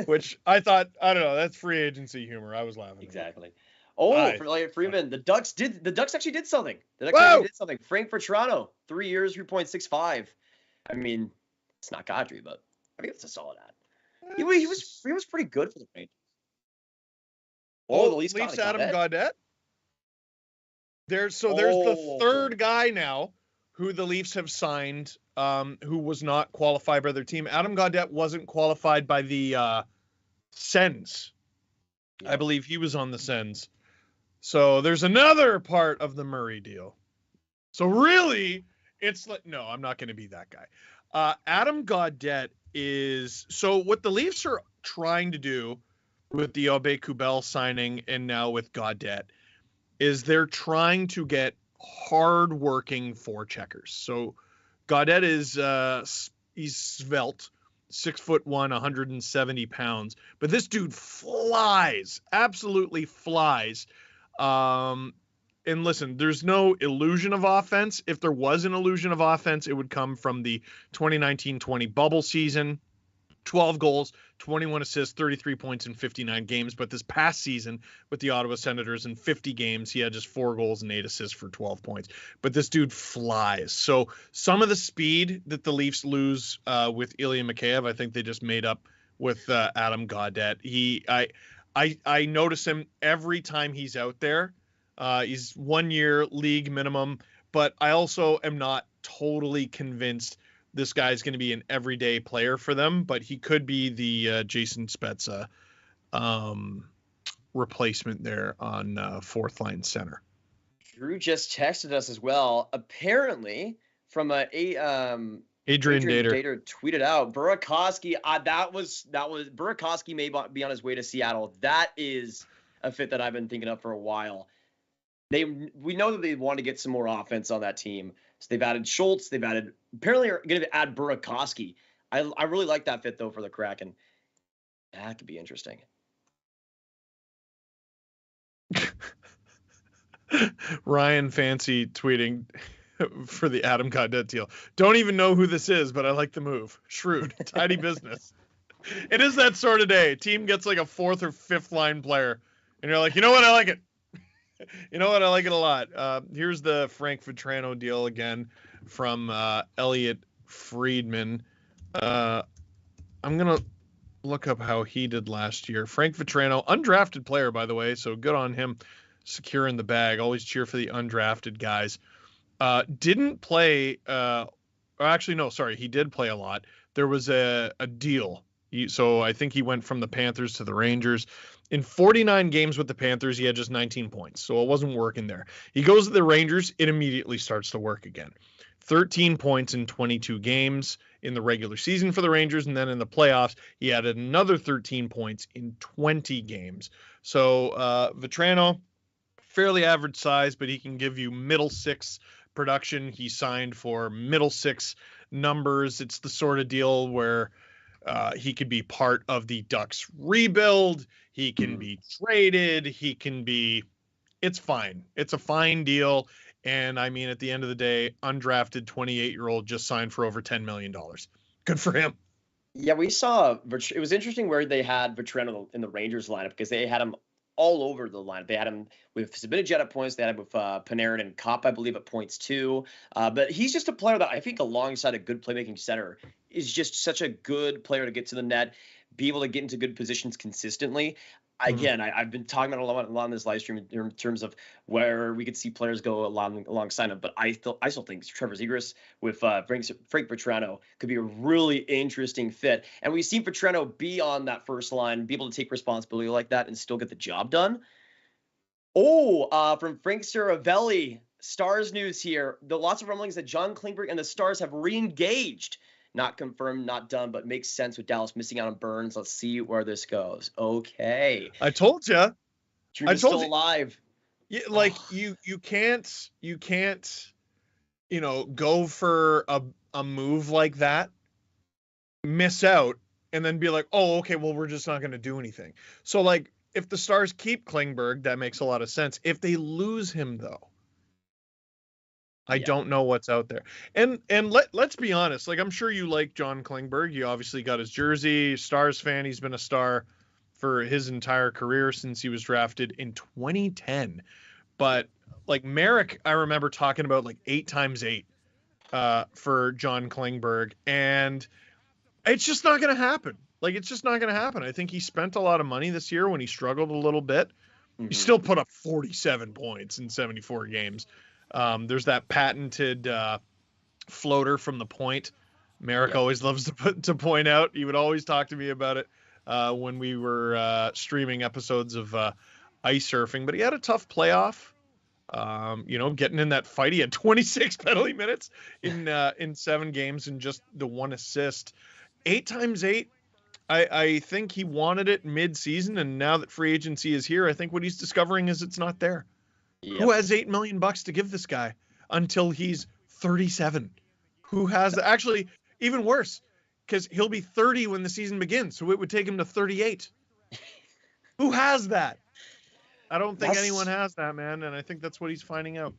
Which I thought, I don't know, that's free agency humor. I was laughing. Exactly. For Freeman, the Ducks actually did something. The Ducks actually did something. Frank for Toronto, 3 years, 3.65. I mean, it's not Kadri, but I think it's a solid ad. He was pretty good for the Rangers. The Leafs Adam Gaudette. There's the third guy now who the Leafs have signed, who was not qualified by their team. Adam Gaudette wasn't qualified by the Sens. Yeah. I believe he was on the Sens. So there's another part of the Murray deal. So really, it's like, no, I'm not going to be that guy. Adam Gaudette is, so what the Leafs are trying to do with the Aubé-Kubel signing and now with Gaudette is they're trying to get hard-working forecheckers. So Gaudette is he's svelte, 6'1", 170 pounds, but this dude flies, absolutely flies. And listen, there's no illusion of offense. If there was an illusion of offense, it would come from the 2019-20 bubble season. 12 goals, 21 assists, 33 points in 59 games. But this past season with the Ottawa Senators in 50 games, he had just 4 goals and 8 assists for 12 points. But this dude flies. So some of the speed that the Leafs lose with Ilya Mikheyev, I think they just made up with Adam Gaudette. I notice him every time he's out there. He's 1 year league minimum, but I also am not totally convinced this guy's going to be an everyday player for them, but he could be the Jason Spezza replacement there on fourth line center. Drew just texted us as well. Apparently, from Adrian Dater tweeted out Burakovsky. That was Burakovsky may be on his way to Seattle. That is a fit that I've been thinking of for a while. We know that they want to get some more offense on that team. So they've added Schultz. Apparently are going to add Burakovsky. I really like that fit, though, for the Kraken. That could be interesting. Ryan Fancy tweeting for the Adam Gaudette deal. Don't even know who this is, but I like the move. Shrewd. Tidy business. It is that sort of day. Team gets like a fourth or fifth line player, and you're like, you know what? I like it. You know what? I like it a lot. Here's the Frank Vatrano deal again from Elliot Friedman. I'm going to look up how he did last year. Frank Vatrano, undrafted player, by the way, so good on him securing the bag. Always cheer for the undrafted guys. Didn't play he did play a lot. There was a deal. So I think he went from the Panthers to the Rangers. In 49 games with the Panthers, he had just 19 points, so it wasn't working there. He goes to the Rangers, it immediately starts to work again. 13 points in 22 games in the regular season for the Rangers, and then in the playoffs, he added another 13 points in 20 games. So Vatrano, fairly average size, but he can give you middle six production. He signed for middle six numbers. It's the sort of deal where he could be part of the Ducks rebuild. He can be traded. It's fine. It's a fine deal. And I mean, at the end of the day, undrafted 28-year-old just signed for over $10 million. Good for him. Yeah, we saw, it was interesting where they had Vatrano in the Rangers lineup because they had him all over the lineup. They had him with Zibanejad at points. They had him with Panarin and Kopp, I believe, at points too. But he's just a player that I think alongside a good playmaking center is just such a good player to get to the net, be able to get into good positions consistently. Again, I've been talking about a lot on this live stream in terms of where we could see players go alongside him. But I still think Trevor Zegras with Frank Vatrano could be a really interesting fit. And we've seen Vatrano be on that first line, be able to take responsibility like that and still get the job done. From Frank Cirelli, Stars news here. Lots of rumblings that John Klingberg and the Stars have re-engaged. Not confirmed, not done, but makes sense with Dallas missing out on Burns. Let's see where this goes. Okay. I told you. Drew's still alive. Yeah, like you can't, go for a move like that, miss out, and then be like, oh, okay, well, we're just not going to do anything. So, like, if the Stars keep Klingberg, that makes a lot of sense. If they lose him, though, I don't know what's out there. And let's be honest. Like, I'm sure you like John Klingberg. You obviously got his jersey. Stars fan. He's been a star for his entire career since he was drafted in 2010. But like Merrick, I remember talking about like 8x8 for John Klingberg, and it's just not going to happen. Like, it's just not going to happen. I think he spent a lot of money this year when he struggled a little bit. He still put up 47 points in 74 games. There's that patented floater from the point. Merrick always loves to point out. He would always talk to me about it when we were streaming episodes of ice surfing. But he had a tough playoff. Getting in that fight. He had 26 penalty minutes in 7 games and just the 1 assist. 8x8. I think he wanted it mid-season, and now that free agency is here, I think what he's discovering is it's not there. Who has $8 million to give this guy until he's 37? Who has actually even worse, because he'll be 30 when the season begins, so it would take him to 38. Who has that? I don't think anyone has that, man, and I think that's what he's finding out.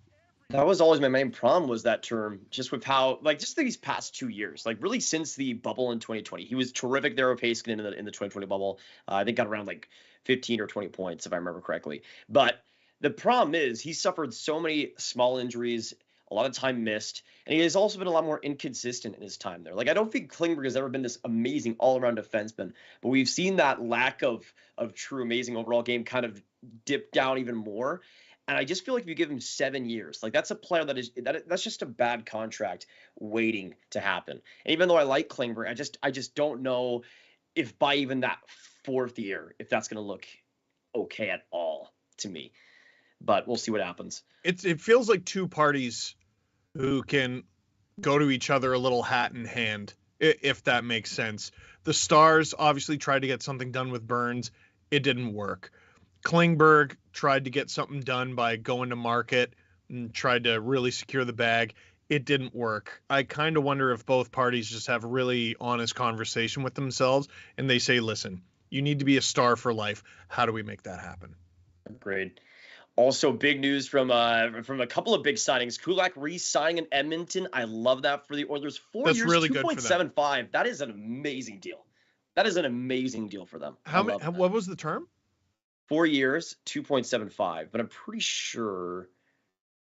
That was always my main problem, was that term, just with how, like, just these past 2 years, like really since the bubble in 2020. He was terrific there with Haskin in the 2020 bubble. I think got around like 15 or 20 points, if I remember correctly. But the problem is he suffered so many small injuries, a lot of time missed, and he has also been a lot more inconsistent in his time there. Like, I don't think Klingberg has ever been this amazing all-around defenseman, but we've seen that lack of true amazing overall game kind of dip down even more. And I just feel like if you give him 7 years, like, that's a player that's just a bad contract waiting to happen. And even though I like Klingberg, I just don't know if by even that 4th year, if that's going to look okay at all to me. But we'll see what happens. It feels like two parties who can go to each other a little hat in hand, if that makes sense. The Stars obviously tried to get something done with Burns. It didn't work. Klingberg tried to get something done by going to market and tried to really secure the bag. It didn't work. I kind of wonder if both parties just have a really honest conversation with themselves and they say, listen, you need to be a star for life. How do we make that happen? Great. Also, big news from a couple of big signings. Kulak re-signing in Edmonton. I love that for the Oilers. 4 years, really good for them. 2.75. That is an amazing deal. That is an amazing deal for them. What was the term? 4 years, 2.75. But I'm pretty sure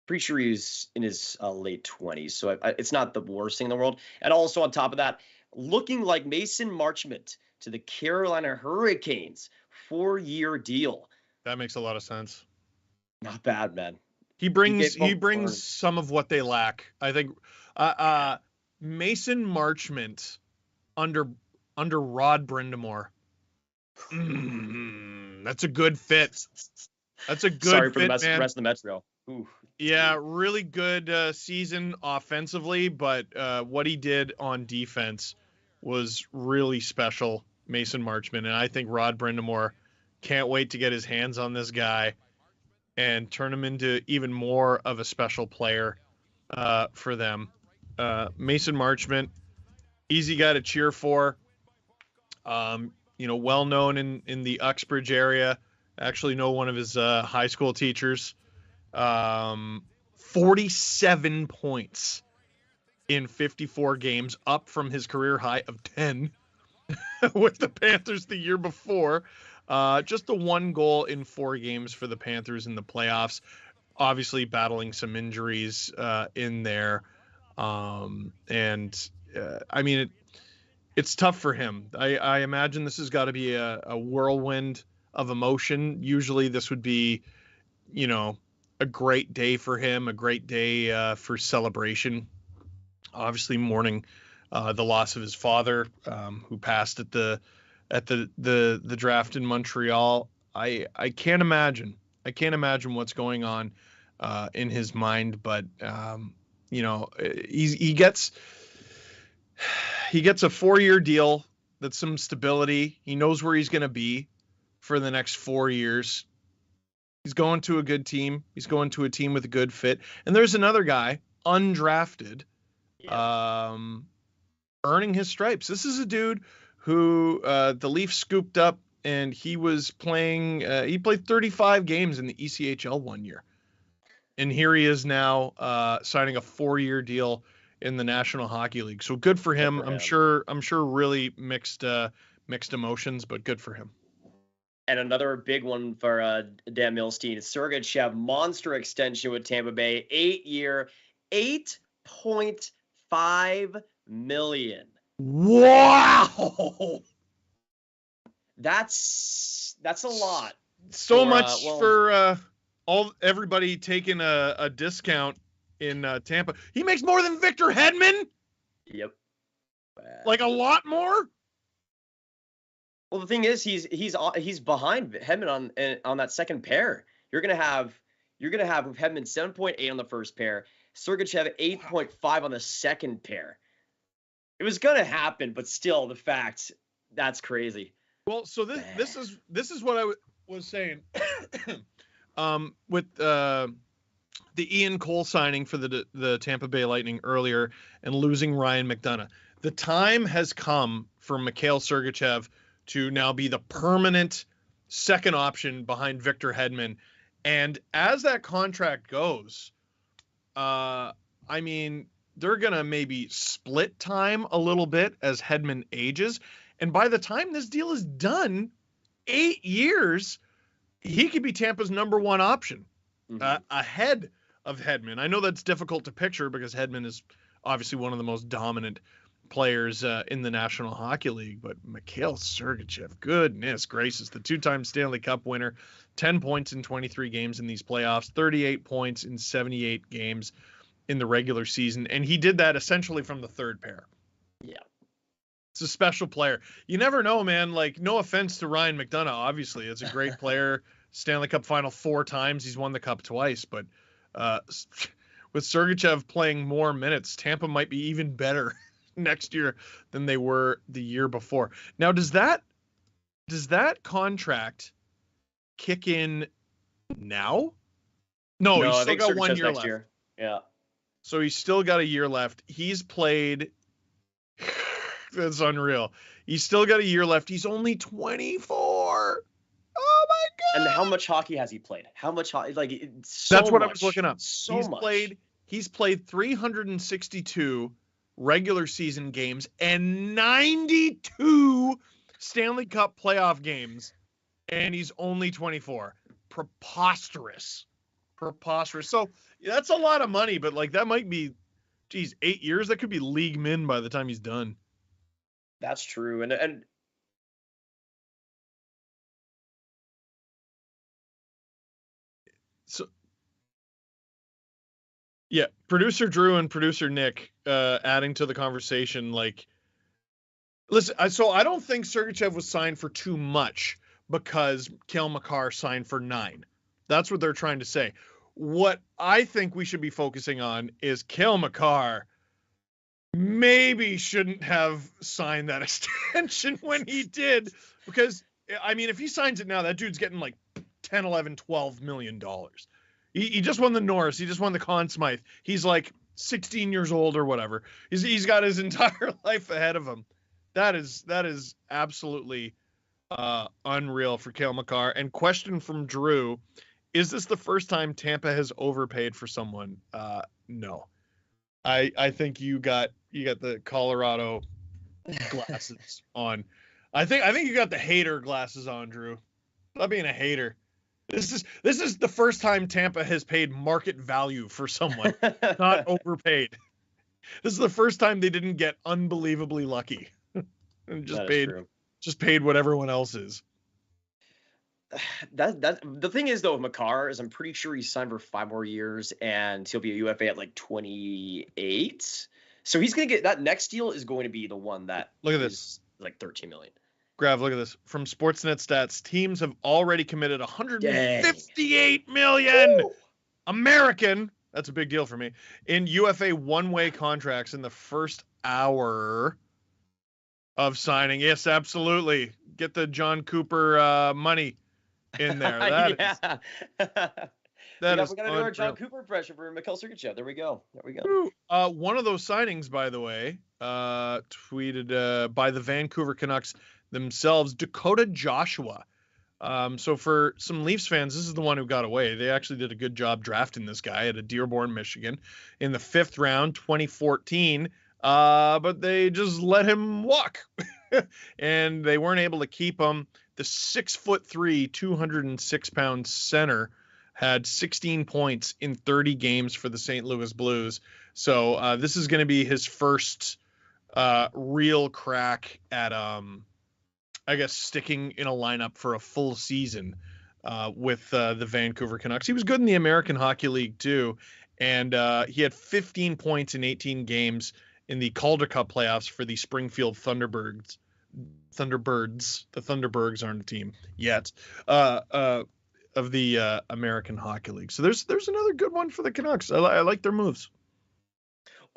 he's in his late 20s. So it's not the worst thing in the world. And also on top of that, looking like Mason Marchment to the Carolina Hurricanes. 4-year deal. That makes a lot of sense. Not bad, man. He brings some of what they lack. I think Mason Marchment under Rod Brindamore. That's a good fit. That's a good Sorry for fit, the rest of the Metro. Ooh. Yeah, really good season offensively, but what he did on defense was really special, Mason Marchment. And I think Rod Brindamore can't wait to get his hands on this guy and turn him into even more of a special player for them. Mason Marchment, easy guy to cheer for. Well known in the Uxbridge area. Actually know one of his high school teachers. 47 points in 54 games, up from his career high of 10 with the Panthers the year before. Just the 1 goal in 4 games for the Panthers in the playoffs. Obviously battling some injuries in there. It's tough for him. I imagine this has got to be a whirlwind of emotion. Usually this would be, a great day for him, a great day for celebration. Obviously mourning the loss of his father, who passed at the draft in Montreal. I can't imagine what's going on in his mind, but he gets a 4-year deal. That's some stability. He knows where he's going to be for the next 4 years. He's going to a good team. He's going to a team with a good fit. And there's another guy, undrafted, earning his stripes. This is a dude who the Leafs scooped up, and he was playing. He played 35 games in the ECHL 1 year, and here he is now signing a 4-year deal in the National Hockey League. So good for him. I'm sure really mixed emotions, but good for him. And another big one for Dan Milstein. Sergachev, monster extension with Tampa Bay, 8-year, $8.5 million. Wow, that's a lot. So much for everybody taking a discount in Tampa. He makes more than Victor Hedman. Yep. Like a lot more. Well, the thing is, he's behind Hedman on that second pair. You're gonna have with Hedman 7.8 on the first pair, Sergachev 8.5 on the second pair. It was gonna happen, but still, the fact that's crazy. Well, so this is what I was saying. With the Ian Cole signing for the Tampa Bay Lightning earlier and losing Ryan McDonagh. The time has come for Mikhail Sergachev to now be the permanent second option behind Victor Hedman. And as that contract goes, I mean, they're going to maybe split time a little bit as Hedman ages. And by the time this deal is done, 8 years, he could be Tampa's number one option ahead of Hedman. I know that's difficult to picture because Hedman is obviously one of the most dominant players in the National Hockey League, but Mikhail Sergachev, goodness gracious, the two-time Stanley Cup winner, 10 points in 23 games in these playoffs, 38 points in 78 games in the regular season, and he did that essentially from the third pair. Yeah. It's a special player. You never know, man. Like, no offense to Ryan McDonagh, obviously. It's a great player. Stanley Cup final 4 times. He's won the Cup twice, but with Sergachev playing more minutes, Tampa might be even better next year than they were the year before. Now, does that contract kick in now? No, he's still got 1 year left. Year. Yeah. So he's still got a year left. He's played. That's unreal. He's still got a year left. He's only 24. Oh my god! And how much hockey has he played? How much hockey? Like, that's what I was looking up. He's much. He's played 362 regular season games and 92 Stanley Cup playoff games, and he's only 24. Preposterous. So that's a lot of money, but like that might be, 8 years. That could be league min by the time he's done. That's true, and so yeah, producer Drew and producer Nick adding to the conversation. Like, listen, so I don't think Sergachev was signed for too much because Cale Makar signed for 9. That's what they're trying to say. What I think we should be focusing on is Cale Makar maybe shouldn't have signed that extension when he did, because I mean, if he signs it now, that dude's getting like 10, 11, 12 million dollars. He just won the Norris. He just won the Conn Smythe. He's like 16 years old or whatever. He's got his entire life ahead of him. That is absolutely unreal for Cale Makar. And question from Drew, is this the first time Tampa has overpaid for someone? No. I think you got the Colorado glasses on. I think you got the hater glasses on, Drew. Not being a hater. This is the first time Tampa has paid market value for someone, not overpaid. This is the first time they didn't get unbelievably lucky and just paid what everyone else is. That the thing is though with Makar is I'm pretty sure he's signed for 5 more years and he'll be a UFA at like 28. So he's gonna get that next deal is going to be the one that look at this like 13 million. Grav, look at this. From Sportsnet stats, teams have already committed 158 million American. That's a big deal for me. In UFA one-way contracts in the first hour of signing. Yes, absolutely. Get the John Cooper money in there. That is we got to do our John Cooper impression for Mikhail Sergachev. There we go. One of those signings, by the way, tweeted by the Vancouver Canucks themselves, Dakota Joshua. So for some Leafs fans, this is the one who got away. They actually did a good job drafting this guy at Dearborn, Michigan in the 5th round, 2014. But they just let him walk and they weren't able to keep him. The 6'3", 206-pound center had 16 points in 30 games for the St. Louis Blues. So this is going to be his first real crack at, I guess, sticking in a lineup for a full season with the Vancouver Canucks. He was good in the American Hockey League too. And he had 15 points in 18 games in the Calder Cup playoffs for the Springfield Thunderbirds. The Thunderbirds aren't a team yet of the American Hockey League. So there's another good one for the Canucks. I like their moves.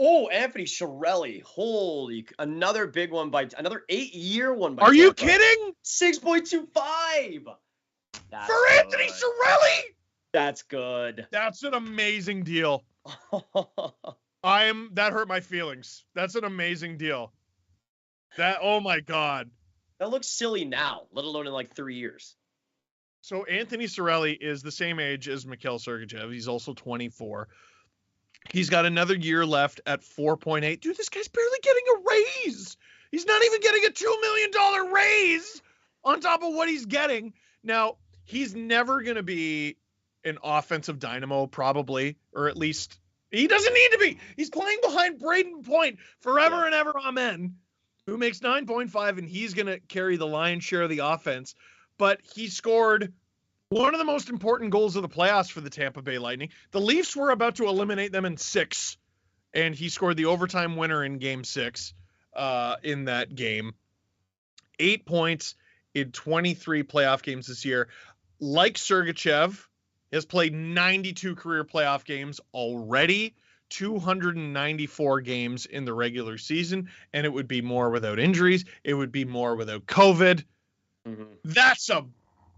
Oh, Anthony Cirelli. Holy, another big one another 8-year one by Are you kidding? 6.25. For Anthony Cirelli? That's good. That's an amazing deal. That hurt my feelings. That's an amazing deal. Oh my God. That looks silly now, let alone in like 3 years. So Anthony Cirelli is the same age as Mikhail Sergachev. He's also 24. He's got another year left at 4.8. Dude, this guy's barely getting a raise. He's not even getting a $2 million raise on top of what he's getting. Now, he's never going to be an offensive dynamo, probably, or at least he doesn't need to be. He's playing behind Braden Point forever and ever, amen, who makes 9.5, and he's going to carry the lion's share of the offense. But he scored one of the most important goals of the playoffs for the Tampa Bay Lightning. The Leafs were about to eliminate them in 6, and he scored the overtime winner in Game 6 in that game. 8 points in 23 playoff games this year. Like Sergachev, has played 92 career playoff games already, 294 games in the regular season, and it would be more without injuries. It would be more without COVID. Mm-hmm. That's a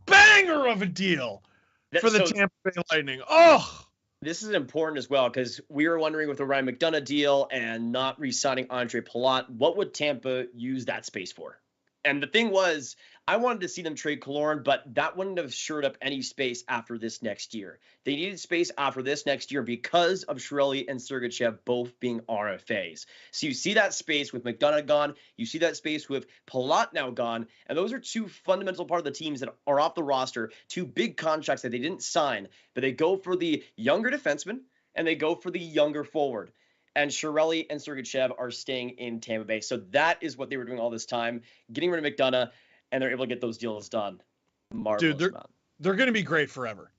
banger of a deal for the Tampa Bay Lightning. Oh, this is important as well because we were wondering with the Ryan McDonagh deal and not re-signing Andre Palat, what would Tampa use that space for? And the thing was, I wanted to see them trade Killorn, but that wouldn't have shored up any space after this next year. They needed space after this next year because of Cirelli and Sergachev both being RFAs. So you see that space with McDonagh gone. You see that space with Palat now gone. And those are two fundamental part of the teams that are off the roster, two big contracts that they didn't sign, but they go for the younger defenseman and they go for the younger forward. And Cirelli and Sergachev are staying in Tampa Bay. So that is what they were doing all this time, getting rid of McDonagh, and they're able to get those deals done. Marvelous. Dude, they're going to be great forever.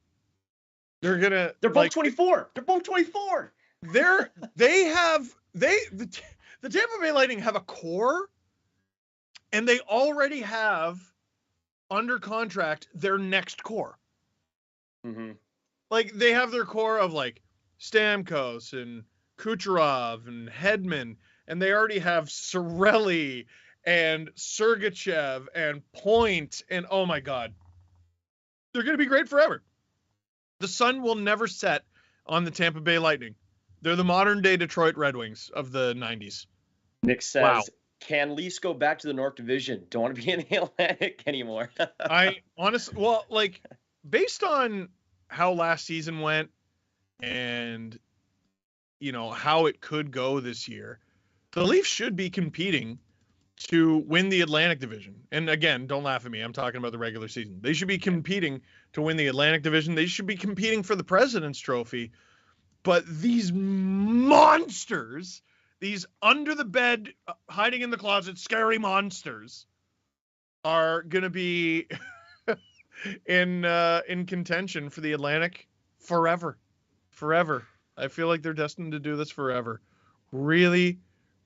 They're both 24. They're both 24. The Tampa Bay Lightning have a core, and they already have under contract their next core. Mm-hmm. Like, they have their core of, like, Stamkos and Kucherov and Hedman, and they already have Cirelli and Sergachev and Point, and oh my God, they're going to be great forever. The sun will never set on the Tampa Bay Lightning. They're the modern day Detroit Red Wings of the 90s. Nick says, Can Leafs go back to the North Division? Don't want to be in the Atlantic anymore. I honestly, well, like, based on how last season went and you know, how it could go this year, the Leafs should be competing to win the Atlantic Division. And again, don't laugh at me. I'm talking about the regular season. They should be competing to win the Atlantic Division. They should be competing for the President's Trophy. But these monsters, these under the bed, hiding in the closet, scary monsters are going to be in contention for the Atlantic forever. I feel like they're destined to do this forever. Really,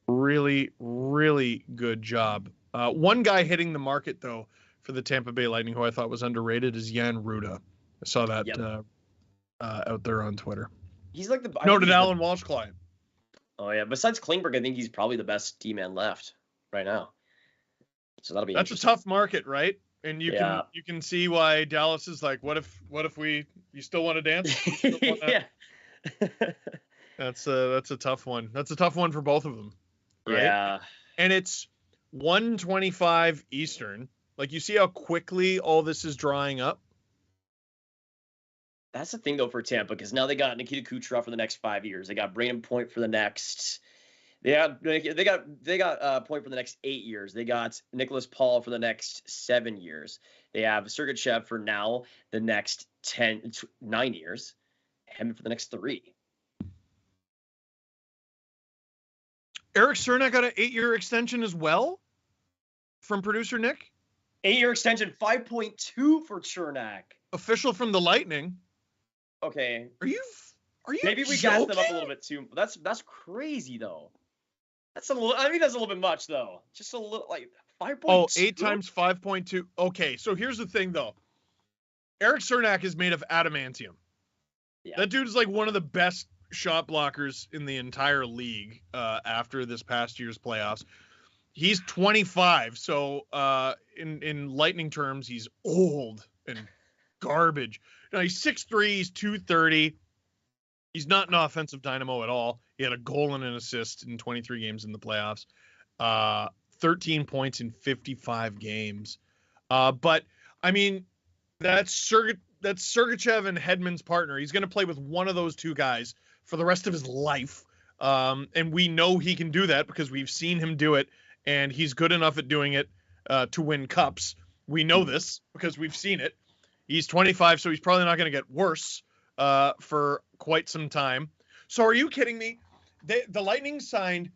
really, really good job. One guy hitting the market, though, for the Tampa Bay Lightning, who I thought was underrated, is Jan Ruda. I saw that out there on Twitter. He's like the noted Alan Walsh client. Oh, yeah. Besides Klingberg, I think he's probably the best D-man left right now. So that'll be That's a tough market, right? And you can see why Dallas is like, what if you still want to dance? Yeah. That's a tough one. That's a tough one for both of them. Right? Yeah. And it's 1:25 Eastern. Like, you see how quickly all this is drying up? That's the thing, though, for Tampa, because now they got Nikita Kucherov for the next 5 years. They got Braden Point for the next. They got Point for the next 8 years. They got Nicholas Paul for the next 7 years. They have Sergachev for now the next 9 years. Him for the next 3. Eric Cernak got an 8-year extension as well from producer Nick. 8-year extension, 5.2 for Cernak. Official from the Lightning. Okay. Are you maybe we gassed them up a little bit too. That's crazy though. That's a little bit much though. Just a little, like 5.2. Oh, 8 times 5.2. Okay, so here's the thing though. Eric Cernak is made of adamantium. Yeah. That dude is like one of the best shot blockers in the entire league after this past year's playoffs. He's 25, so in Lightning terms, he's old and garbage. He's 6'3", he's 230. He's not an offensive dynamo at all. He had a goal and an assist in 23 games in the playoffs. 13 points in 55 games. But, I mean, that's Sergachev and Hedman's partner. He's going to play with one of those two guys for the rest of his life. And we know he can do that because we've seen him do it, and he's good enough at doing it to win cups. We know this because we've seen it. He's 25, so he's probably not going to get worse for quite some time. So are you kidding me? The Lightning signed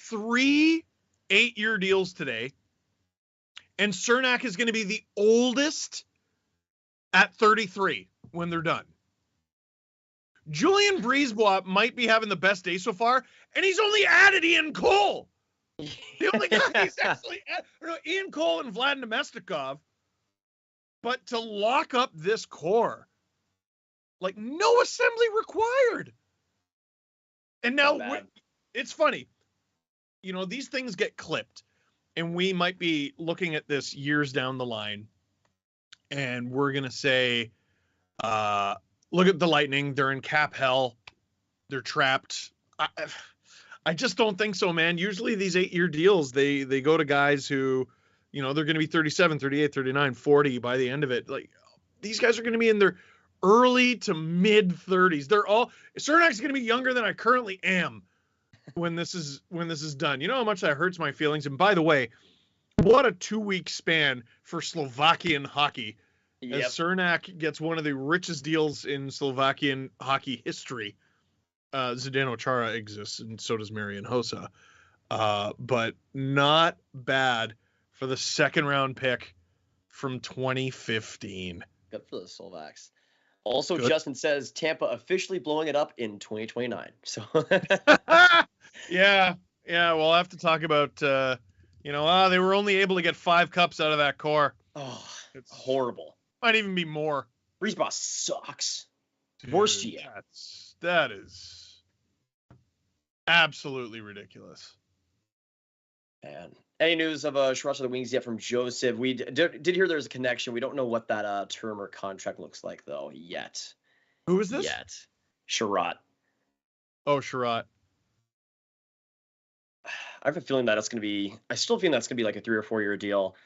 3 8-year deals today, and Cernak is going to be the oldest at 33 when they're done. Julian Brisebois might be having the best day so far, and he's only added Ian Cole. The only guy he's actually Ian Cole and Vlad Nemestikov. But to lock up this core, like no assembly required. And now it's funny. These things get clipped, and we might be looking at this years down the line, and we're going to say, look at the Lightning. They're in cap hell. They're trapped. I just don't think so, man. Usually these 8-year deals, they go to guys who, they're going to be 37, 38, 39, 40 by the end of it. Like, these guys are going to be in their early to mid 30s. Cernak's going to be younger than I currently am when this is done. You know how much that hurts my feelings? And by the way, what a 2-week span for Slovakian hockey. Yep. As Cernak gets one of the richest deals in Slovakian hockey history. Zdeno Chara exists, and so does Marian Hossa. But not bad for the second-round pick from 2015. Good for the Slovaks. Also, Good. Justin says Tampa officially blowing it up in 2029. So, yeah, we'll have to talk about. They were only able to get 5 cups out of that core. Oh, it's horrible. Might even be more. Brisebois sucks. Dude, worst year. That is absolutely ridiculous. Man. Any news of Sherratt of the Wings yet from Joseph? We did hear there's a connection. We don't know what that term or contract looks like, though, yet. Who is this? Yet. Sherratt. Oh, Sherratt. I have a feeling that it's going to be... I still feel that's going to be like a 3 or 4 year deal.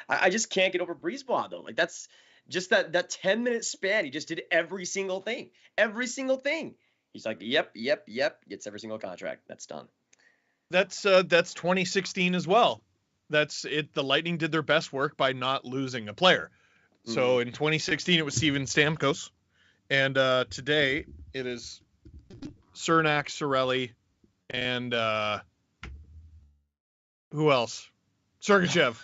I just can't get over Brisebois, though. Like, that's just that 10-minute span. He just did every single thing. Every single thing. He's like, yep. Gets every single contract. That's done. That's 2016 as well. That's it. The Lightning did their best work by not losing a player. So in 2016, it was Steven Stamkos. And today, it is Cernak, Cirelli, and who else? Sergachev.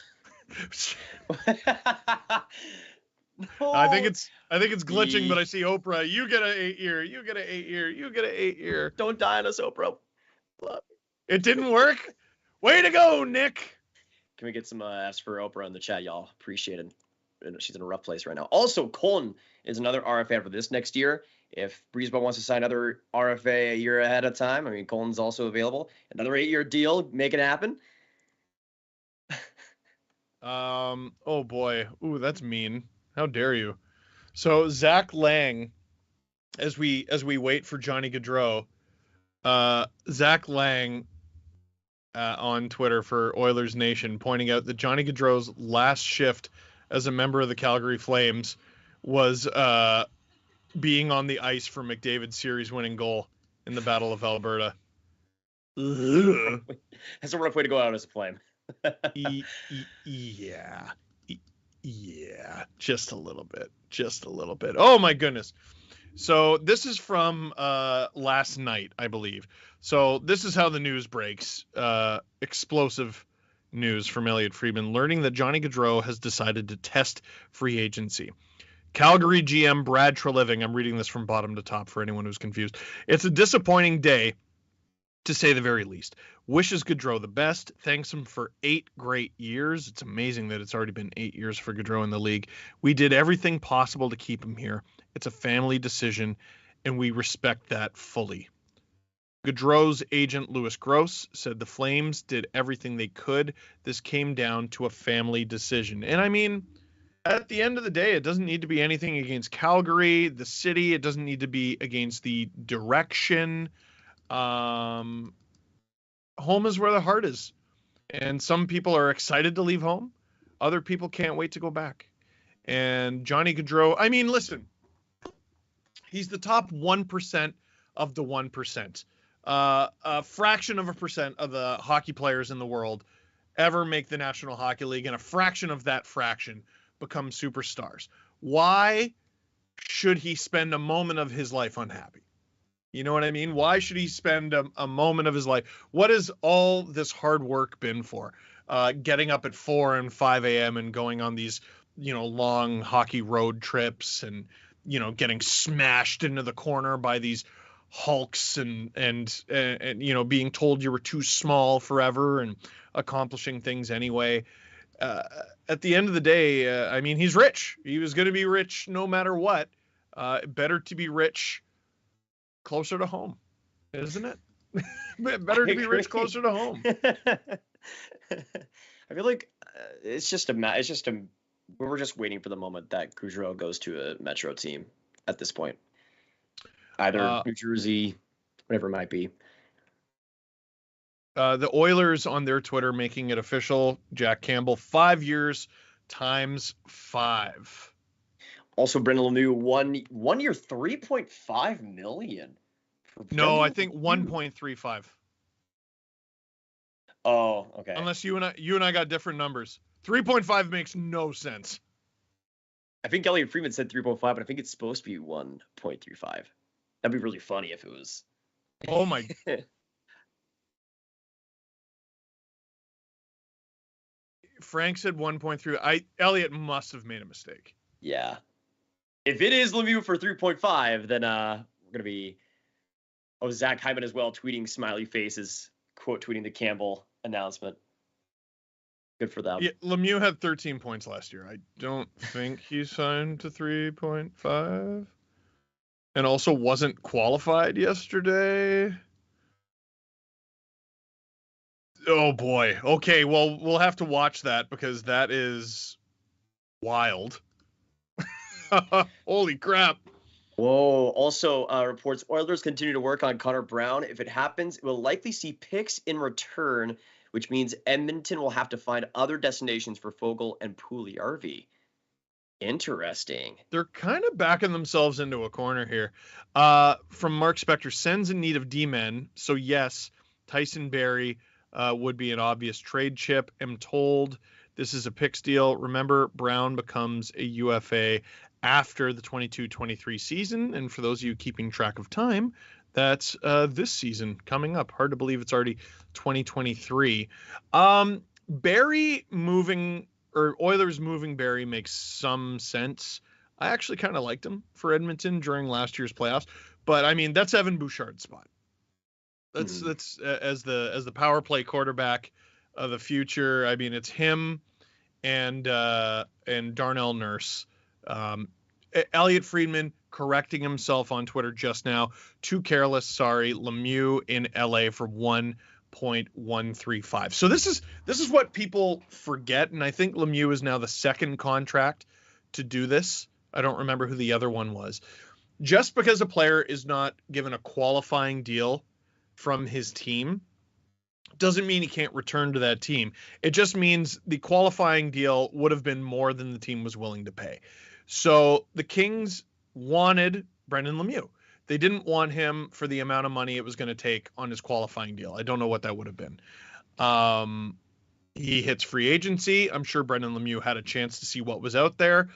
No. I think it's glitching, but I see Oprah. You get an 8-year. You get an 8-year. You get an 8-year. Don't die on us, Oprah. It didn't work. Way to go, Nick. Can we get some F's for Oprah in the chat, y'all? Appreciate it. She's in a rough place right now. Also, Colton is another RFA for this next year. If Brisebois wants to sign another RFA a year ahead of time, I mean, Colton's also available. Another 8-year deal, make it happen. Oh boy. Ooh, that's mean. How dare you? So Zach Lang, as we wait for Johnny Gaudreau, Zach Lang on Twitter for Oilers Nation pointing out that Johnny Gaudreau's last shift as a member of the Calgary Flames was being on the ice for McDavid's series-winning goal in the Battle of Alberta. That's a rough way to go out as a Flame. Yeah, just a little bit. Oh my goodness. So this is from last night, I believe. So this is how the news breaks. Explosive news from Elliot Friedman, learning that Johnny Gaudreau has decided to test free agency. Calgary GM Brad Treliving, I'm reading this from bottom to top for anyone who's confused. It's a disappointing day, to say the very least. Wishes Gaudreau the best. Thanks him for 8 great years. It's amazing that it's already been 8 years for Gaudreau in the league. We did everything possible to keep him here. It's a family decision, and we respect that fully. Gaudreau's agent, Louis Gross, said the Flames did everything they could. This came down to a family decision. And I mean, at the end of the day, it doesn't need to be anything against Calgary, the city. It doesn't need to be against the direction. Home is where the heart is. And some people are excited to leave home. Other people can't wait to go back. And Johnny Gaudreau, I mean, listen, he's the top 1% of the 1%. A fraction of a percent of the hockey players in the world ever make the National Hockey League, and a fraction of that fraction become superstars. Why should he spend a moment of his life unhappy? You know what I mean? Why should he spend a moment of his life? What has all this hard work been for? Getting up at 4 and 5 a.m. and going on these, long hockey road trips and, getting smashed into the corner by these hulks and being told you were too small forever and accomplishing things anyway. At the end of the day, I mean, he's rich. He was going to be rich no matter what. Better to be rich closer to home, isn't it? Better to be rich closer to home. I feel like we're just waiting for the moment that Gaudreau goes to a Metro team at this point. Either New Jersey, whatever it might be. The Oilers on their Twitter making it official. Jack Campbell, 5 years times 5. Also, Brendan Lemieux, one year, $3.5 million. No, I think 1.35. Oh, okay. Unless you and I got different numbers. 3.5 makes no sense. I think Elliot Friedman said 3.5, but I think it's supposed to be 1.35. That'd be really funny if it was. Oh my. Frank said 1.3. Elliot must have made a mistake. Yeah. If it is Lemieux for 3.5, then we're gonna be. Oh, Zach Hyman as well, tweeting smiley faces, quote tweeting the Campbell announcement. Good for them. Yeah, Lemieux had 13 points last year. I don't think he signed to 3.5. And also wasn't qualified yesterday. Oh boy. Okay, well, we'll have to watch that because that is wild. Holy crap. Whoa. Also, reports Oilers continue to work on Connor Brown. If it happens, it will likely see picks in return, which means Edmonton will have to find other destinations for Foegele and Puljujärvi. Interesting. They're kind of backing themselves into a corner here. From Mark Spector, Sens in need of D-men. So yes, Tyson Barrie would be an obvious trade chip. Am told this is a picks deal. Remember, Brown becomes a UFA after the 22-23 season. And for those of you keeping track of time, that's this season coming up. Hard to believe it's already 2023. Barrie moving, or Oilers moving Barrie makes some sense. I actually kind of liked him for Edmonton during last year's playoffs. But I mean, that's Evan Bouchard's spot. That's as the power play quarterback of the future. I mean, it's him and Darnell Nurse. Elliot Friedman correcting himself on Twitter just now. Too careless. Sorry. Lemieux in LA for 1.135. So this is what people forget. And I think Lemieux is now the second contract to do this. I don't remember who the other one was. Just because a player is not given a qualifying deal from his team doesn't mean he can't return to that team. It just means the qualifying deal would have been more than the team was willing to pay. So the Kings wanted Brendan Lemieux. They didn't want him for the amount of money it was going to take on his qualifying deal. I don't know what that would have been. He hits free agency. I'm sure Brendan Lemieux had a chance to see what was out there.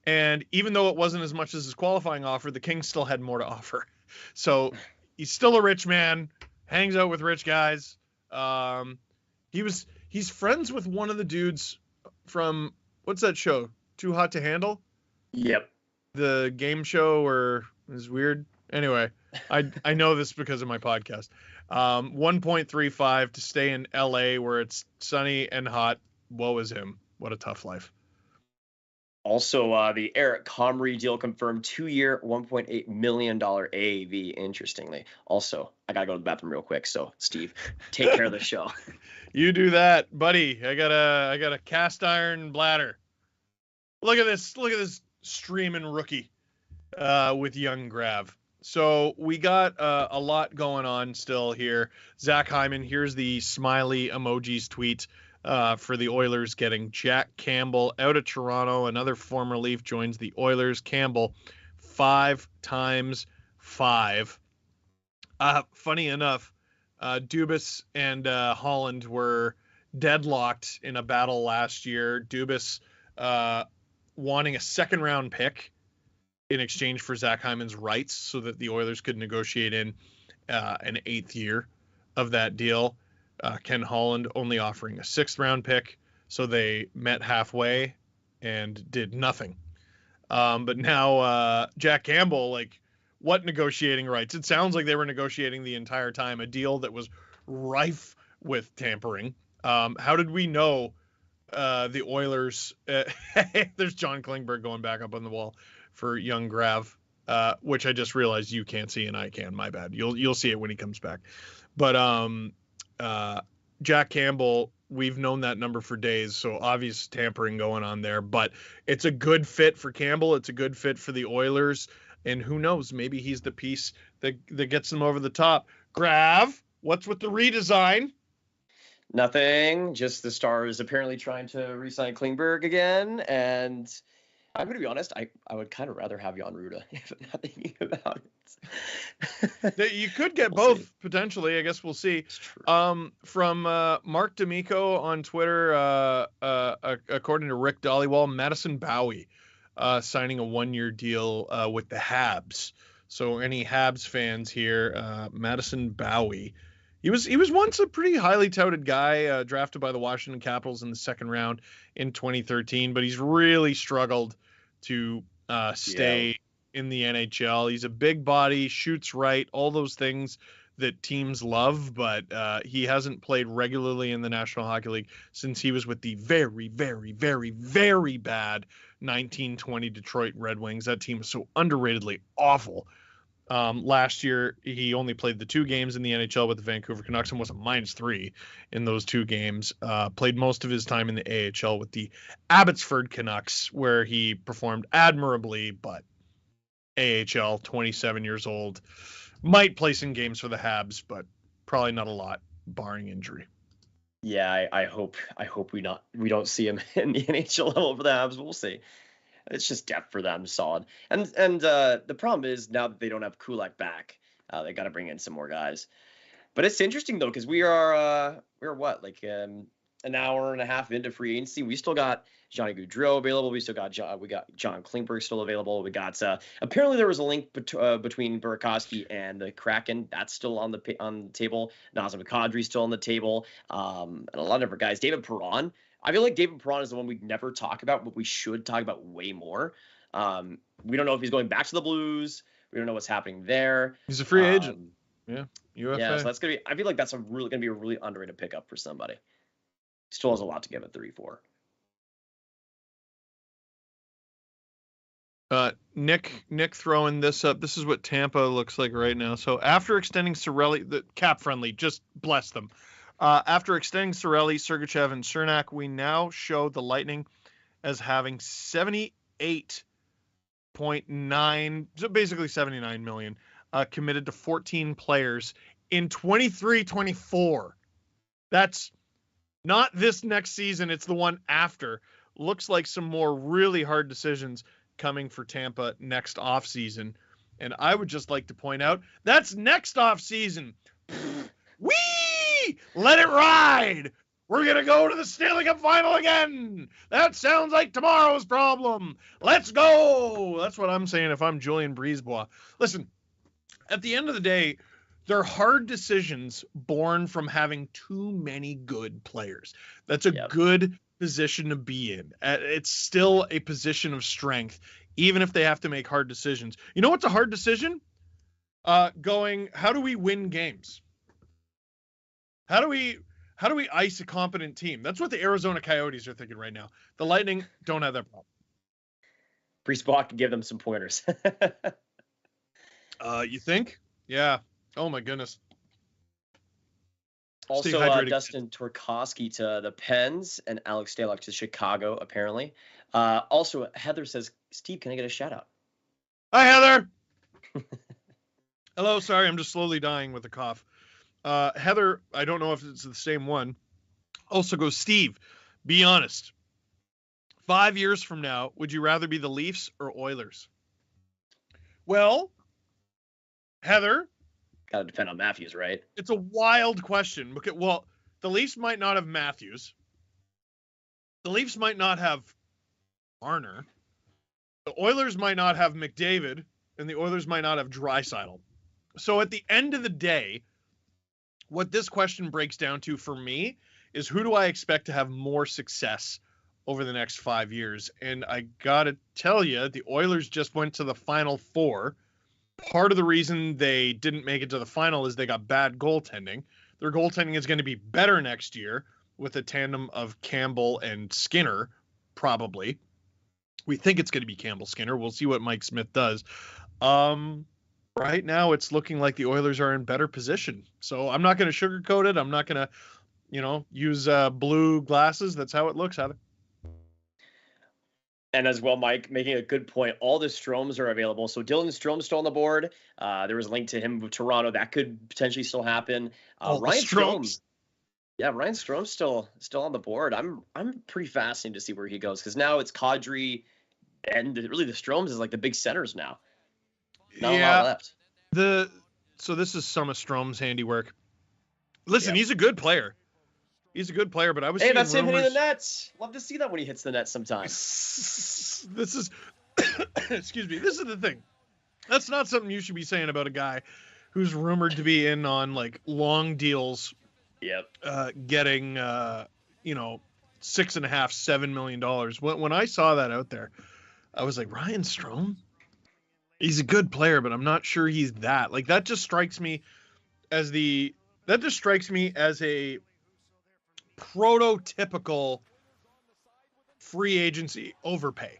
And even though it wasn't as much as his qualifying offer, the Kings still had more to offer. So he's still a rich man, hangs out with rich guys. He's friends with one of the dudes from, what's that show? Too Hot to Handle? Yep. The game show where it's weird. Anyway, I know this because of my podcast. 1.35 to stay in LA where it's sunny and hot. Woe is him. What a tough life. Also, the Eric Comrie deal confirmed, 2-year, $1.8 million AAV, interestingly. Also, I got to go to the bathroom real quick. So, Steve, take care of the show. You do that, buddy. I got a cast iron bladder. Look at this streaming rookie with young Grav. So we got a lot going on still here. Zach Hyman, here's the smiley emojis tweet for the Oilers getting Jack Campbell out of Toronto. Another former Leaf joins the Oilers. Campbell, 5 times 5. Funny enough, Dubois and Holland were deadlocked in a battle last year. Dubois wanting a second-round pick in exchange for Zach Hyman's rights so that the Oilers could negotiate in an 8th year of that deal. Ken Holland only offering a 6th-round pick, so they met halfway and did nothing. But now Jack Campbell, like, what negotiating rights? It sounds like they were negotiating the entire time, a deal that was rife with tampering. How did we know the Oilers? There's John Klingberg going back up on the wall for young Grav, which I just realized you can't see and I can. My bad. You'll see it when he comes back. But Jack Campbell, we've known that number for days, so obvious tampering going on there. But it's a good fit for Campbell. It's a good fit for the Oilers. And who knows, maybe he's the piece that gets them over the top. Grav, what's with the redesign? Nothing. Just the Stars apparently trying to re-sign Klingberg again. And I'm going to be honest, I would kind of rather have you on Ruda if I'm not thinking about it. You could get both, potentially. I guess we'll see. From Mark D'Amico on Twitter, according to Rick Dollywall, Madison Bowie signing a 1-year deal with the Habs. So any Habs fans here, Madison Bowie. He was once a pretty highly touted guy, drafted by the Washington Capitals in the 2nd round in 2013, but he's really struggled to stay in the NHL. He's a big body, shoots right, all those things that teams love, but he hasn't played regularly in the National Hockey League since he was with the very, very, very, very bad 1920 Detroit Red Wings. That team was so underratedly awful. Last year, he only played the 2 games in the NHL with the Vancouver Canucks and was a -3 in those 2 games. Played most of his time in the AHL with the Abbotsford Canucks, where he performed admirably, but AHL, 27 years old, might play some games for the Habs, but probably not a lot, barring injury. Yeah, I hope we don't see him in the NHL level for the Habs. We'll see. It's just depth for them, solid. And the problem is now that they don't have Kulak back, they got to bring in some more guys. But it's interesting though, because we're what, like an hour and a half into free agency. We still got Johnny Gaudreau available. We got John Klingberg still available. We got apparently there was a link between Burakovsky and the Kraken. That's still on the table. Nazem Kadri still on the table. And a lot of different guys. David Perron. I feel like David Perron is the one we never talk about, but we should talk about way more. We don't know if he's going back to the Blues. We don't know what's happening there. He's a free agent. Yeah, UFA. Yeah, so that's gonna be. I feel like that's gonna be a really underrated pickup for somebody. Still has a lot to give at 34. Nick throwing this up. This is what Tampa looks like right now. So after extending Cirelli, the cap friendly, just bless them. After extending Cirelli, Sergachev, and Cernak, we now show the Lightning as having 78.9, so basically 79 million, committed to 14 players in 23-24. That's not this next season. It's the one after. Looks like some more really hard decisions coming for Tampa next offseason. And I would just like to point out, that's next offseason. Whee! Let it ride. We're going to go to the Stanley Cup final again. That sounds like tomorrow's problem. Let's go. That's what I'm saying if I'm Julien Brisebois. Listen, at the end of the day, they're hard decisions born from having too many good players. That's a good position to be in. It's still a position of strength, even if they have to make hard decisions. You know what's a hard decision? How do we win games? How do we ice a competent team? That's what the Arizona Coyotes are thinking right now. The Lightning don't have that problem. Brisebois can give them some pointers. You think? Yeah. Oh my goodness. Also, Dustin Torkowski to the Pens and Alex Stalock to Chicago, apparently. Also, Heather says, Steve, can I get a shout out? Hi, Heather. Hello. Sorry, I'm just slowly dying with a cough. Heather, I don't know if it's the same one. Also goes, Steve, be honest. 5 years from now, would you rather be the Leafs or Oilers? Well, Heather. Got to depend on Matthews, right? It's a wild question. Okay, well, the Leafs might not have Matthews. The Leafs might not have Marner. The Oilers might not have McDavid. And the Oilers might not have Draisaitl. So at the end of the day, what this question breaks down to for me is who do I expect to have more success over the next 5 years? And I got to tell you, the Oilers just went to the Final Four. Part of the reason they didn't make it to the final is they got bad goaltending. Their goaltending is going to be better next year with a tandem of Campbell and Skinner, probably. We think it's going to be Campbell Skinner. We'll see what Mike Smith does. Right now, it's looking like the Oilers are in better position. So I'm not going to sugarcoat it. I'm not going to, use blue glasses. That's how it looks, Heather. And as well, Mike, making a good point, all the Stromes are available. So Dylan Strome's still on the board. There was a link to him with Toronto. That could potentially still happen. Ryan Strome. Yeah, Ryan Strome's still on the board. I'm pretty fascinated to see where he goes because now it's Kadri and really the Stromes is like the big centers now. Not a lot left. So this is some of Strome's handiwork. Listen, He's a good player. He's a good player, but I was seeing that's him rumors... hitting the nets. Love to see that when he hits the net sometimes. This is, excuse me, this is the thing. That's not something you should be saying about a guy who's rumored to be in on like long deals. Yep. Getting, $6.5, $7 million. When I saw that out there, I was like, Ryan Strome? He's a good player, but I'm not sure he's that. Like that just strikes me as a prototypical free agency overpay.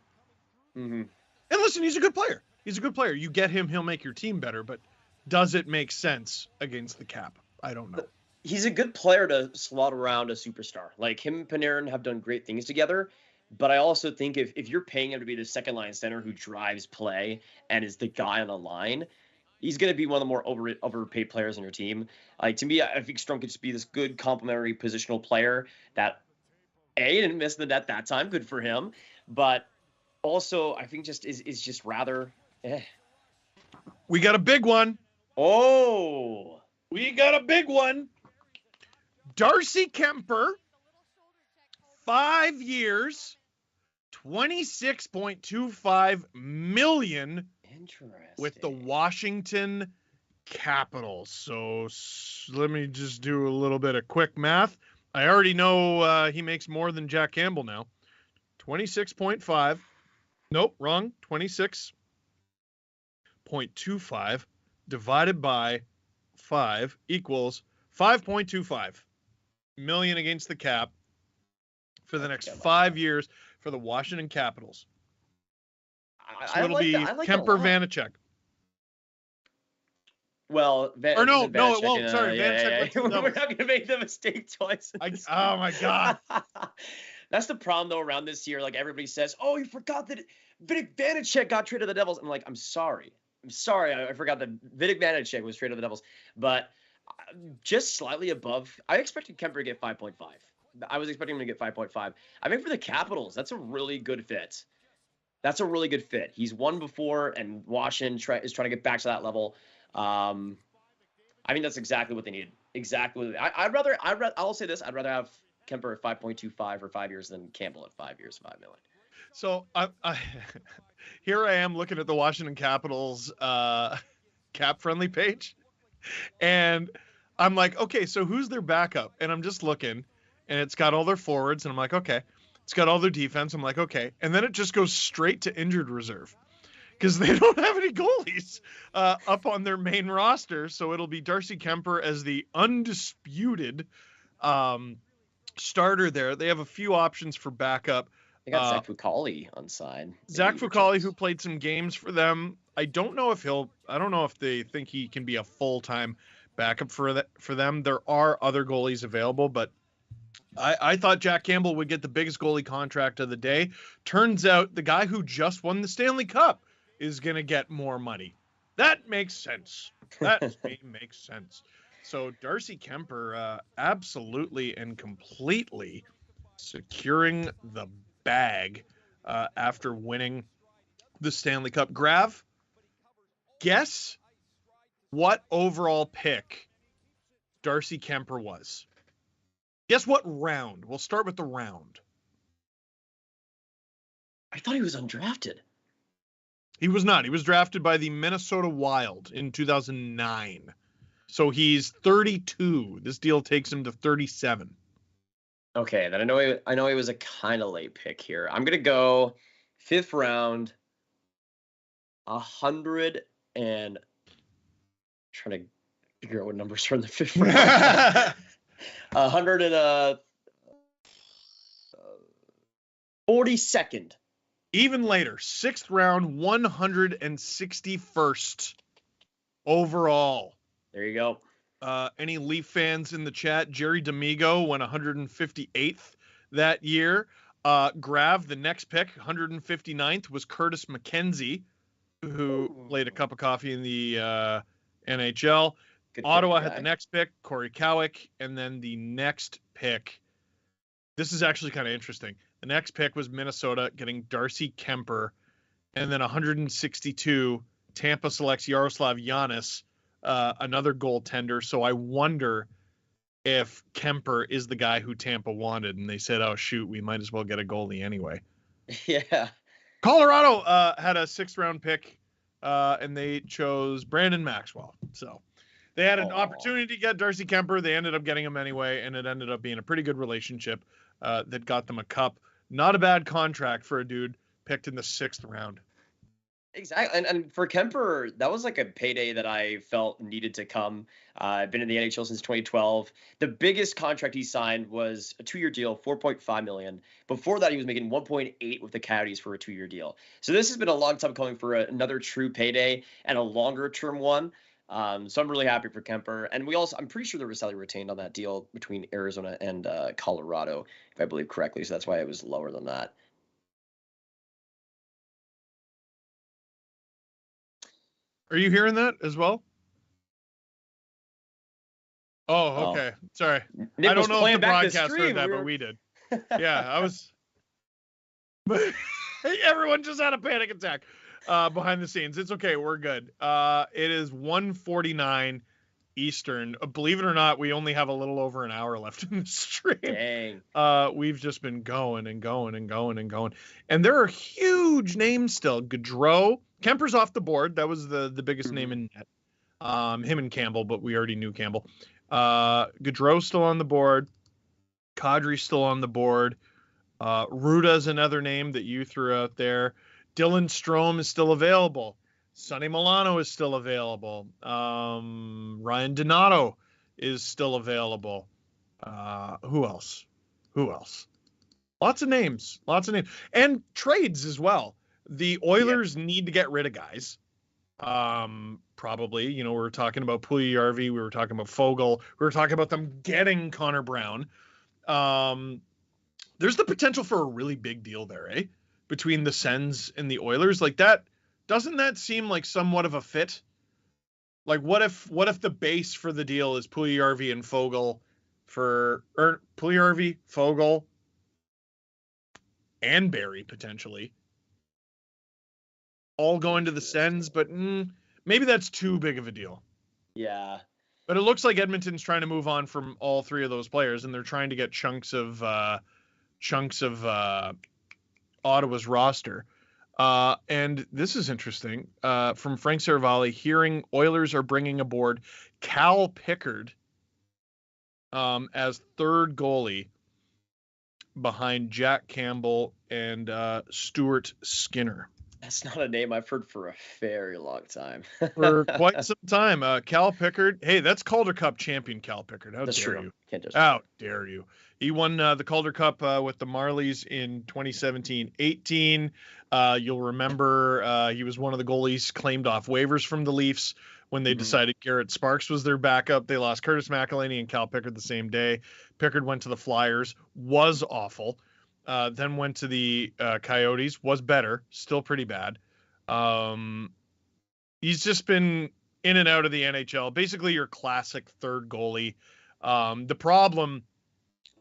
Mm-hmm. And listen, he's a good player. He's a good player. You get him, he'll make your team better, but does it make sense against the cap? I don't know. He's a good player to slot around a superstar. Like him and Panarin have done great things together. But I also think if you're paying him to be the second line center who drives play and is the guy on the line, he's going to be one of the more overpaid players on your team. Like to me, I think Strome could just be this good complementary positional player that didn't miss the net that time. Good for him. But also I think just is just rather. We got a big one. Oh, we got a big one. Darcy Kemper, 5 years, $26.25 million with the Washington Capitals. So let me just do a little bit of quick math. I already know he makes more than Jack Campbell now. 26.5. Nope, wrong. 26.25 divided by 5 equals 5.25 million against the cap for the next 5 years for the Washington Capitals. So it'll be Kemper, Vanacek. Well, or no, it won't. Sorry, Vanacek. We're not going to make the mistake twice. Oh my God. That's the problem though around this year. Like everybody says, oh, you forgot that Vitek Vanacek got traded to the Devils. I'm like, I'm sorry. I forgot that Vitek Vanacek was traded to the Devils, but just slightly above. I expected Kemper to get 5.5. I was expecting him to get 5.5. I think for the Capitals, that's a really good fit. He's won before, and Washington is trying to get back to that level. I mean, that's exactly what they need. Exactly. I'll say this. I'd rather have Kemper at 5.25 for 5 years than Campbell at 5 years, $5 million. So here I am looking at the Washington Capitals cap-friendly page, and I'm like, okay, so who's their backup? And I'm just looking, and it's got all their forwards, and I'm like, okay. It's got all their defense. I'm like, okay. And then it just goes straight to injured reserve because they don't have any goalies up on their main roster. So it'll be Darcy Kemper as the undisputed starter there. They have a few options for backup. They got Zach Fucali on side. Zach Fucali, who played some games for them. I don't know if they think he can be a full-time backup for them. There are other goalies available, but I thought Jack Campbell would get the biggest goalie contract of the day. Turns out the guy who just won the Stanley Cup is going to get more money. That makes sense. That makes sense. So Darcy Kemper absolutely and completely securing the bag after winning the Stanley Cup. Grav, guess what overall pick Darcy Kemper was? Guess what round? We'll start with the round. I thought he was undrafted. He was not. He was drafted by the Minnesota Wild in 2009. So he's 32. This deal takes him to 37. Okay, then I know he was a kind of late pick here. I'm gonna go 5th round, 100 and trying to figure out what numbers are in the 5th round. 42nd. Even later, 6th round, 161st overall. There you go. Any Leaf fans in the chat? Jerry D'Amigo went 158th that year. Grav, the next pick, 159th, was Curtis McKenzie, who laid a cup of coffee in the NHL. Good Ottawa pick, had the next pick, Corey Cowick, and then the next pick. This is actually kind of interesting. The next pick was Minnesota getting Darcy Kemper, and then 162, Tampa selects Yaroslav Giannis, another goaltender. So I wonder if Kemper is the guy who Tampa wanted, and they said, "Oh shoot, we might as well get a goalie anyway." Yeah. Colorado had a 6th round pick, and they chose Brandon Maxwell. So they had an opportunity to get Darcy Kemper. They ended up getting him anyway, and it ended up being a pretty good relationship that got them a cup. Not a bad contract for a dude picked in the 6th round. Exactly. And for Kemper, that was like a payday that I felt needed to come. I've been in the NHL since 2012. The biggest contract he signed was a 2-year deal, $4.5 million. Before that, he was making 1.8 with the Coyotes for a 2-year deal. So this has been a long time coming for another true payday and a longer term one. So I'm really happy for Kemper. And I'm pretty sure there was salary retained on that deal between Arizona and Colorado, if I believe correctly. So that's why it was lower than that. Are you hearing that as well? Oh, okay. Sorry. Nick I don't know if the broadcast heard that, but we did. Yeah, I was. But everyone just had a panic attack behind the scenes. It's okay. We're good. It is 1:49 Eastern. Believe it or not, we only have a little over an hour left in the stream. Dang. We've just been going and going and going and going. And there are huge names still. Gaudreau. Kemper's off the board. That was the biggest name in net. Him and Campbell, but we already knew Campbell. Gaudreau's still on the board. Kadri's still on the board. Ruda's another name that you threw out there. Dylan Strome is still available. Sonny Milano is still available. Ryan Donato is still available. Who else? Lots of names. And trades as well. The Oilers need to get rid of guys. Probably, we were talking about Puljujarvi, we were talking about Foegele, we were talking about them getting Connor Brown. There's the potential for a really big deal there, eh? Between the Sens and the Oilers, like that. Doesn't that seem like somewhat of a fit? Like, what if the base for the deal is Puljujarvi and Foegele Puljujarvi, Foegele, and Barry potentially, all going to the Sens, but maybe that's too big of a deal. Yeah. But it looks like Edmonton's trying to move on from all 3 of those players, and they're trying to get chunks of Ottawa's roster. And this is interesting. From Frank Saravalli, hearing Oilers are bringing aboard Cal Pickard as 3rd goalie behind Jack Campbell and Stuart Skinner. That's not a name I've heard for a very long time. For quite some time. Cal Pickard. Hey, that's Calder Cup champion Cal Pickard. How That's dare true. you? Can't just How dare you? He won the Calder Cup with the Marlies in 2017-18. You'll remember he was one of the goalies claimed off waivers from the Leafs when they decided Garrett Sparks was their backup. They lost Curtis McElhinney and Cal Pickard the same day. Pickard went to the Flyers, was awful. Then went to the Coyotes, was better, still pretty bad. He's just been in and out of the NHL, basically your classic third goalie. The problem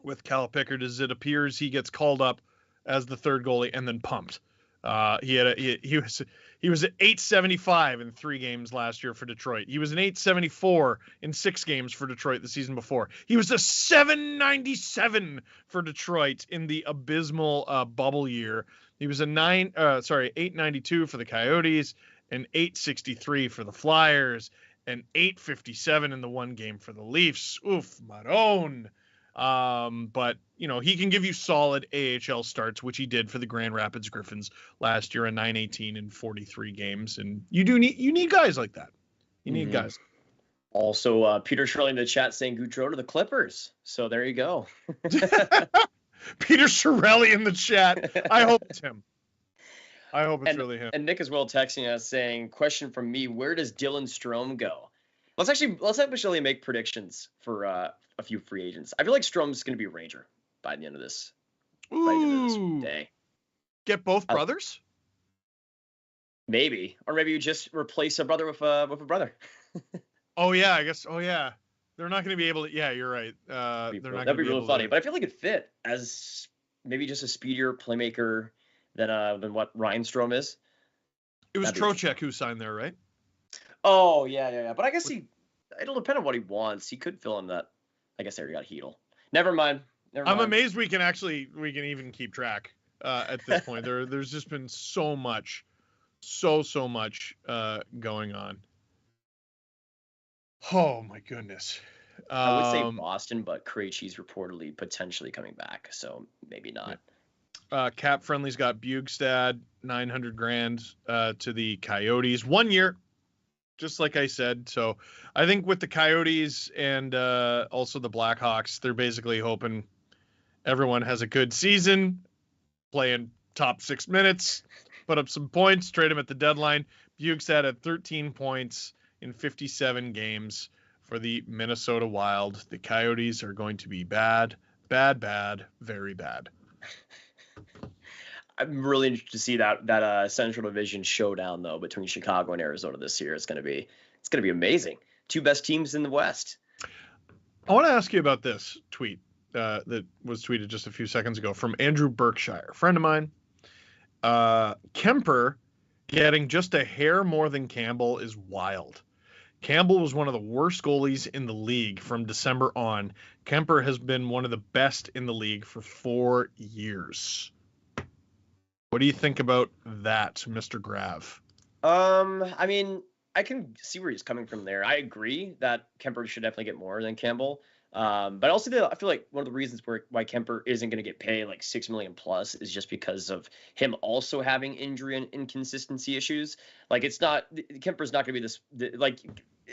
with Cal Pickard is it appears he gets called up as the third goalie and then pumped. He was at 875 in 3 games last year for Detroit. He was an 874 in 6 games for Detroit the season before. He was a 797 for Detroit in the abysmal bubble year. He was a 892 for the Coyotes, an 863 for the Flyers, an 857 in the 1 game for the Leafs. Oof, Maroon. But he can give you solid AHL starts, which he did for the Grand Rapids Griffins last year, a 918 in 43 games. And you need guys like that. You need guys. Also, Peter Shirley in the chat saying Goudreau to the Clippers. So there you go. Peter Cirelli in the chat. I hope it's him. I hope it's really him. And Nick as well texting us saying, question from me, where does Dylan Strome go? Let's actually make predictions for a few free agents. I feel like Strome's going to be a Ranger by the end of this. Day. Get both brothers? Maybe. Or maybe you just replace a brother with a brother. Oh, yeah, I guess. Oh, yeah. They're not going to be able to. Yeah, you're right. That'd be really funny. But I feel like it'd fit as maybe just a speedier playmaker than what Ryan Strome is. It was Trocheck who signed there, right? Oh, yeah. But I guess it'll depend on what he wants. He could fill in that. I guess they already got Hedel. Never mind. I'm amazed we can even keep track at this point. There's just been so much going on. Oh my goodness. I would say Boston, but Krejci's reportedly potentially coming back, so maybe not. Cap Friendly's got Bugstad, $900,000 to the Coyotes, 1 year. Just like I said. So I think with the Coyotes and also the Blackhawks, they're basically hoping everyone has a good season, playing top 6 minutes, put up some points, trade them at the deadline. Bugstad at 13 points in 57 games for the Minnesota Wild. The Coyotes are going to be bad, very bad. I'm really interested to see that Central Division showdown though between Chicago and Arizona this year. It's gonna be amazing. 2 best teams in the West. I want to ask you about this tweet that was tweeted just a few seconds ago from Andrew Berkshire, a friend of mine. Kemper getting just a hair more than Campbell is wild. Campbell was one of the worst goalies in the league from December on. Kemper has been one of the best in the league for 4 years. What do you think about that, Mr. Grav? I mean, I can see where he's coming from there. I agree that Kemper should definitely get more than Campbell. But also, I feel like one of the reasons why Kemper isn't going to get paid like $6 million plus is just because of him also having injury and inconsistency issues. Like Kemper's not going to be this like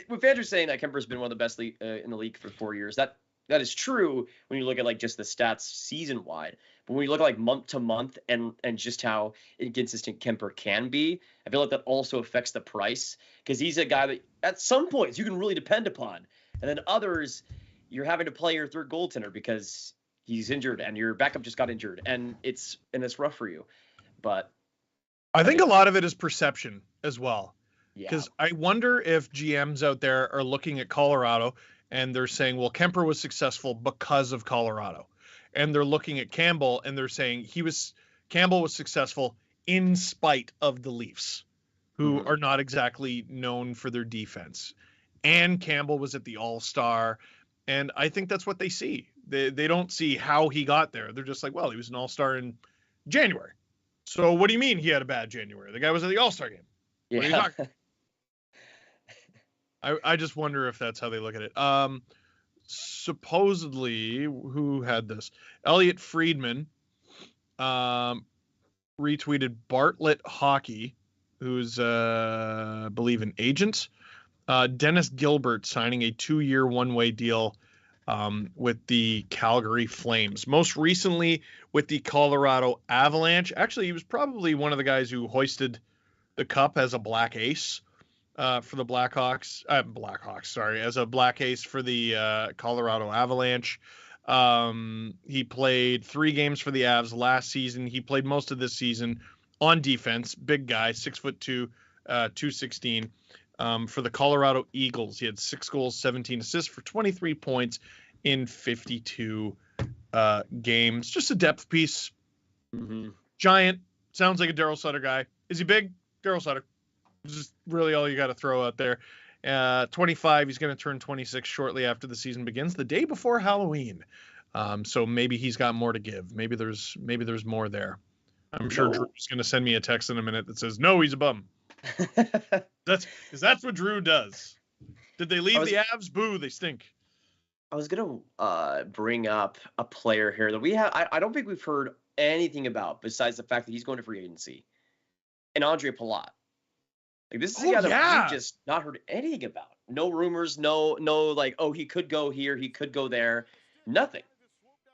with Andrew saying that Kemper's been one of the best in the league for 4 years. That is true when you look at like just the stats season wide. But when you look at like month to month and just how inconsistent Kemper can be, I feel like that also affects the price because he's a guy that at some points you can really depend upon, and then others you're having to play your third goaltender because he's injured and your backup just got injured, and it's rough for you. But I think a lot of it is perception as well. Yeah. Because I wonder if GMs out there are looking at Colorado and they're saying, well, Kemper was successful because of Colorado. And they're looking at Campbell and they're saying Campbell was successful in spite of the Leafs, who are not exactly known for their defense. And Campbell was at the All-Star. And I think that's what they see. They don't see how he got there. They're just like, well, he was an All-Star in January. So what do you mean he had a bad January? The guy was at the All-Star game. Yeah. What are you talking? I just wonder if that's how they look at it. Supposedly, who had this? Elliot Friedman retweeted Bartlett Hockey who's, I believe, an agent. Dennis Gilbert signing a 2-year one-way deal with the Calgary Flames. Most recently with the Colorado Avalanche. Actually, he was probably one of the guys who hoisted the cup as a black ace for the Blackhawks. As a black ace for the Colorado Avalanche. He played 3 games for the Avs last season. He played most of this season on defense. Big guy, 6'2", 216. For the Colorado Eagles, he had 6 goals, 17 assists for 23 points in 52 games. Just a depth piece. Mm-hmm. Giant. Sounds like a Daryl Sutter guy. Is he big? Daryl Sutter. Just really all you got to throw out there. 25. He's going to turn 26 shortly after the season begins, the day before Halloween. So maybe he's got more to give. Maybe there's more there. I'm sure Drew's going to send me a text in a minute that says, no, he's a bum. That's what Drew does. Did they leave the Avs? Boo, they stink. I was gonna bring up a player here that we have. I don't think we've heard anything about besides the fact that he's going to free agency, and Andre Palat. Like, this is a guy that we've just not heard anything about. No rumors, no like, oh, he could go here, he could go there, nothing.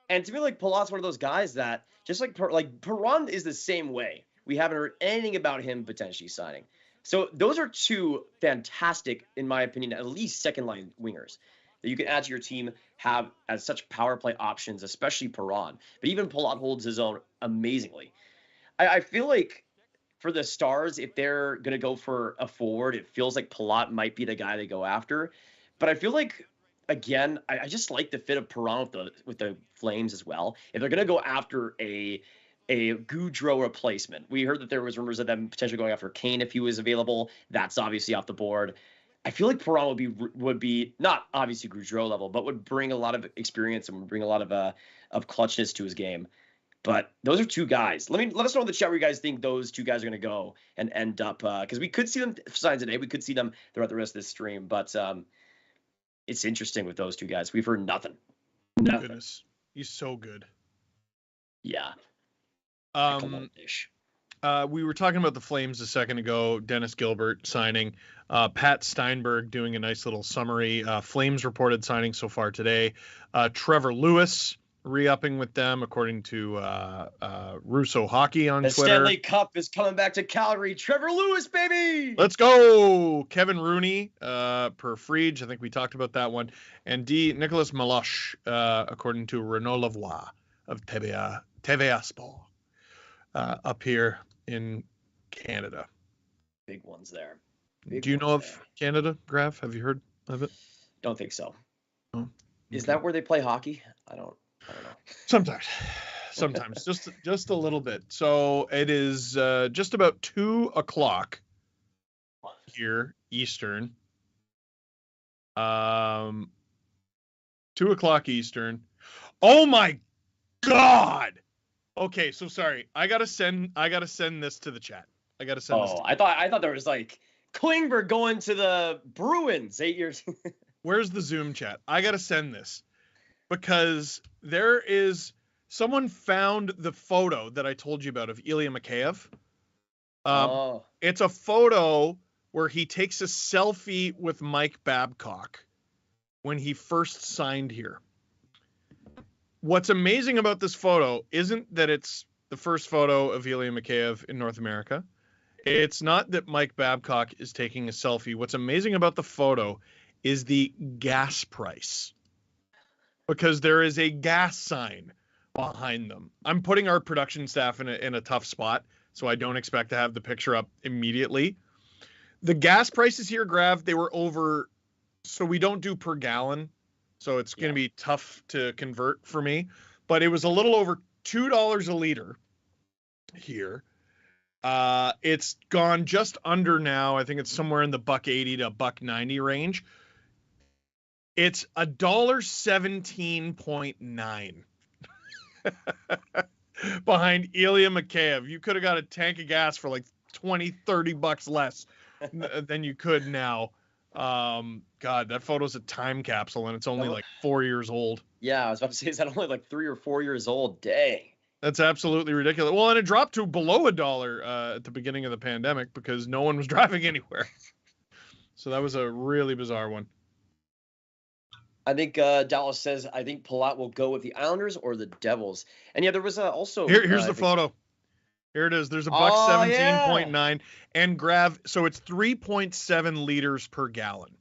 And to me, like, Palat's one of those guys that just like Perron is the same way. We haven't heard anything about him potentially signing. So those are 2 fantastic, in my opinion, at least second-line wingers that you can add to your team, have as such power play options, especially Perron. But even Palat holds his own amazingly. I feel like for the Stars, if they're going to go for a forward, it feels like Palat might be the guy they go after. But I feel like, again, I just like the fit of Perron with the Flames as well. If they're going to go after a Gaudreau replacement. We heard that there was rumors of them potentially going after Kane if he was available. That's obviously off the board. I feel like Perron would be not obviously Gaudreau level, but would bring a lot of experience and would bring a lot of clutchness to his game. But those are 2 guys. Let us know in the chat where you guys think those 2 guys are going to go and end up, because we could see them sign today. We could see them throughout the rest of this stream. But it's interesting with those 2 guys. We've heard nothing. Goodness, he's so good. Yeah. We were talking about the Flames a second ago. Dennis Gilbert signing. Pat Steinberg doing a nice little summary. Flames reported signing so far today. Trevor Lewis re-upping with them, according to Russo Hockey on Twitter. The Stanley Cup is coming back to Calgary. Trevor Lewis, baby! Let's go! Kevin Rooney per Frege. I think we talked about that one. And Nicolas Meloche, according to Renaud Lavoie of TVA Sport. Up here in Canada. Big ones there. Do you know of Canada, Grav? Have you heard of it? Don't think so. Oh, okay. Is that where they play hockey? I don't know. Sometimes, just a little bit. So it is just about 2:00 here Eastern. 2:00 Eastern. Oh my God! Okay, so sorry. I gotta send this to the chat. I thought there was like Klingberg going to the Bruins 8 years. Where's the Zoom chat? I gotta send this because there is someone found the photo that I told you about of Ilya Mikheyev. It's a photo where he takes a selfie with Mike Babcock when he first signed here. What's amazing about this photo isn't that it's the first photo of Ilya Mikheyev in North America. It's not that Mike Babcock is taking a selfie. What's amazing about the photo is the gas price, because there is a gas sign behind them. I'm putting our production staff in a tough spot, so I don't expect to have the picture up immediately. The gas prices here, Grav, they were over, so we don't do per gallon. So it's going to be tough to convert for me, but it was a little over $2 a liter here. It's gone just under now. I think it's somewhere in the $1.80 to $1.90 range. It's $1.17.9 behind Ilya Mikheyev. You could have got a tank of gas for like $20-$30 less than you could now. God, that photo's a time capsule and it's only like 4 years old. Yeah, I was about to say, is that only like 3 or 4 years old? Dang. That's absolutely ridiculous. Well, and it dropped to below $1 at the beginning of the pandemic because no one was driving anywhere. So that was a really bizarre one. I think Dallas says, I think Palat will go with the Islanders or the Devils. And yeah, there was also... Here's the photo. Here it is. There's a buck 17.9 and Grav. So it's 3.7 liters per gallon.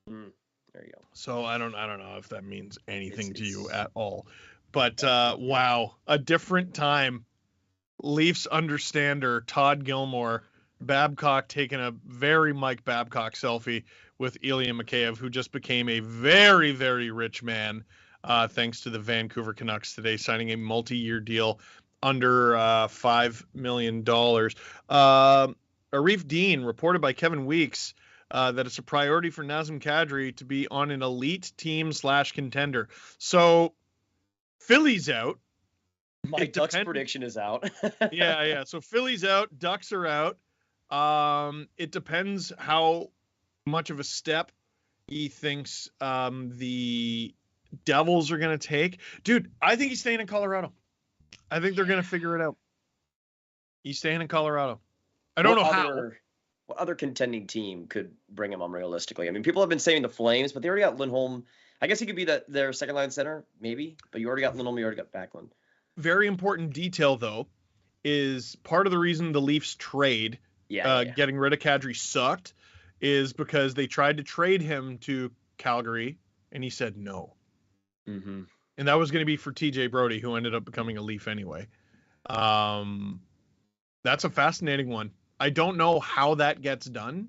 There you go. So I don't know if that means anything to you at all. But wow, a different time. Leafs understander Todd Gilmore, Babcock taking a very Mike Babcock selfie with Ilya Mikheyev, who just became a very, very rich man thanks to the Vancouver Canucks today, signing a multi-year deal under $5 million. Arif Dean reported by Kevin Weeks that it's a priority for Nazem Kadri to be on an elite team / contender. So Philly's out. My Ducks prediction is out. Yeah. So Philly's out. Ducks are out. It depends how much of a step he thinks the Devils are going to take. Dude, I think he's staying in Colorado. I think they're going to figure it out. He's staying in Colorado. I don't know how. What other contending team could bring him on realistically? I mean, people have been saying the Flames, but they already got Lindholm. I guess he could be their second line center, maybe. But you already got Lindholm. You already got Backlund. Very important detail, though, is part of the reason the Leafs trade, getting rid of Kadri sucked, is because they tried to trade him to Calgary, and he said no. Mm-hmm. And that was going to be for TJ Brody, who ended up becoming a Leaf anyway. That's a fascinating one. I don't know how that gets done.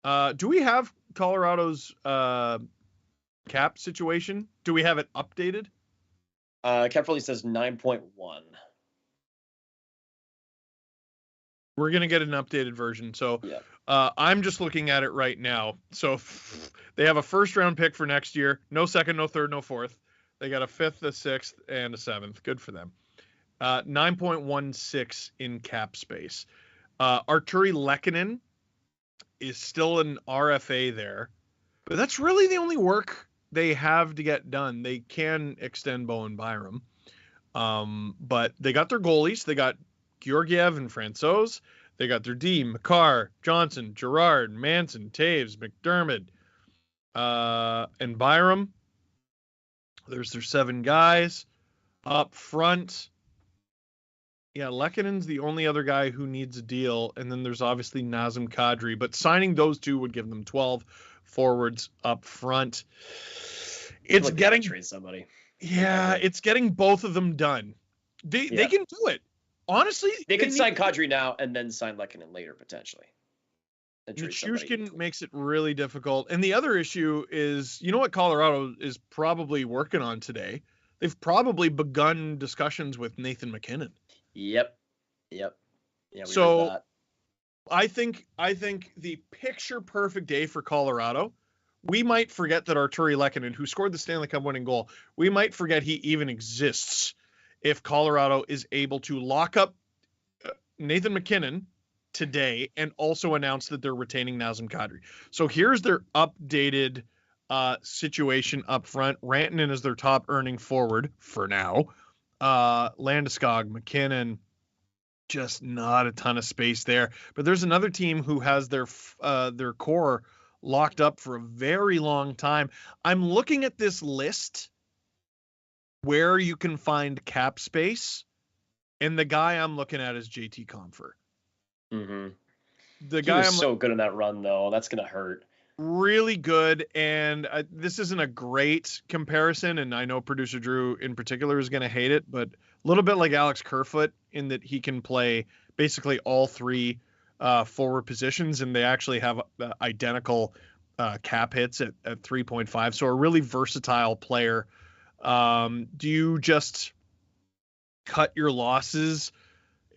Do we have Colorado's cap situation? Do we have it updated? Cap Friendly says 9.1. We're going to get an updated version. So I'm just looking at it right now. So they have a first round pick for next year. No second, no third, no fourth. They got a 5th, a 6th, and a 7th. Good for them. 9.16 in cap space. Arturi Lehkonen is still an RFA there. But that's really the only work they have to get done. They can extend Bowen Byram. But they got their goalies. They got Georgiev and Francouz. They got their D, McCarr, Johnson, Gerard, Manson, Taves, McDermott, and Byram. There's their 7 guys up front. Yeah, Lehkonen's the only other guy who needs a deal. And then there's obviously Nazem Kadri. But signing those two would give them 12 forwards up front. It's getting trade somebody. Yeah, it's getting both of them done. They can do it. Honestly, they can sign Kadri now and then sign Lehkonen later potentially. Nichushkin makes it really difficult. And the other issue is, you know what Colorado is probably working on today? They've probably begun discussions with Nathan MacKinnon. Yep. Yeah, so that. I think the picture perfect day for Colorado. We might forget that Arturi Lehkonen, who scored the Stanley Cup winning goal, we might forget he even exists if Colorado is able to lock up Nathan MacKinnon today and also announce that they're retaining Nazem Kadri. So here's their updated situation up front. Rantanen is their top earning forward for now. Landeskog, McKinnon, just not a ton of space there. But there's another team who has their core locked up for a very long time. I'm looking at this list where you can find cap space, and the guy I'm looking at is JT Compher. Mm-hmm. The guy was so good in that run, though. That's gonna hurt. Really good, and this isn't a great comparison, and I know producer Drew in particular is going to hate it, but a little bit like Alex Kerfoot in that he can play basically all 3 forward positions, and they actually have identical cap hits at 3.5. So a really versatile player. Do you just cut your losses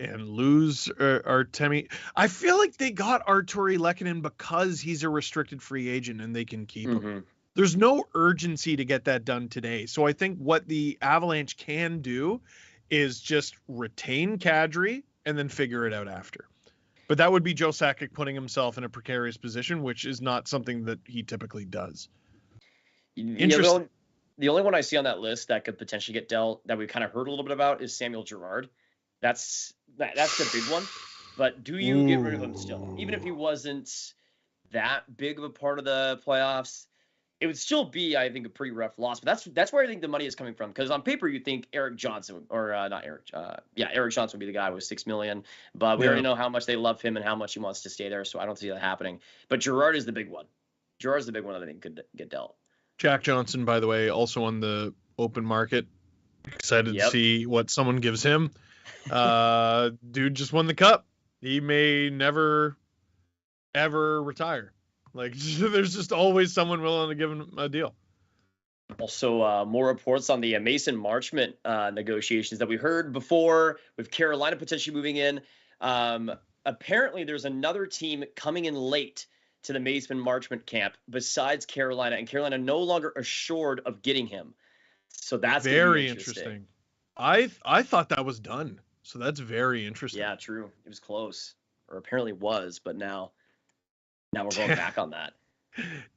and lose Artemi? I feel like they got Arturi Lehkonen because he's a restricted free agent and they can keep him. There's no urgency to get that done today. So I think what the Avalanche can do is just retain Kadri and then figure it out after. But that would be Joe Sakic putting himself in a precarious position, which is not something that he typically does. Interesting. The only one I see on that list that could potentially get dealt that we kind of heard a little bit about is Samuel Girard. That's the big one. But do you get rid of him still? Even if he wasn't that big of a part of the playoffs, it would still be, I think, a pretty rough loss. But that's where I think the money is coming from. Because on paper, you think Eric Johnson, or not Eric, Eric Johnson would be the guy with $6 million. But we already know how much they love him and how much he wants to stay there. So I don't see that happening. But Girard is the big one. Girard's the big one that I think could get dealt. Jack Johnson, by the way, also on the open market. Excited to see what someone gives him. Dude just won the cup. He may never, ever retire. Like, there's just always someone willing to give him a deal. Also, more reports on the Mason Marchment negotiations that we heard before, with Carolina potentially moving in. Apparently, there's another team coming in late to the Mason Marchment camp besides Carolina, and Carolina no longer assured of getting him. So that's very interesting. I thought that was done. So that's very interesting. Yeah, true. It was close, or apparently was, but now we're going back on that.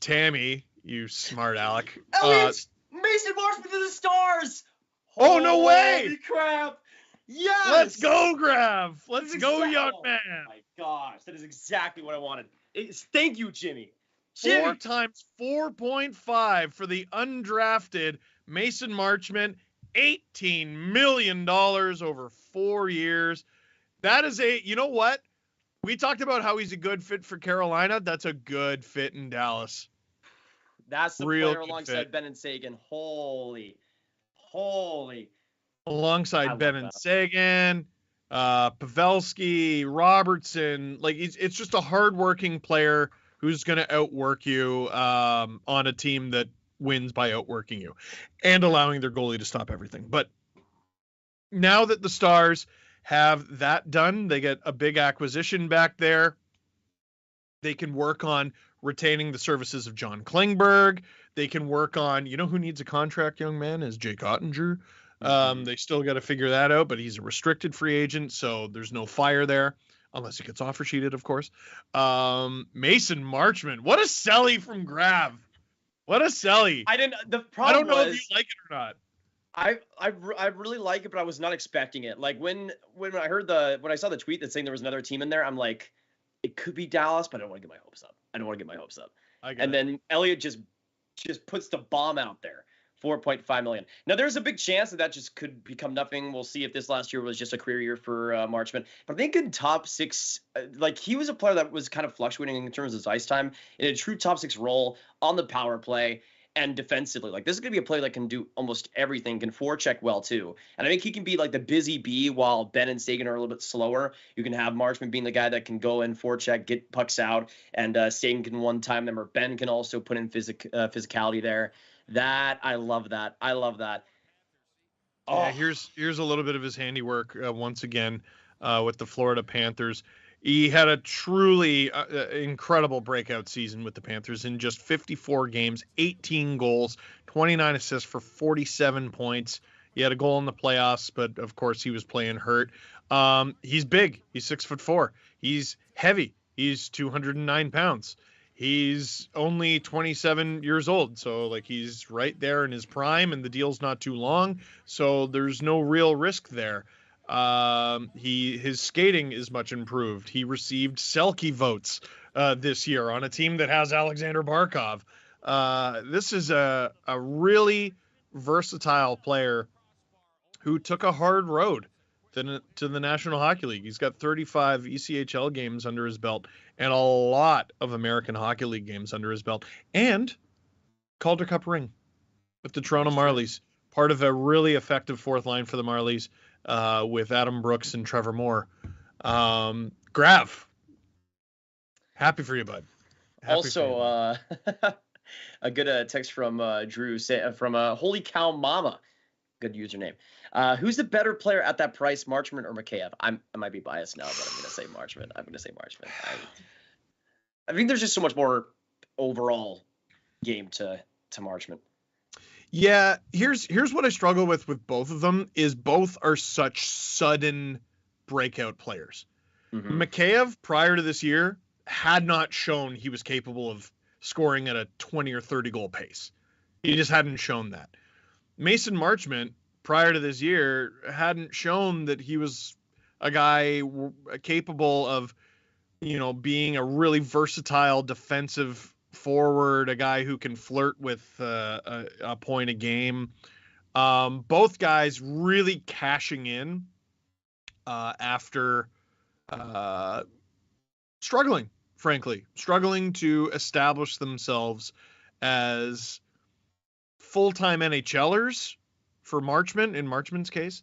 Tammy, you smart aleck. Elliot, Mason Marchment to the Stars. Oh, no way! Holy crap! Yes! Let's go, Grav. Let's go, young man. Oh my gosh, that is exactly what I wanted. Thank you, Jimmy. 4 times 4.5 for the undrafted Mason Marchment. $18 million over 4 years. That is you know what? We talked about how he's a good fit for Carolina. That's a good fit in Dallas. That's the player alongside Ben and Sagan. Holy. Alongside Ben and Sagan, Pavelski, Robertson. Like, it's just a hardworking player who's going to outwork you on a team that wins by outworking you and allowing their goalie to stop everything. But now that the Stars have that done, they get a big acquisition back there. They can work on retaining the services of John Klingberg. They can work on, you know who needs a contract, young man, is Jake Ottinger. They still got to figure that out, but he's a restricted free agent, so there's no fire there, unless he gets offer sheeted, of course. Mason Marchment, what a selly from Grav. What a selly. I don't know if you like it or not. I really like it, but I was not expecting it. Like when I saw the tweet that saying there was another team in there, I'm like, it could be Dallas, but I don't want to get my hopes up. Then Elliot just puts the bomb out there. 4.5 million. Now there's a big chance that just could become nothing. We'll see if this last year was just a career year for Marchment. But I think in top 6, like he was a player that was kind of fluctuating in terms of his ice time in a true top 6 role on the power play and defensively. Like this is going to be a player that can do almost everything, can forecheck well too. And I think he can be like the busy bee while Ben and Sagan are a little bit slower. You can have Marchment being the guy that can go in, forecheck, get pucks out, and Sagan can one time them, or Ben can also put in physicality there. I love that. Oh. Yeah, here's a little bit of his handiwork once again with the Florida Panthers. He had a truly incredible breakout season with the Panthers in just 54 games, 18 goals, 29 assists for 47 points. He had a goal in the playoffs, but of course he was playing hurt. He's big. He's 6'4". He's heavy. He's 209 pounds. He's only 27 years old, so like he's right there in his prime, and the deal's not too long, so there's no real risk there. His skating is much improved. He received Selke votes this year on a team that has Alexander Barkov. This is a really versatile player who took a hard road to the National Hockey League. He's got 35 ECHL games under his belt and a lot of American Hockey League games under his belt, and Calder Cup ring with the Toronto Marlies, part of a really effective fourth line for the Marlies with Adam Brooks and Trevor Moore. Grav, happy for you, bud. Also, a good text from Drew from Holy Cow Mama. Good username. Who's the better player at that price, Marchment or Mikheyev? I might be biased now, but I'm going to say Marchment. I think there's just so much more overall game to Marchment. Yeah, here's what I struggle with both of them is both are such sudden breakout players. Mm-hmm. Mikheyev, prior to this year, had not shown he was capable of scoring at a 20 or 30 goal pace. He just hadn't shown that. Mason Marchment, prior to this year, hadn't shown that he was a guy capable of, being a really versatile defensive forward, a guy who can flirt with a point a game. Both guys really cashing in after struggling to establish themselves as full-time NHLers for Marchment, in Marchment's case.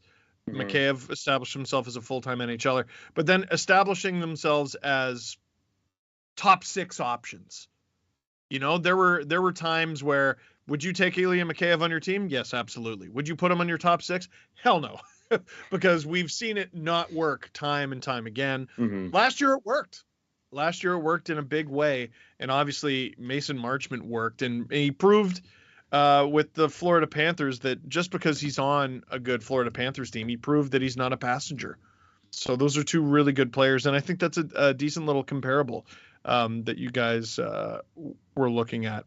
Mm-hmm. Mikheyev established himself as a full-time NHLer, but then establishing themselves as top 6 options. There were times where, would you take Ilya Mikheyev on your team? Yes, absolutely. Would you put him on your top 6? Hell no. Because we've seen it not work time and time again. Mm-hmm. Last year it worked in a big way. And obviously Mason Marchment worked, and he proved with the Florida Panthers that just because he's on a good Florida Panthers team, he proved that he's not a passenger. So those are 2 really good players. And I think that's a decent little comparable that you guys were looking at.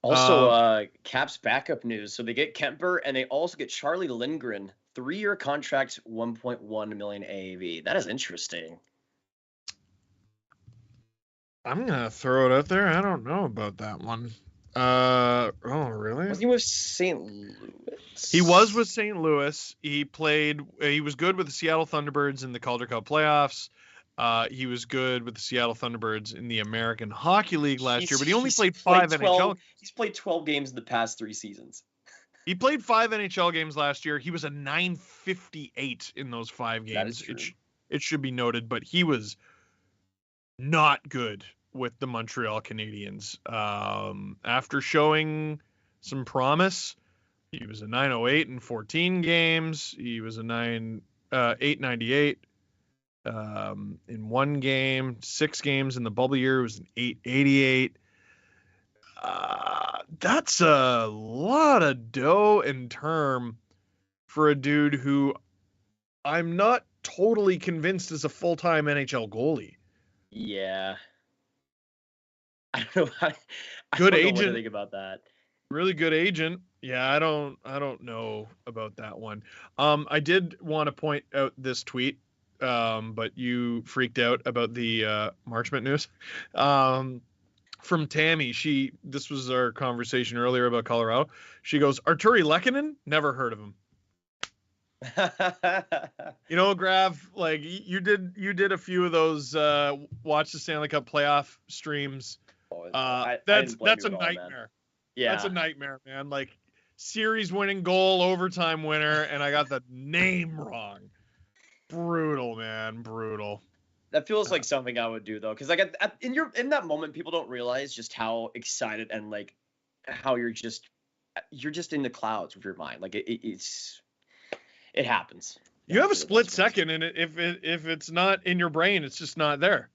Also, Cap's backup news. So they get Kemper, and they also get Charlie Lindgren, 3-year contract, 1.1 million AAV. That is interesting. I'm going to throw it out there. I don't know about that one. Oh, really? Was he with St. Louis? He was with St. Louis. He was good with the Seattle Thunderbirds in the Calder Cup playoffs. He was good with the Seattle Thunderbirds in the American Hockey League last year, but he only played 5 NHL. He's played 12 games in the past 3 seasons. He played 5 NHL games last year. He was a .958 in those 5 games. That is true. It should be noted, but he was not good with the Montreal Canadiens. After showing some promise, he was a .908 in 14 games. He was a .898 in 1 game. 6 games in the bubble year, it was an .888. That's a lot of dough and term for a dude who I'm not totally convinced is a full-time NHL goalie. Yeah. I don't know. I Good don't agent. know what to think about that. Really good agent. Yeah, I don't know about that one. I did want to point out this tweet, but you freaked out about the Marchment news. From Tammy, this was our conversation earlier about Colorado. She goes, Arturi Lehkonen? Never heard of him. Grav, like you did a few of those watch the Stanley Cup playoff streams. That's a nightmare. Yeah, that's a nightmare, man. Like series winning goal, overtime winner, and I got the name wrong. Brutal, man, brutal. That feels like something I would do though, because like in that moment, people don't realize just how excited and like how you're just in the clouds with your mind. Like it happens. You have a split second, and if it's not in your brain, it's just not there.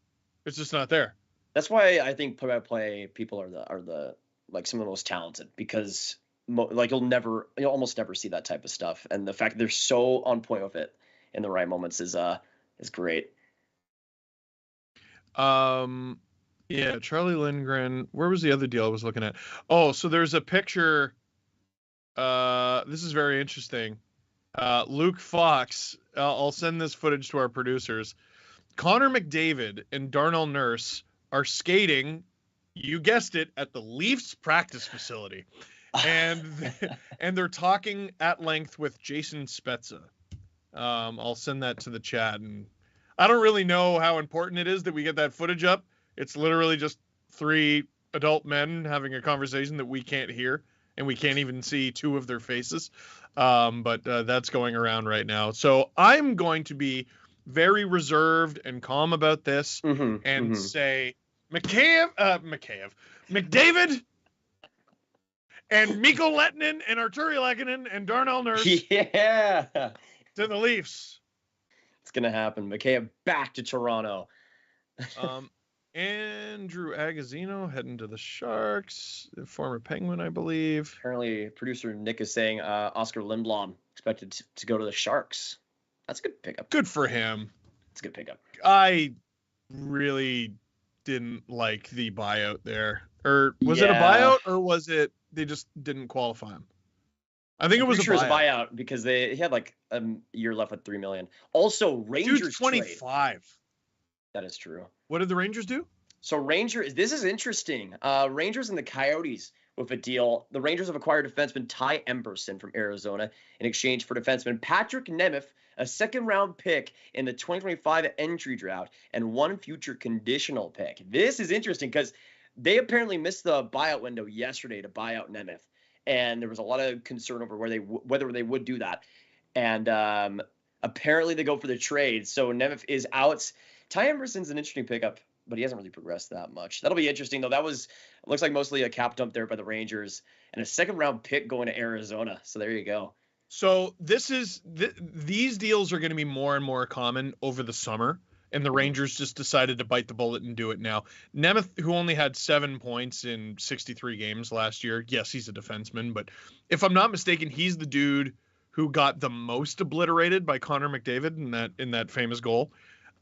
It's just not there. That's why I think play-by-play people are the like some of the most talented, because like you'll almost never see that type of stuff, and the fact that they're so on point with it in the right moments is great. Yeah, Charlie Lindgren. Where was the other deal I was looking at? Oh, so there's a picture. This is very interesting. Luke Fox. I'll send this footage to our producers. Connor McDavid and Darnell Nurse are skating. You guessed it, at the Leafs practice facility, and they're talking at length with Jason Spezza. I'll send that to the chat, and I don't really know how important it is that we get that footage up. It's literally just 3 adult men having a conversation that we can't hear, and we can't even see 2 of their faces. But that's going around right now. So I'm going to be very reserved and calm about this and say McDavid and Mikko Lehtinen and Arturi Lehkonen and Darnell Nurse to the Leafs. It's going to happen. Mikheyev back to Toronto. Andrew Agozzino heading to the Sharks, former Penguin, I believe. Apparently, producer Nick is saying Oscar Lindblom expected to go to the Sharks. That's a good pickup. Good for him. It's a good pickup. I really didn't like the buyout there. Or was it a buyout, or was it they just didn't qualify him? I think it was a buyout because he had like a year left with $3 million. Also, Rangers Dude's 25. Trade. That is true. What did the Rangers do? So this is interesting. Rangers and the Coyotes with a deal. The Rangers have acquired defenseman Ty Emberson from Arizona in exchange for defenseman Patrick Nemeth, a second-round pick in the 2025 entry draft, and one future conditional pick. This is interesting because they apparently missed the buyout window yesterday to buy out Nemeth. And there was a lot of concern over whether they would do that. And apparently they go for the trade. So Nemeth is out. Ty Emberson's an interesting pickup, but he hasn't really progressed that much. That'll be interesting, though. It looks like mostly a cap dump there by the Rangers and a second-round pick going to Arizona. So there you go. So these deals are going to be more and more common over the summer. And the Rangers just decided to bite the bullet and do it now. Nemeth, who only had 7 points in 63 games last year, yes, he's a defenseman, but if I'm not mistaken, he's the dude who got the most obliterated by Connor McDavid in that famous goal.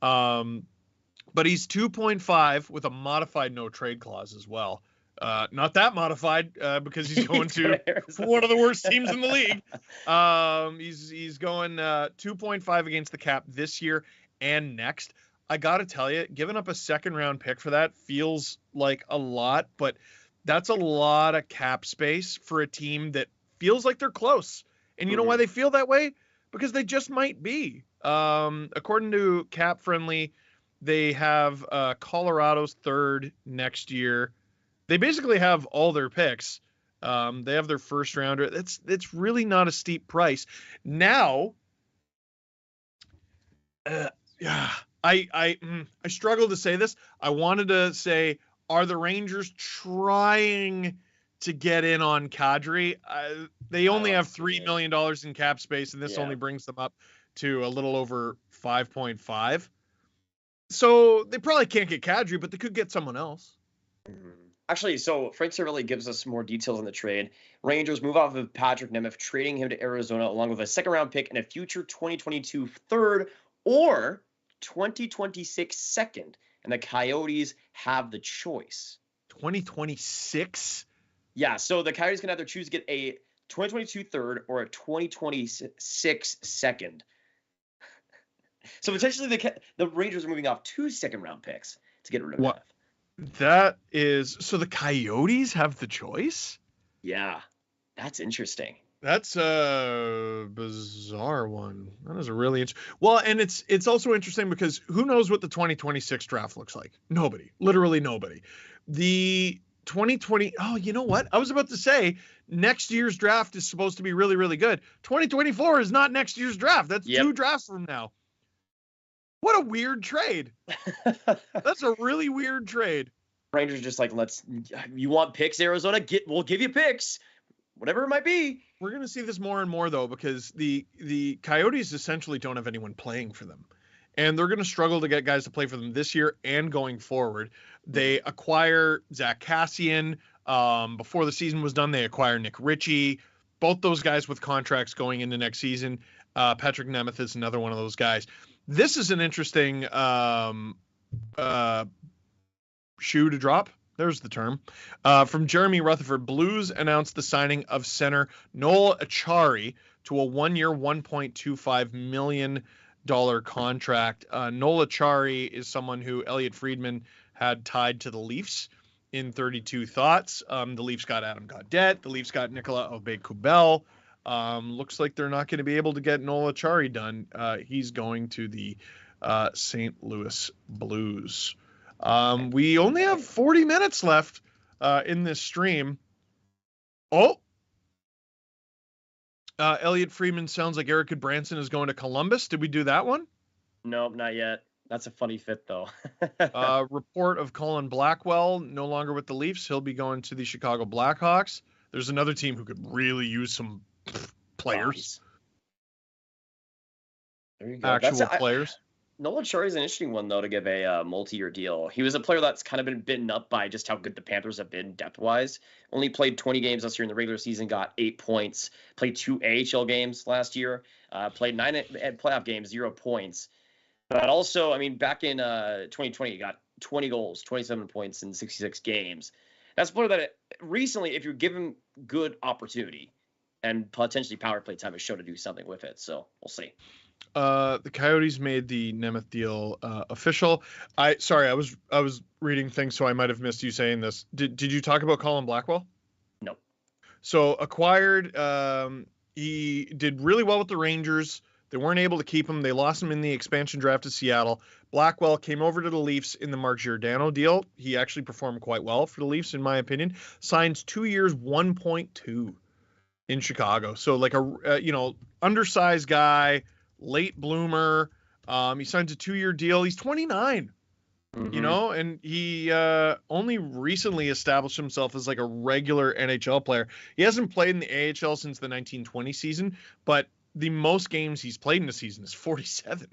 But he's 2.5 with a modified no trade clause as well. Not that modified because he's going to one of the worst teams in the league. He's going 2.5 against the cap this year and next. I got to tell you, giving up a second-round pick for that feels like a lot, but that's a lot of cap space for a team that feels like they're close. And you know why they feel that way? Because they just might be. According to Cap Friendly, they have Colorado's third next year. They basically have all their picks. They have their first rounder. It's really not a steep price. Now, I struggle to say this. I wanted to say, are the Rangers trying to get in on Kadri? They only have $3 million in cap space, and this only brings them up to a little over 5.5. So they probably can't get Kadri, but they could get someone else. Actually, so Frank Cirelli gives us more details on the trade. Rangers move off of Patrick Nemeth, trading him to Arizona along with a second-round pick and a future 2022 third or 2026 second, and the Coyotes have the choice. 2026? Yeah, so the Coyotes can either choose to get a 2022 third or a 2026 second. So potentially the Rangers are moving off 2 second-round picks to get rid of Nemeth. That is, so the Coyotes have the choice? Yeah, that's interesting. That's a bizarre one. That is a really interesting. Well, and it's also interesting because who knows what the 2026 draft looks like? Nobody. Literally nobody. The 2020. Oh, you know what? I was about to say next year's draft is supposed to be really, really good. 2024 is not next year's draft. That's 2 drafts from now. What a weird trade. That's a really weird trade. Rangers just like, you want picks, Arizona? We'll give you picks. Whatever it might be. We're going to see this more and more, though, because the Coyotes essentially don't have anyone playing for them. And they're going to struggle to get guys to play for them this year and going forward. They acquire Zach Kassian. Before the season was done, they acquire Nick Ritchie. Both those guys with contracts going into next season. Patrick Nemeth is another one of those guys. This is an interesting shoe to drop. There's the term. From Jeremy Rutherford, Blues announced the signing of center Noel Acciari to a 1-year, $1.25 million contract. Noel Acciari is someone who Elliot Friedman had tied to the Leafs in 32 Thoughts. The Leafs got Adam Gaudette. The Leafs got Nicolas Aube-Kubel. Looks like they're not going to be able to get Noel Acciari done. He's going to the St. Louis Blues. We only have 40 minutes left in this stream. Elliot Friedman sounds like Eric Goodbranson is going to Columbus. Did we do that one? Nope, not yet. That's a funny fit, though. Report of Colin Blackwell, no longer with the Leafs. He'll be going to the Chicago Blackhawks. There's another team who could really use some players. There you go. Actual players. Noel Acciari is an interesting one, though, to give a multi-year deal. He was a player that's kind of been bitten up by just how good the Panthers have been depth-wise. Only played 20 games last year in the regular season, got 8 points. Played 2 AHL games last year. Played 9 playoff games, 0 points. But also, I mean, back in 2020, he got 20 goals, 27 points in 66 games. That's a player that recently, if you give him good opportunity and potentially power play time, is shown to do something with it. So we'll see. The Coyotes made the Nemeth deal official. I was reading things, so I might have missed you saying this. Did you talk about Colin Blackwell? No. So acquired. He did really well with the Rangers. They weren't able to keep him. They lost him in the expansion draft to Seattle. Blackwell came over to the Leafs in the Mark Giordano deal. He actually performed quite well for the Leafs, in my opinion. Signs 2 years, 1.2 in Chicago. So like a undersized guy, late bloomer. He signs a 2-year deal. He's 29. And he only recently established himself as like a regular NHL player. He hasn't played in the AHL since the 1920 season, but the most games he's played in the season is 47.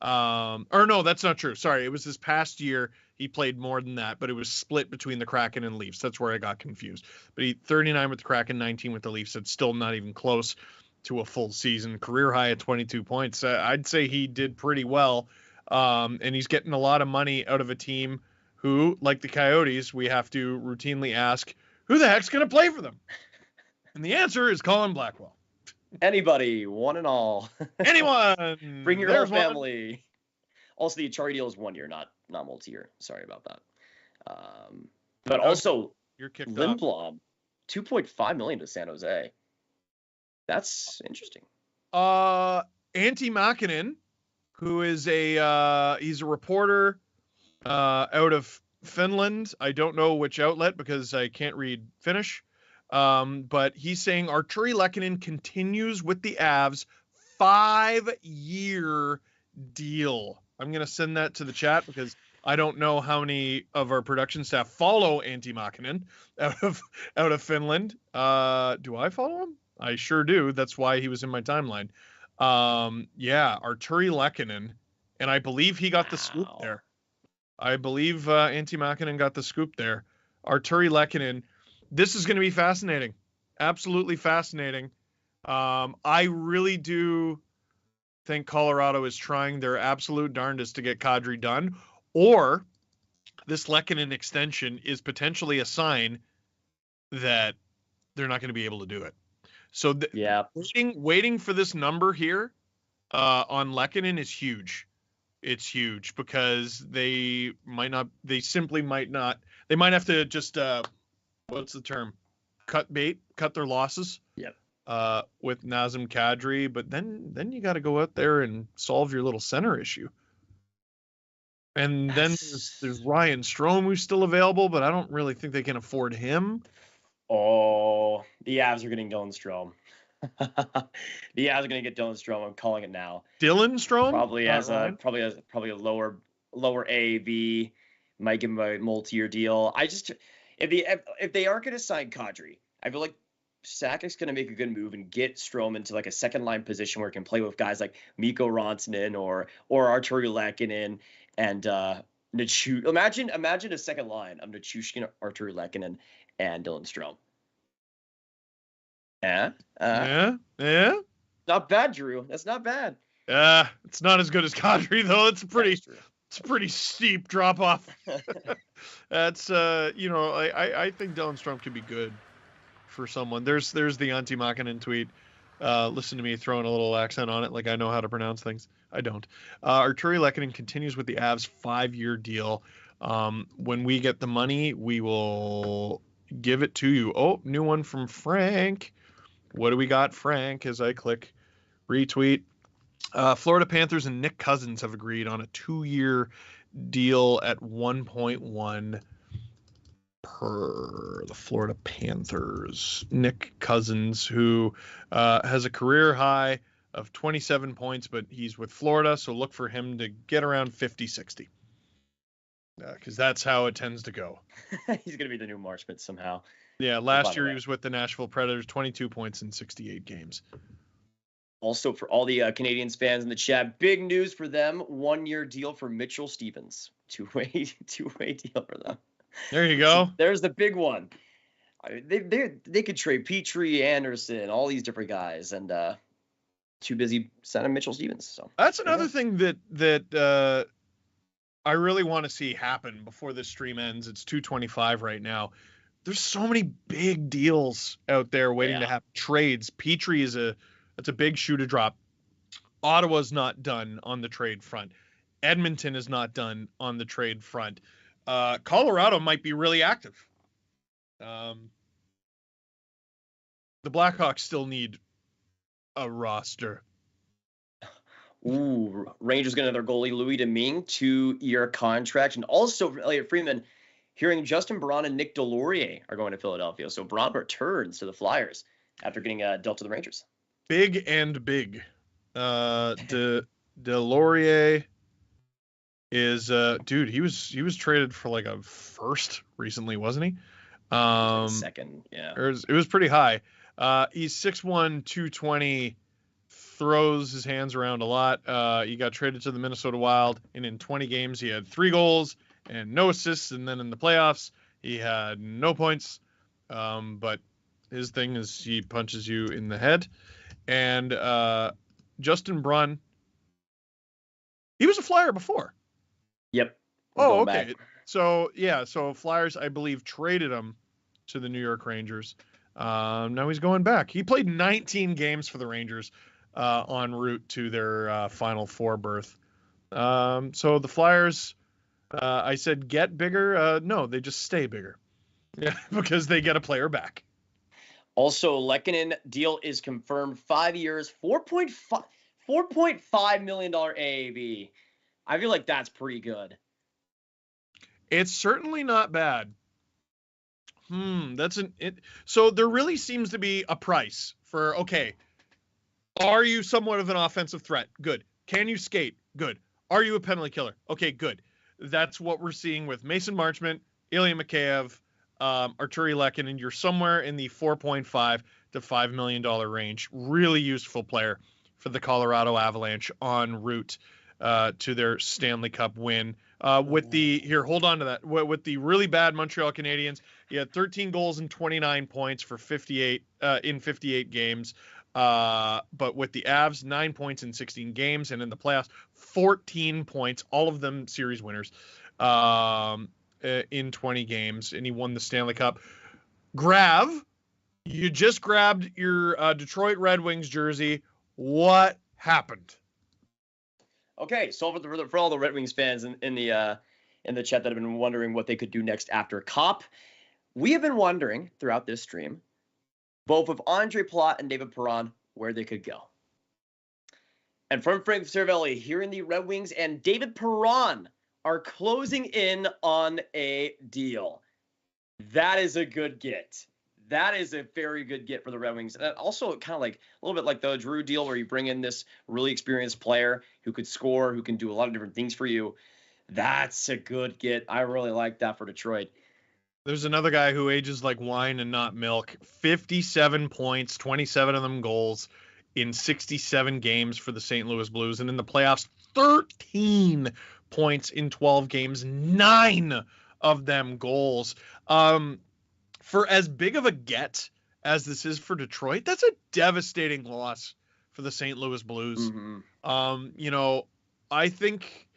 Or no, that's not true. Sorry, it was this past year he played more than that, but it was split between the Kraken and Leafs. That's where I got confused. But he 39 with the Kraken, 19 with the Leafs. That's still not even close to a full season. Career high at 22 points. I'd say he did pretty well. And he's getting a lot of money out of a team who, like the Coyotes, we have to routinely ask, who the heck's going to play for them? And the answer is Colin Blackwell. Anybody, one and all. Anyone. Bring your whole family. One. Also, the Achardi deal is 1 year, not multi-year. Sorry about that. But also, Lindblom, $2.5 million to San Jose. That's interesting. Antti Makinen, who is he's a reporter out of Finland. I don't know which outlet because I can't read Finnish. But he's saying Arturi Lehkonen continues with the Avs 5-year deal. I'm going to send that to the chat because I don't know how many of our production staff follow Antti Makinen out of Finland. Do I follow him? I sure do. That's why he was in my timeline. Arturi Lehkonen, and I believe he got the scoop there. I believe Antti Makinen got the scoop there. Arturi Lehkonen. This is going to be fascinating. Absolutely fascinating. I really do think Colorado is trying their absolute darndest to get Kadri done, or this Lehkonen extension is potentially a that they're not going to be able to do it. So waiting for this number here on Lehkonen is huge. It's huge because they might have to just what's the term? Cut their losses. Yep. With Nazem Kadri, but then you got to go out there and solve your little center issue. And then there's Ryan Strome who's still available, but I don't really think they can afford him. Oh, the Avs are getting Dylan Strome. The Avs are going to get Dylan Strome. I'm calling it now. Dylan Strome probably has a lower AAV. Might give him a multi-year deal. If they aren't going to sign Kadri, I feel like Sakic's going to make a good move and get Strome into like a second line position where he can play with guys like Mikko Rantanen or Arturi Lehkonen and Nichushkin. Imagine a second line of Nichushkin, Arturi Lehkonen, and Dylan Strome. Yeah. Not bad, Drew. That's not bad. It's not as good as Kadri though. It's a pretty steep drop off. That's I think Dylan Strome could be good for someone. There's the Antti Makinen tweet. Listen to me throwing a little accent on it like I know how to pronounce things. I don't. Arturi Lehkonen continues with the Avs 5-year deal. When we get the money, we will give it to you. Oh, new one from Frank. What do we got, Frank? As I click retweet. Florida Panthers and Nick Cousins have agreed on a 2-year deal at 1.1 per the Florida Panthers. Nick Cousins, who has a career high of 27 points, but he's with Florida, so look for him to get around 50-60. Because that's how it tends to go. He's going to be the new Marchment somehow. Yeah, last year he was with the Nashville Predators, 22 points in 68 games. Also, for all the Canadians fans in the chat, big news for them: 1-year deal for Mitchell Stevens. Two-way deal for them. There you go. So there's the big one. They could trade Petry, Anderson, all these different guys, and too busy signing Mitchell Stevens. So that's another thing that I really want to see happen before this stream ends. It's 2:25 right now. There's so many big deals out there waiting to happen. Trades. Petry that's a big shoe to drop. Ottawa's not done on the trade front. Edmonton is not done on the trade front. Colorado might be really active. The Blackhawks still need a roster. Ooh, Rangers getting another goalie, Louis Domingue, 2-year contract. And also, Elliot Freeman, hearing Justin Braun and Nick Delorier are going to Philadelphia. So Braun returns to the Flyers after getting dealt to the Rangers. Big and big. Delorier is dude, he was traded for like a first recently, wasn't he? Second, yeah. It was pretty high. He's 6'1", 220, throws his hands around a lot. He got traded to the Minnesota Wild, and in 20 games he had 3 goals and no assists, and then in the playoffs he had no points. But his thing is he punches you in the head. And Justin Braun, he was a Flyer before. Yep. Oh, okay. Back. So Flyers, I believe, traded him to the New York Rangers. Now he's going back. He played 19 games for the Rangers en route to their Final Four berth. So the Flyers, I said get bigger. No, they just stay bigger. Yeah, because they get a player back. Also, Lehkonen deal is confirmed. 5 years, $4.5 million AAV. I feel like that's pretty good. It's certainly not bad. So there really seems to be a price for, okay, are you somewhat of an offensive threat? Good. Can you skate? Good. Are you a penalty killer? Okay, good. That's what we're seeing with Mason Marchment, Ilya Mikheyev, Arturi Lehkonen. You're somewhere in the $4.5 to $5 million range. Really useful player for the Colorado Avalanche en route to their Stanley Cup win. With the really bad Montreal Canadiens, he had 13 goals and 29 points for 58 games. But with the Avs, 9 points in 16 games, and in the playoffs, 14 points, all of them series winners, in 20 games, and he won the Stanley Cup. Grav, you just grabbed your Detroit Red Wings jersey. What happened? Okay, so for all the Red Wings fans in the chat that have been wondering what they could do next after Cop, we have been wondering throughout this stream, both of Andre Palat and David Perron, where they could go. And from Frank Cirelli, hearing the Red Wings and David Perron are closing in on a deal. That is a good get. That is a very good get for the Red Wings. And also kind of like a little bit like the Giroux deal where you bring in this really experienced player who could score, who can do a lot of different things for you. That's a good get. I really like that for Detroit. There's another guy who ages like wine and not milk. 57 points, 27 of them goals in 67 games for the St. Louis Blues. And in the playoffs, 13 points in 12 games, 9 of them goals. For as big of a get as this is for Detroit, that's a devastating loss for the St. Louis Blues. Mm-hmm. I think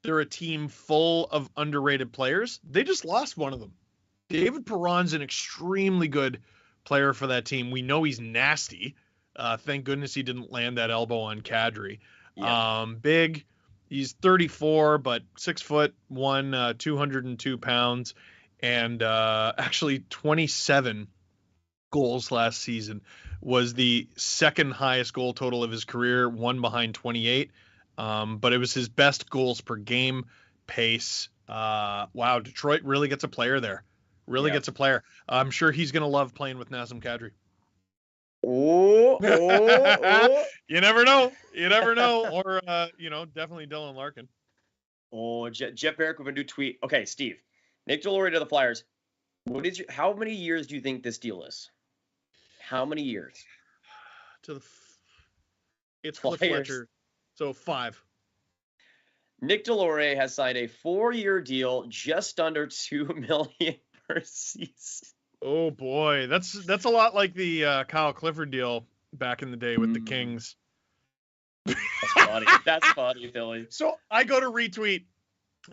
they're a team full of underrated players. They just lost one of them. David Perron's an extremely good player for that team. We know he's nasty. Thank goodness he didn't land that elbow on Kadri. Yeah. Big. He's 34, but 6'1", 202 pounds, and actually 27 goals last season. Was the second highest goal total of his career, one behind 28. But it was his best goals per game pace. Wow, Detroit really gets a player there. Really gets a player. I'm sure he's going to love playing with Nazem Kadri. Oh. You never know. Or, definitely Dylan Larkin. Oh, Jeff Barrick with a new tweet. Okay, Steve. Nick Delorier to the Flyers. How many years do you think this deal is? How many years? It's Cliff Fletcher. So 5. Nick Delorier has signed a 4-year deal, just under $2 million per season. Oh boy, that's a lot like the Kyle Clifford deal back in the day with the Kings. That's funny. That's funny, Philly. So I go to retweet.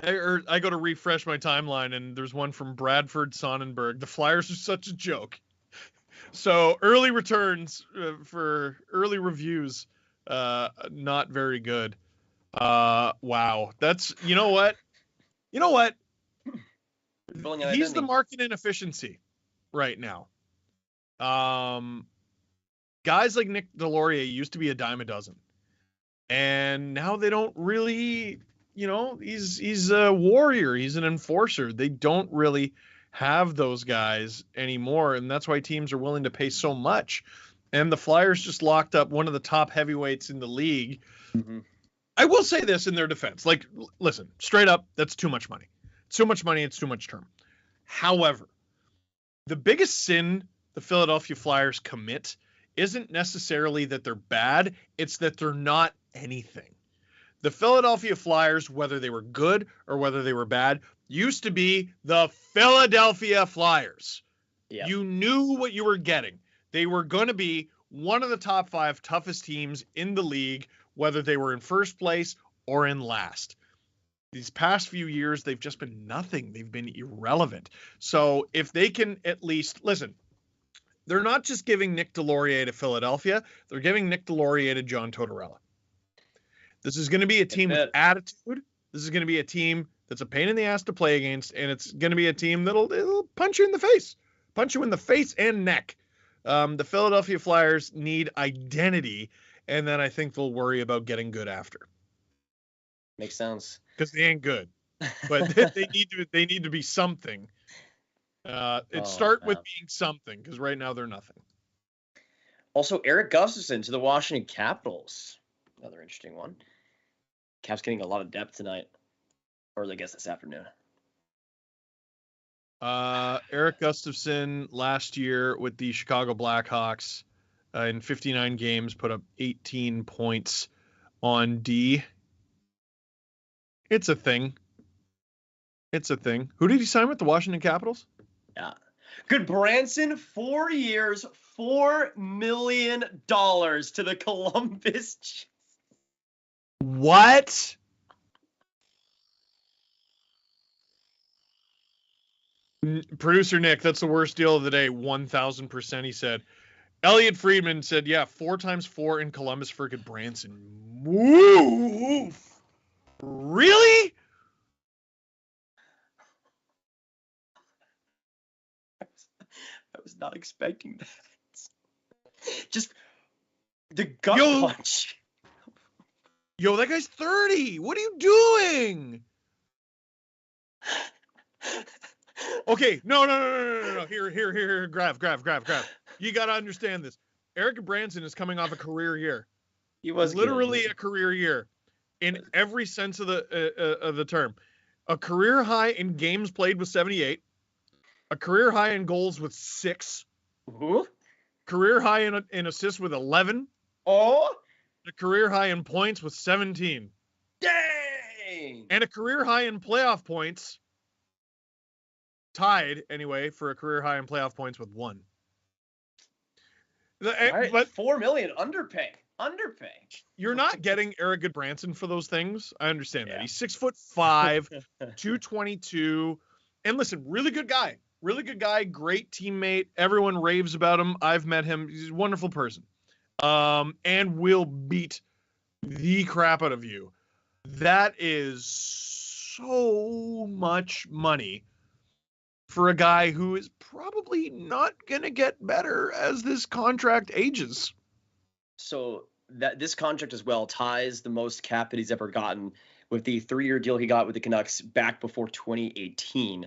I go to refresh my timeline, and there's one from Bradford Sonnenberg. The Flyers are such a joke. So early returns for early reviews, not very good. Wow. That's, you know what? He's the market inefficiency right now. Guys like Nick Delorier used to be a dime a dozen, and now they don't really, he's a warrior. He's an enforcer. They don't really have those guys anymore, and that's why teams are willing to pay so much. And the Flyers just locked up one of the top heavyweights in the league. Mm-hmm. I will say this in their defense. Like, listen, straight up, that's too much money. It's too much money. It's too much term. However, the biggest sin the Philadelphia Flyers commit isn't necessarily that they're bad. It's that they're not anything. The Philadelphia Flyers, whether they were good or whether they were bad, used to be the Philadelphia Flyers. Yeah. You knew what you were getting. They were going to be one of the top 5 toughest teams in the league, whether they were in first place or in last. These past few years, they've just been nothing. They've been irrelevant. So if they can at least, listen, they're not just giving Nick Delorier to Philadelphia. They're giving Nick Delorier to John Tortorella. This is going to be a team with attitude. This is going to be a team that's a pain in the ass to play against, and it's going to be a team it'll punch you in the face. Punch you in the face and neck. The Philadelphia Flyers need identity, and then I think they'll worry about getting good after. Makes sense. Because they ain't good, but they need to be something. Start with being something, because right now they're nothing. Also, Erik Gustafsson to the Washington Capitals. Another interesting one. Cap's getting a lot of depth tonight, or I guess this afternoon. Erik Gustafsson last year with the Chicago Blackhawks in 59 games put up 18 points on D. It's a thing. Who did he sign with? The Washington Capitals? Yeah. Good Branson, 4 years, $4 million to the Columbus. What? Producer Nick, that's the worst deal of the day. 1,000%, he said. Elliot Friedman said, yeah, 4 times 4 in Columbus for Good Branson. Woo! Really? I was not expecting that. Just the gut punch. Yo, that guy's 30. What are you doing? Okay, no. Here. Grav. You got to understand this. Erik Branson is coming off a career year. He was literally a career year in every sense of the term. A career high in games played with 78. A career high in goals with 6. Ooh. Career high in assists with 11. Oh. A career high in points with 17. Dang. And a career high in playoff points. Tied, anyway, for a career high in playoff points with 1. Right. But $4 million underpay. You're not getting Erik Goodbranson for those things. I understand that. He's 6'5", 222. And listen, really good guy. Great teammate. Everyone raves about him. I've met him. He's a wonderful person. And will beat the crap out of you. That is so much money for a guy who is probably not going to get better as this contract ages. So that this contract as well ties the most cap that he's ever gotten with the 3-year deal he got with the Canucks back before 2018.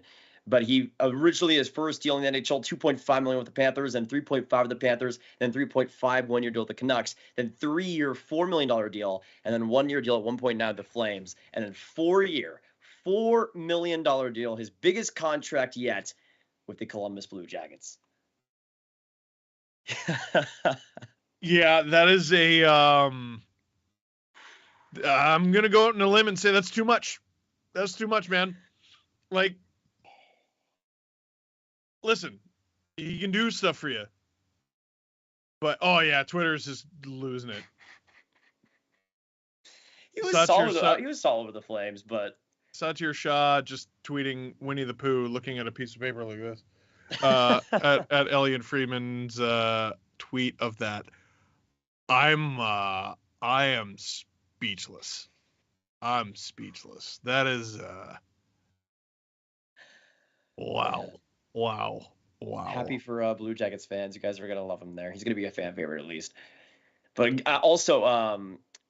But he originally, his first deal in the NHL, $2.5 million with the Panthers, then $3.5 with the Panthers, then $3.5 1-year deal with the Canucks, then 3-year $4 million deal, and then 1-year deal at 1.9 with the Flames, and then 4-year $4 million deal, his biggest contract yet with the Columbus Blue Jackets. Yeah, that is a I'm going to go out on a limb and say that's too much. That's too much, man. Like, listen, he can do stuff for you. But, oh, yeah, Twitter's just losing it. He was solid with the Flames, but Satyr Shah just tweeting Winnie the Pooh, looking at a piece of paper like this. At Elliot Freeman's tweet of that. I am speechless. I'm speechless. That is wow. Happy for Blue Jackets fans. You guys are gonna love him there. He's gonna be a fan favorite at least. But also,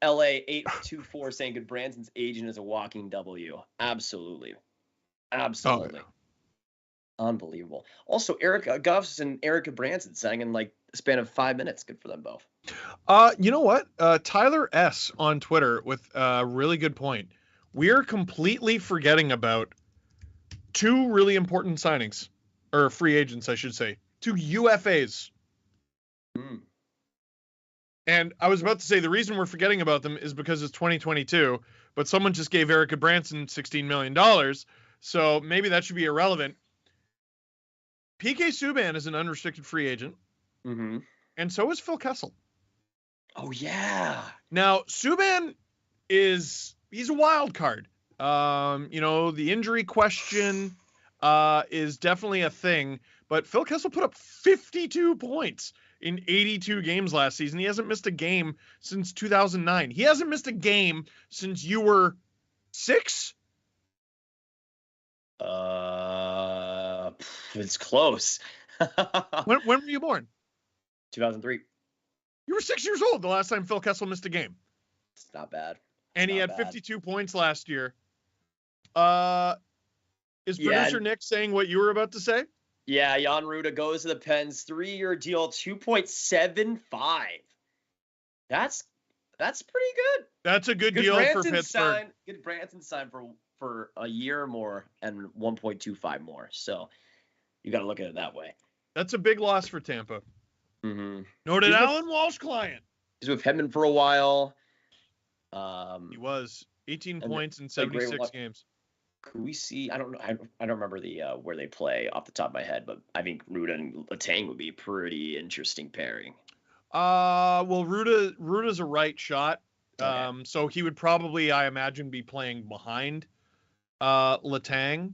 LA 824 saying good Branson's agent is a walking W. Absolutely. Oh, yeah. Unbelievable. Also, Eric Guffs and Erica Branson sang in like a span of 5 minutes. Good for them both. You know what? Tyler S on Twitter with a really good point. We're completely forgetting about two really important signings, or free agents, I should say. Two UFAs. And I was about to say the reason we're forgetting about them is because it's 2022, but someone just gave Erica Branson $16 million, so maybe that should be irrelevant. PK Subban is an unrestricted free agent, and so is Phil Kessel. Oh, yeah. Now, Subban he's a wild card. The injury question is definitely a thing, but Phil Kessel put up 52 points in 82 games last season. He hasn't missed a game since 2009. He hasn't missed a game since you were 6? It's close. When were you born? 2003. You were 6 years old the last time Phil Kessel missed a game. It's not bad. And he had 52 points last year. Is producer Nick saying what you were about to say? Yeah, Jan Ruda goes to the Pens, 3-year deal, 2.75. That's pretty good. That's a good deal for Pittsburgh. Good Branson sign for a year or more and 1.25 more. So you got to look at it that way. That's a big loss for Tampa. Noted Alan Walsh client. He's with Hedman for a while. He was 18 points in 76 games. Could we see? I don't know. I don't remember the where they play off the top of my head, but I think Ruda and Letang would be a pretty interesting pairing. Well, Ruda's a right shot. Okay. So he would probably, I imagine, be playing behind Letang.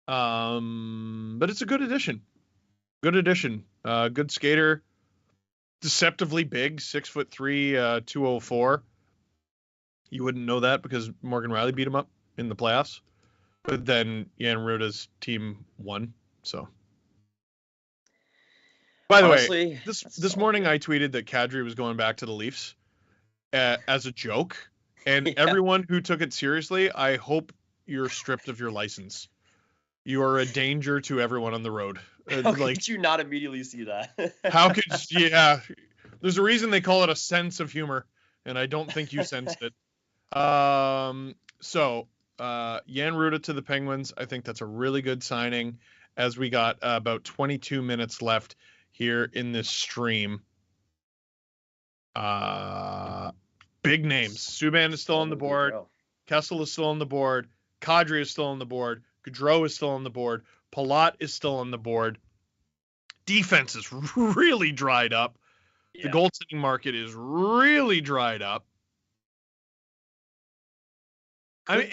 But it's a good addition. Good skater. Deceptively big, 6'3", 204. You wouldn't know that because Morgan Riley beat him up in the playoffs. But then Jan Ruda's team won. So, by the way, this morning I tweeted that Kadri was going back to the Leafs as a joke, and everyone who took it seriously, I hope you're stripped of your license. You are a danger to everyone on the road. How could you not immediately see that? How could you? Yeah, there's a reason they call it a sense of humor, and I don't think you sensed it. So Jan Ruda to the Penguins. I think that's a really good signing as we got about 22 minutes left here in this stream. Big names. Subban is still on the board. Kessel is still on the board. Kadri is still on the board. Gaudreau is still on the board. Palat is still on the board. Defense is really dried up. Yeah. The goaltending market is really dried up. I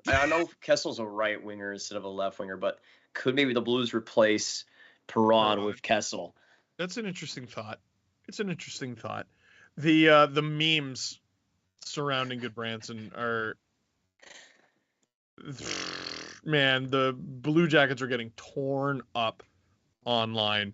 know Kessel's a right winger instead of a left winger, but could maybe the Blues replace Perron with Kessel? That's an interesting thought. The memes surrounding Goodbranson are, man, the Blue Jackets are getting torn up online.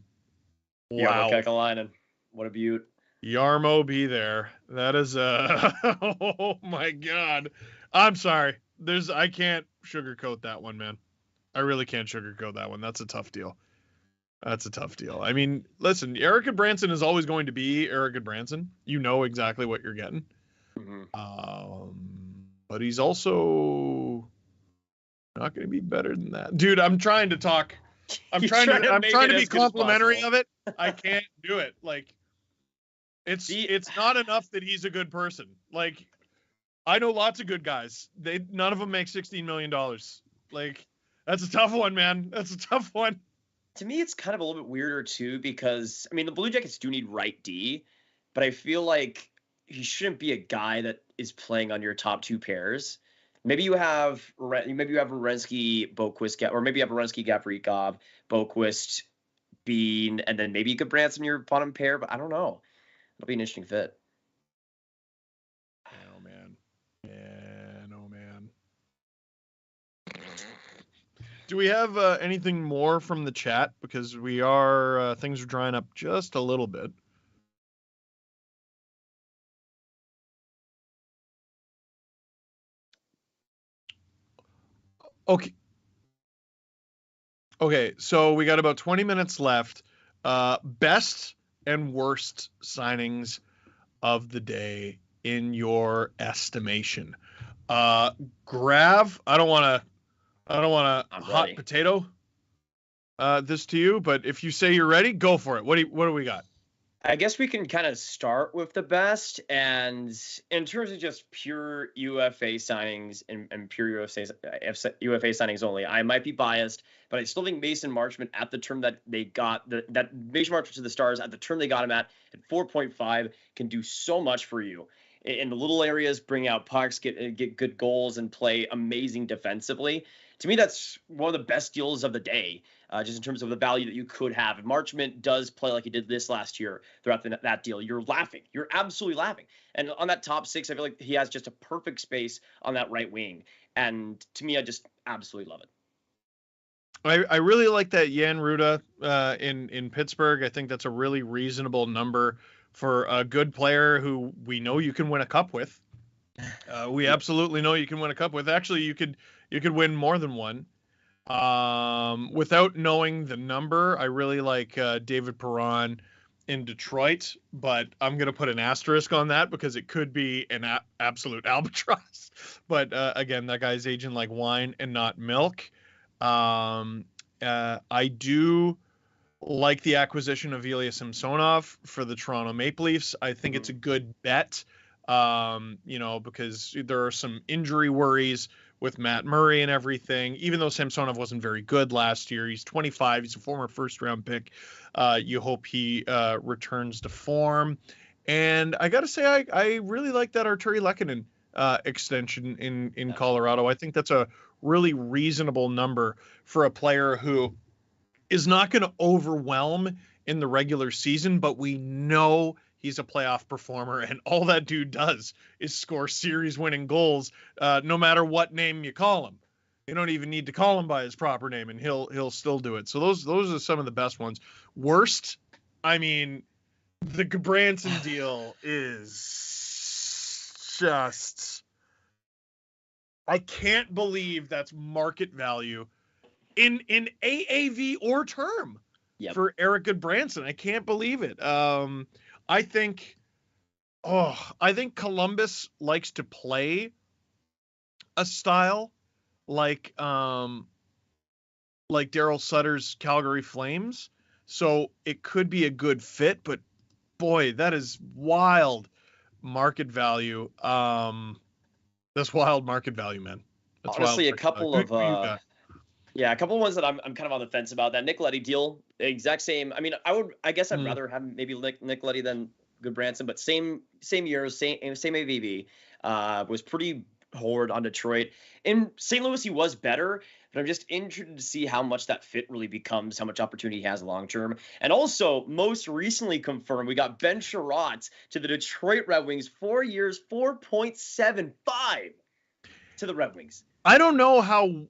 Wow. Kekalainen. What a beaut. Yarmo be there. That is oh my God. I'm sorry. I can't sugarcoat that one, man. I really can't sugarcoat that one. That's a tough deal. I mean, listen, Eric Goodbranson is always going to be Eric Goodbranson. You know exactly what you're getting. But he's also not going to be better than that. Dude, I'm trying to talk. I'm trying to be complimentary of it. I can't do it. Like, it's not enough that he's a good person. Like, I know lots of good guys. None of them make $16 million. Like, that's a tough one, man. That's a tough one. To me, it's kind of a little bit weirder, too, because, I mean, the Blue Jackets do need right D, but I feel like he shouldn't be a guy that is playing on your top two pairs Maybe you have Werenski, Boquist, or maybe you have Werenski, Gavrikov, Boquist, Bean, and then maybe you could Branson your bottom pair, but I don't know. It'll be an interesting fit. Oh man. Man, oh man. Do we have anything more from the chat? Because we are things are drying up just a little bit. Okay. Okay, so we got about 20 minutes left. Best and worst signings of the day in your estimation. Grav, I don't want to hot ready. potato this to you, but if you say you're ready, go for it. What do we got? I guess we can kind of start with the best, and in terms of just pure UFA signings and pure UFA signings only, I might be biased, but I still think Mason Marchment at the term that they got that Mason Marchment to the Stars at the term they got him at 4.5 can do so much for you in the little areas, bring out pucks, get good goals, and play amazing defensively. To me, that's one of the best deals of the day, just in terms of the value that you could have. If Marchment does play like he did this last year throughout that deal, you're laughing. You're absolutely laughing. And on that top six, I feel like he has just a perfect space on that right wing. And to me, I just absolutely love it. I really like that Jan Rutta in Pittsburgh. I think that's a really reasonable number for a good player who we know you can win a cup with. We absolutely know you can win a cup with. Actually, you could win more than one. Without knowing the number, I really like David Perron in Detroit, but I'm going to put an asterisk on that because it could be an absolute albatross. But again, that guy's aging like wine and not milk. I do like the acquisition of Ilya Samsonov for the Toronto Maple Leafs. I think it's a good bet, because there are some injury worries with Matt Murray and everything. Even though Samsonov wasn't very good last year, he's 25. He's a former first-round pick. You hope he returns to form. And I got to say, I really like that Arturi Lehkonen extension in Colorado. I think that's a really reasonable number for a player who is not going to overwhelm in the regular season, but we know he's a playoff performer, and all that dude does is score series-winning goals, no matter what name you call him. You don't even need to call him by his proper name, and he'll still do it. So those are some of the best ones. Worst, I mean, the Branson deal is just, I can't believe that's market value in AAV or term for Eric Goodbranson. I can't believe it. I think Columbus likes to play a style like Daryl Sutter's Calgary Flames. So it could be a good fit, but boy, that is wild market value. That's wild market value, man. That's honestly wild. A couple of ones that I'm kind of on the fence about. That Nick Leddy deal, exact same. I mean, I guess I'd rather have maybe Nick Leddy than Goodbranson, but same years, same AVV. Was pretty hard on Detroit. In St. Louis, he was better, but I'm just interested to see how much that fit really becomes, how much opportunity he has long term. And also, most recently confirmed, we got Ben Sherratt to the Detroit Red Wings, 4 years, $4.75 to the Red Wings. I don't know how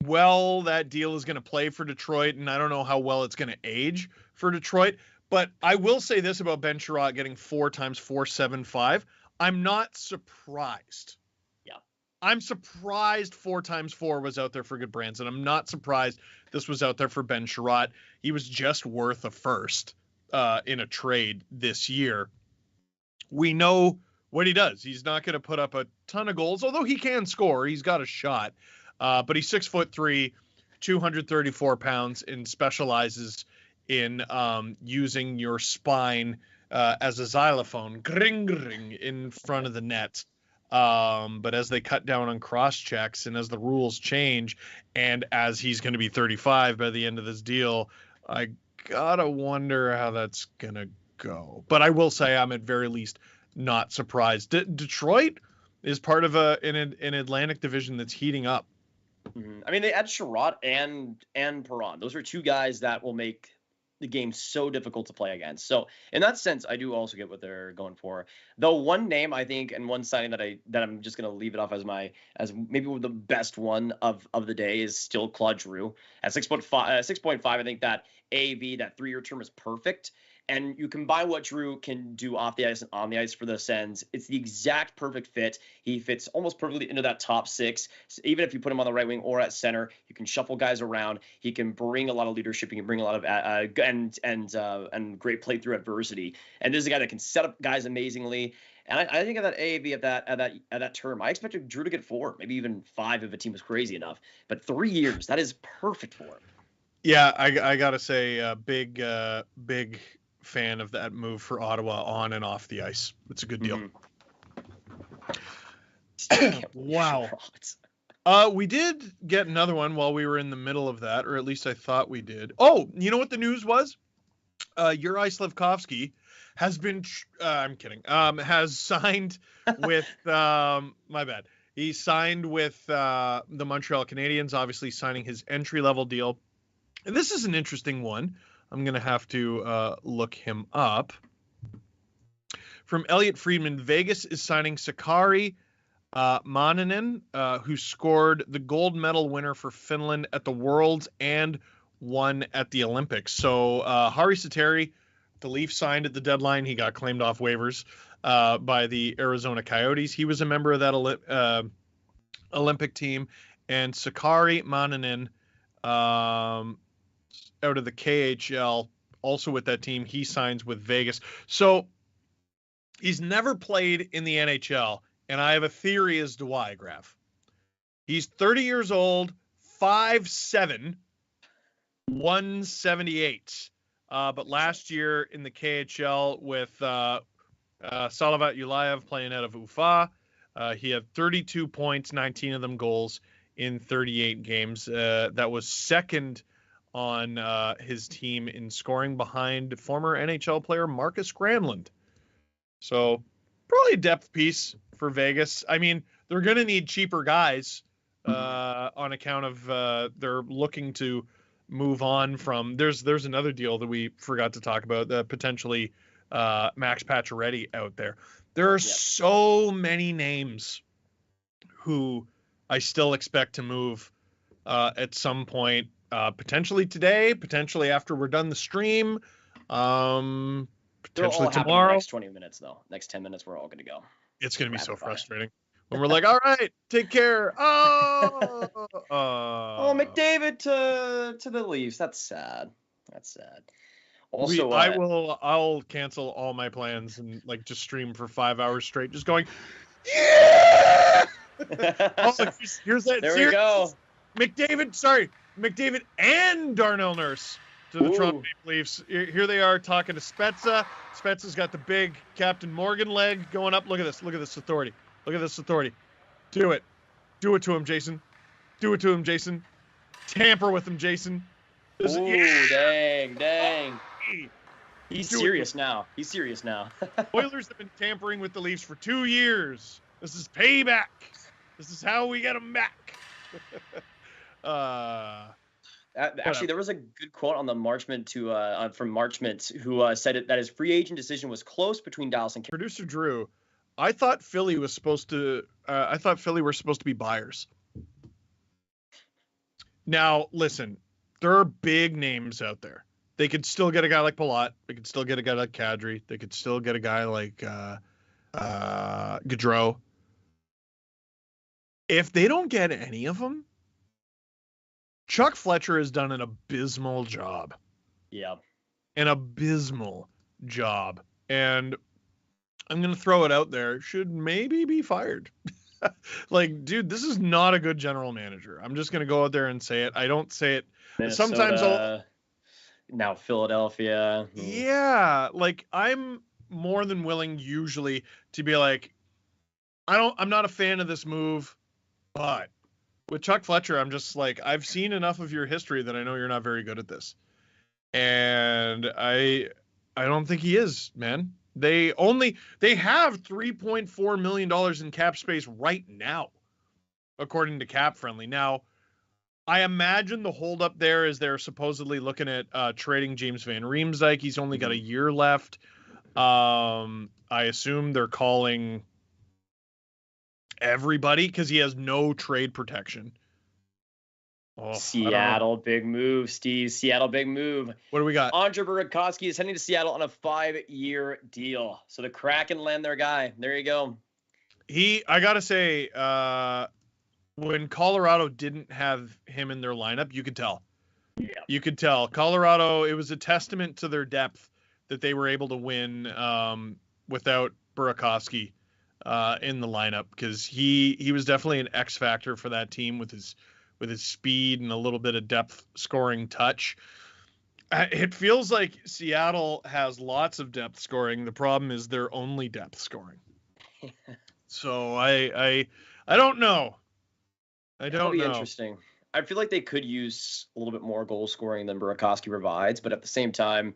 well that deal is going to play for Detroit, and I don't know how well it's going to age for Detroit. But I will say this about Ben Sherratt getting 4 times 4.75. I'm not surprised. Yeah. I'm surprised 4 times 4 was out there for Goodbranson. I'm not surprised this was out there for Ben Sherratt. He was just worth a first in a trade this year. We know what he does. He's not going to put up a ton of goals, although he can score. He's got a shot. But he's 6'3", 234 pounds, and specializes in using your spine as a xylophone, gring, gring, in front of the net. But as they cut down on cross checks and as the rules change, and as he's going to be 35 by the end of this deal, I gotta wonder how that's going to go. But I will say I'm at very least not surprised. Detroit, is part of an Atlantic division that's heating up. Mm-hmm. I mean, they add Sherrod and Perron. Those are two guys that will make the game so difficult to play against. So in that sense, I do also get what they're going for. Though one name I think, and one signing that I'm just gonna leave it off as maybe the best one of the day is still Claude Giroux at 6.5. I think that AAV, that 3-year term, is perfect. And you combine what Giroux can do off the ice and on the ice for the Sens, it's the exact perfect fit. He fits almost perfectly into that top six. So even if you put him on the right wing or at center, you can shuffle guys around. He can bring a lot of leadership. He can bring a lot of and great play through adversity. And this is a guy that can set up guys amazingly. And I think of that AAV at that term, I expected Giroux to get 4, maybe even 5 if a team was crazy enough. But 3 years, that is perfect for him. Yeah, I gotta say, big fan of that move for Ottawa on and off the ice. It's a good deal. Wow. We did get another one while we were in the middle of that, or at least I thought we did. Oh, you know what the news was? Juraj Slafkovsky has been, I'm kidding, has signed with, my bad. He signed with the Montreal Canadiens, obviously signing his entry-level deal. And this is an interesting one. I'm going to have to look him up. From Elliot Friedman, Vegas is signing Sakari Maninen, who scored the gold medal winner for Finland at the Worlds and won at the Olympics. So Harri Sateri, the Leafs signed at the deadline. He got claimed off waivers by the Arizona Coyotes. He was a member of that Olympic team. And Sakari Maninen, out of the KHL, also with that team, he signs with Vegas. So he's never played in the NHL, and I have a theory as to why, Grav. He's 30 years old, 5'7", 178. But last year in the KHL with Salavat Ulayev playing out of Ufa, he had 32 points, 19 of them goals in 38 games. That was second on his team in scoring behind former NHL player Marcus Granlund. So probably a depth piece for Vegas. I mean, they're going to need cheaper guys on account of they're looking to move on from. There's another deal that we forgot to talk about, potentially Max Pacioretty out there. There are so many names who I still expect to move at some point. Potentially today, potentially after we're done the stream, potentially tomorrow. In the next 20 minutes, though. Next 10 minutes, we're all going to go. It's going to be so frustrating when we're like, all right, take care. Oh, McDavid to the Leafs. That's sad. Also, I'll cancel all my plans and like just stream for 5 hours straight, just going, yeah. Here's that. There we go. McDavid and Darnell Nurse to the Toronto Maple Leafs. Here they are talking to Spezza. Spezza's got the big Captain Morgan leg going up. Look at this authority. Do it to him, Jason. Tamper with him, Jason. Dang. He's serious now. Oilers have been tampering with the Leafs for 2 years. This is payback. This is how we get them back. Actually, there was a good quote on the Marchment from Marchment, who said that his free agent decision was close between Dallas and Producer Drew. I thought Philly were supposed to be buyers. Now, listen, there are big names out there. They could still get a guy like Palat. They could still get a guy like Kadri. They could still get a guy like Gaudreau. If they don't get any of them, Chuck Fletcher has done an abysmal job. Yeah. An abysmal job. And I'm going to throw it out there. Should maybe be fired. Like, dude, this is not a good general manager. I'm just going to go out there and say it. I don't say it. Minnesota, sometimes now Philadelphia. Yeah. Like, I'm more than willing usually to be like, I'm not a fan of this move, but with Chuck Fletcher, I'm just like, I've seen enough of your history that I know you're not very good at this. And I don't think he is, man. They have $3.4 million in cap space right now, according to Cap Friendly. Now, I imagine the holdup there is they're supposedly looking at trading James Van Riemsdyk. He's only got a year left. I assume they're calling everybody because he has no trade protection. Oh, Seattle, big move, Steve. Seattle, big move. What do we got? Andre Burakovsky is heading to Seattle on a 5-year deal. So the Kraken land their guy. There you go. I got to say, when Colorado didn't have him in their lineup, you could tell. Yeah. You could tell. Colorado, it was a testament to their depth that they were able to win without Burakovsky in the lineup, because he was definitely an X factor for that team with his speed and a little bit of depth scoring touch. It feels like Seattle has lots of depth scoring. The problem is they're only depth scoring. So I don't know. That'll be interesting. I feel like they could use a little bit more goal scoring than Burakovsky provides, but at the same time,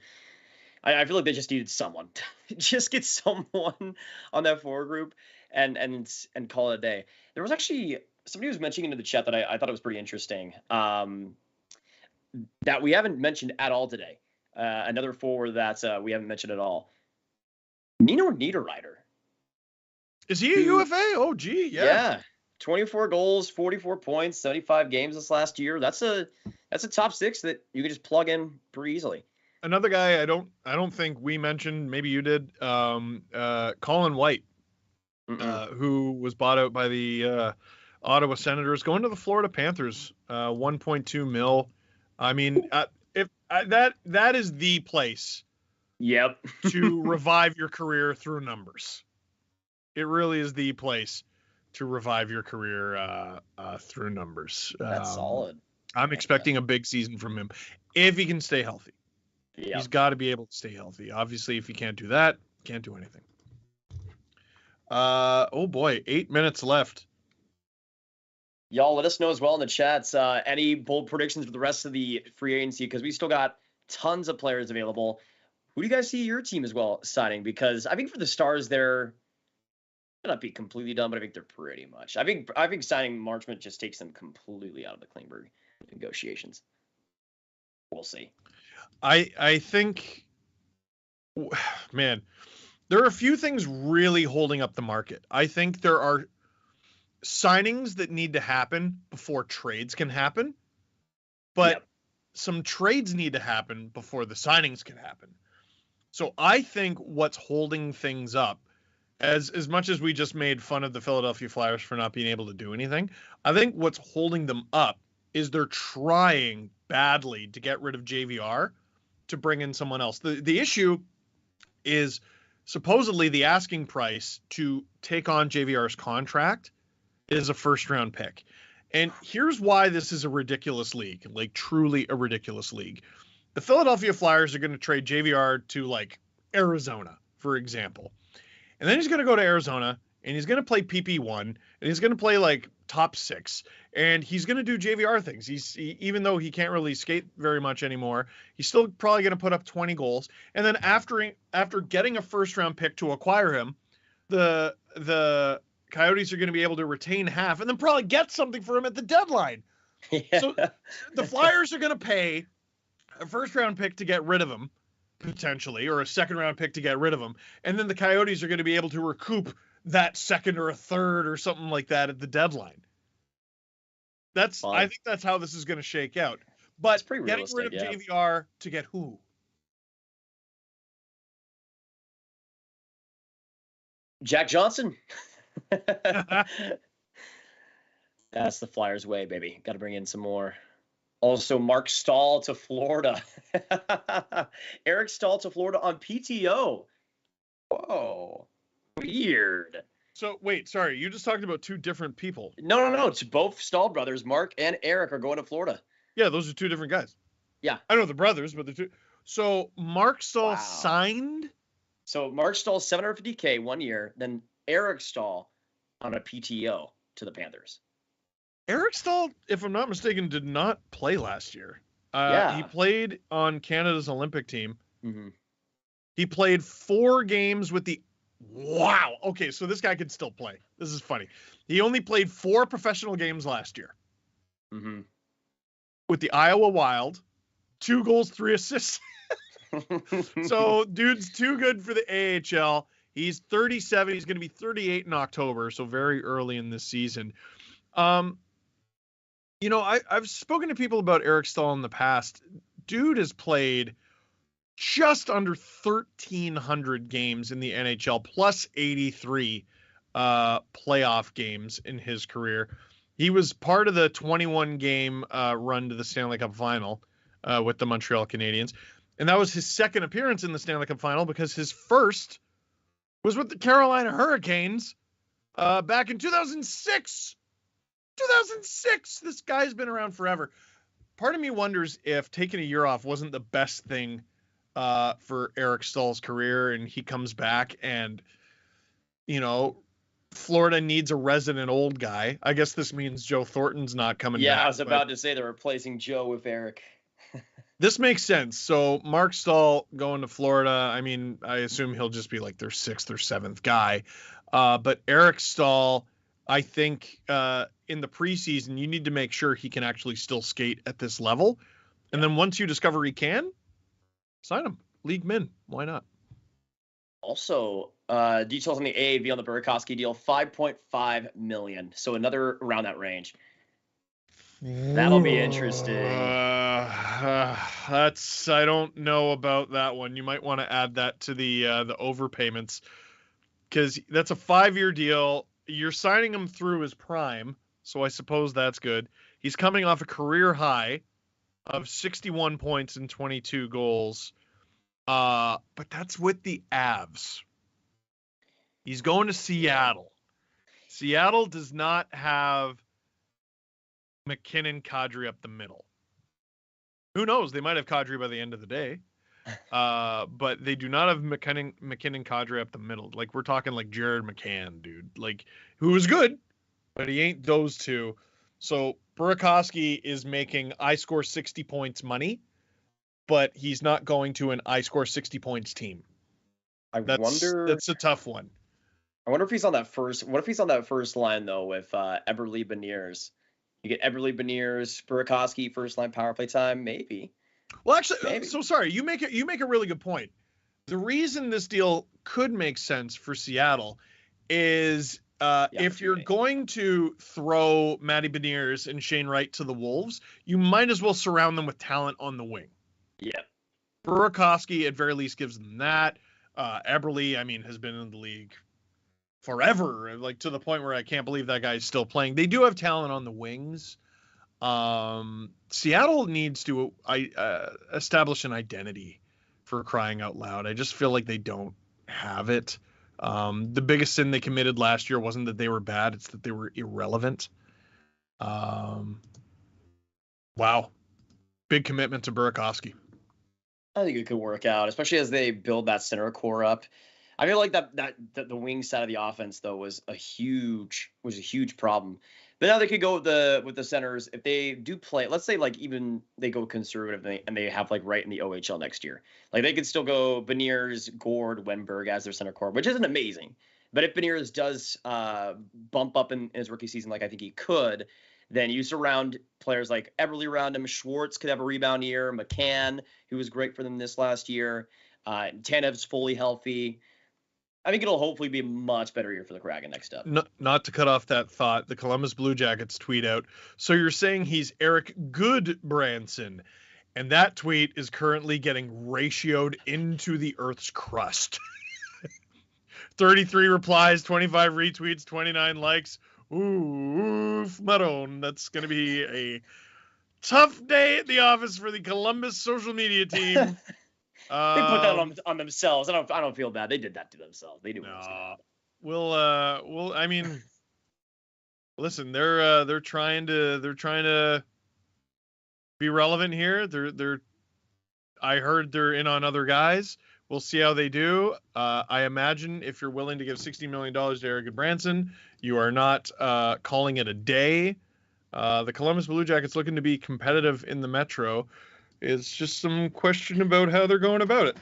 I feel like they just needed someone. Just get someone on that forward group and call it a day. There was actually somebody was mentioning into the chat that I thought it was pretty interesting, that we haven't mentioned at all today. Another forward that we haven't mentioned at all. Nino Niederreiter. Is he a UFA? Oh, gee, yeah. Yeah. 24 goals, 44 points, 75 games this last year. That's a top six that you can just plug in pretty easily. Another guy I don't think we mentioned, maybe you did, Colin White, who was bought out by the Ottawa Senators, going to the Florida Panthers, 1.2 mil. I mean, that is the place. Yep. To revive your career through numbers. It really is the place to revive your career through numbers. That's solid. I'm expecting a big season from him if he can stay healthy. Yep. He's got to be able to stay healthy. Obviously, if he can't do that, can't do anything. Oh boy, 8 minutes left. Y'all let us know as well in the chats any bold predictions for the rest of the free agency, because we still got tons of players available. Who do you guys see your team as well signing? Because I think for the Stars, they're not be completely done, but I think they're pretty much. I think signing Marchment just takes them completely out of the Klingberg negotiations. We'll see. I think, man, there are a few things really holding up the market. I think there are signings that need to happen before trades can happen, but some trades need to happen before the signings can happen. So I think what's holding things up, as much as we just made fun of the Philadelphia Flyers for not being able to do anything, I think what's holding them up is they're trying badly to get rid of JVR to bring in someone else. The issue is supposedly the asking price to take on JVR's contract is a first-round pick. And here's why this is a ridiculous league, like truly a ridiculous league. The Philadelphia Flyers are going to trade JVR to like Arizona, for example. And then he's going to go to Arizona and he's going to play PP1 and he's going to play like top six and he's going to do JVR things. Even though he can't really skate very much anymore, he's still probably going to put up 20 goals. And then after getting a first round pick to acquire him, the Coyotes are going to be able to retain half and then probably get something for him at the deadline. Yeah. So the Flyers are going to pay a first round pick to get rid of him, potentially, or a second round pick to get rid of him. And then the Coyotes are going to be able to recoup that second or a third or something like that at the deadline. I think that's how this is going to shake out. But getting rid of JVR to get who? Jack Johnson. That's the Flyers way, baby. Got to bring in some more. Also, Mark Staal to Florida. Eric Staal to Florida on PTO. Whoa. Weird. So, wait, sorry. You just talked about two different people. No. It's both Staal brothers. Mark and Eric are going to Florida. Yeah, those are two different guys. Yeah. I know the brothers, but the two. So, Mark Staal signed? So, Mark Staal, $750K 1 year. Then Eric Staal on a PTO to the Panthers. Eric Staal, if I'm not mistaken, did not play last year. Yeah. He played on Canada's Olympic team. Mm-hmm. He played 4 games with the wow. Okay, so this guy could still play. This is funny. He only played 4 professional games last year. Mm-hmm. With the Iowa Wild, 2 goals, 3 assists. So dude's too good for the AHL. He's 37. He's going to be 38 in October, so very early in this season. I've spoken to people about Eric Staal in the past. Dude has played just under 1,300 games in the NHL, plus 83 playoff games in his career. He was part of the 21-game run to the Stanley Cup Final with the Montreal Canadiens. And that was his second appearance in the Stanley Cup Final, because his first was with the Carolina Hurricanes back in 2006. 2006! This guy's been around forever. Part of me wonders if taking a year off wasn't the best thing for Eric Staal's career, and he comes back and, Florida needs a resident old guy. I guess this means Joe Thornton's not coming back. Yeah, I was about to say they're replacing Joe with Eric. This makes sense. So Mark Staal going to Florida, I mean, I assume he'll just be like their 6th or 7th guy. But Eric Staal, I think in the preseason, you need to make sure he can actually still skate at this level. And then once you discover he can, sign him. League min. Why not? Also, details on the AAV on the Burakovsky deal, $5.5 million. So another around that range. That'll be interesting. I don't know about that one. You might want to add that to the overpayments, because that's a 5-year deal. You're signing him through his prime, so I suppose that's good. He's coming off a career high of 61 points and 22 goals. But that's with the Avs. He's going to Seattle. Seattle does not have McKinnon, Kadri up the middle. Who knows? They might have Kadri by the end of the day. But they do not have McKinnon, Kadri up the middle. Like, we're talking like Jared McCann, dude. Like, who is good, but he ain't those two. So Burakovsky is making I score 60 points money, but he's not going to an I score 60 points team. That's a tough one. I wonder if he's on that first. What if he's on that first line though with Eberle Beniers? You get Eberle Beniers, Burakovsky first line power play time, maybe. Well, actually, maybe. So sorry, you make a really good point. The reason this deal could make sense for Seattle is if you're going to throw Matty Beniers and Shane Wright to the Wolves, you might as well surround them with talent on the wing. Yeah. Burakovsky at very least gives them that. Eberle, I mean, has been in the league forever, like to the point where I can't believe that guy's still playing. They do have talent on the wings. Seattle needs to establish an identity, for crying out loud. I just feel like they don't have it. The biggest sin they committed last year wasn't that they were bad, it's that they were irrelevant. Wow. Big commitment to Burakovsky. I think it could work out, especially as they build that center core up. I feel like that the wing side of the offense though was a huge problem. But now they could go with the centers if they do play. Let's say like even they go conservative and they have like Wright in the OHL next year. Like they could still go Beniers, Gord, Wenberg as their center core, which isn't amazing. But if Beniers does bump up in his rookie season, like I think he could, then you surround players like Eberle around him. Schwartz could have a rebound year. McCann, who was great for them this last year. Tanev's fully healthy. I think it'll hopefully be a much better year for the Kraken next up. Not to cut off that thought, the Columbus Blue Jackets tweet out, so you're saying he's Eric Goodbranson, and that tweet is currently getting ratioed into the Earth's crust. 33 replies, 25 retweets, 29 likes. Oof, Maroon. That's going to be a tough day at the office for the Columbus social media team. They put that on themselves. I don't feel bad. They did that to themselves. They knew what was going to happen. I mean, listen, they're trying to be relevant here. I heard they're in on other guys. We'll see how they do. I imagine if you're willing to give $60 million to Eric Goodbranson, you are not calling it a day. The Columbus Blue Jackets looking to be competitive in the Metro. It's just some question about how they're going about it.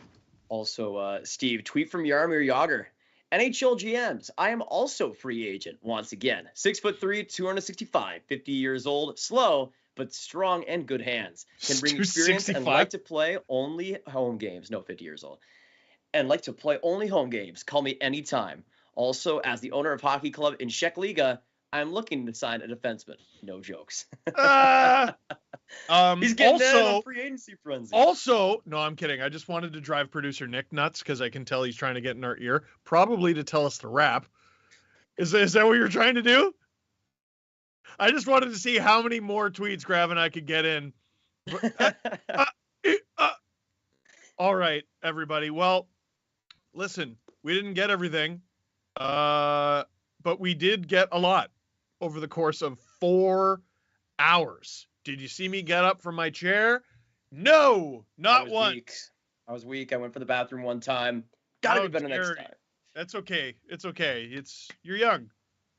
Also, Steve, tweet from Jaromir Jagr. NHL GMs, I am also free agent once again. 6'3", 265, 50 years old, slow, but strong and good hands. Can bring experience and like to play only home games. No, 50 years old. And like to play only home games. Call me anytime. Also, as the owner of hockey club in Czech Liga, I'm looking to sign a defenseman. No jokes. He's getting that on free agency frenzy. Also, no, I'm kidding. I just wanted to drive producer Nick nuts because I can tell he's trying to get in our ear, probably to tell us to wrap. Is that what you're trying to do? I just wanted to see how many more tweets Grav and I could get in. All right, everybody. Well, listen, we didn't get everything, but we did get a lot over the course of 4 hours. Did you see me get up from my chair? No, not once. I was weak. I went for the bathroom one time. Gotta be better next time. That's okay. It's okay. You're young.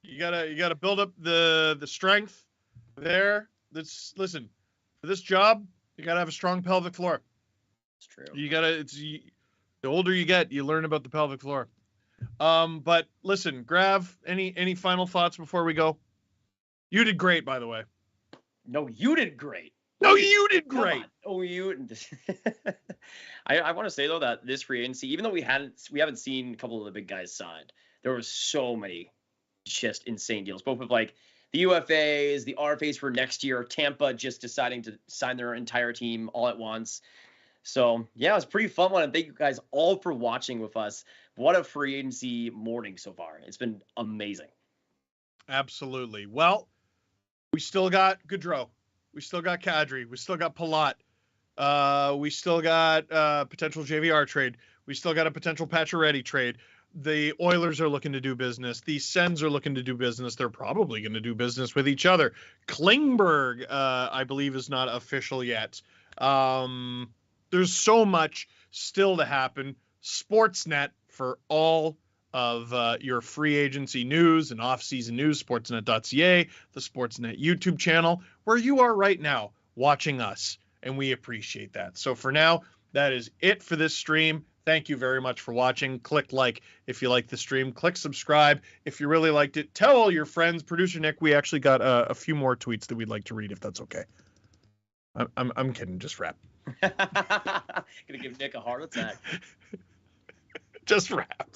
You gotta build up the strength there. Listen, for this job, you gotta have a strong pelvic floor. It's true. The older you get, you learn about the pelvic floor. But listen, Grav, any final thoughts before we go? You did great, by the way. No, you did great. No, you did great. Oh, you. I want to say though that this free agency, even though we haven't seen a couple of the big guys signed, there were so many just insane deals, both with like the UFAs, the RFAs for next year, Tampa just deciding to sign their entire team all at once. So yeah, it was a pretty fun one, and thank you guys all for watching with us. What a free agency morning so far. It's been amazing. Absolutely. Well, we still got Gaudreau. We still got Kadri. We still got Palat. We still got potential JVR trade. We still got a potential Pacioretty trade. The Oilers are looking to do business. The Sens are looking to do business. They're probably going to do business with each other. Klingberg, I believe, is not official yet. There's so much still to happen. Sportsnet for all of your free agency news and off-season news, sportsnet.ca, the Sportsnet YouTube channel, where you are right now watching us, and we appreciate that. So for now, that is it for this stream. Thank you very much for watching. Click like if you like the stream. Click subscribe if you really liked it. Tell all your friends. Producer Nick, we actually got a few more tweets that we'd like to read, if that's okay. I'm kidding. Just wrap. Gonna give Nick a heart attack. Just wrap.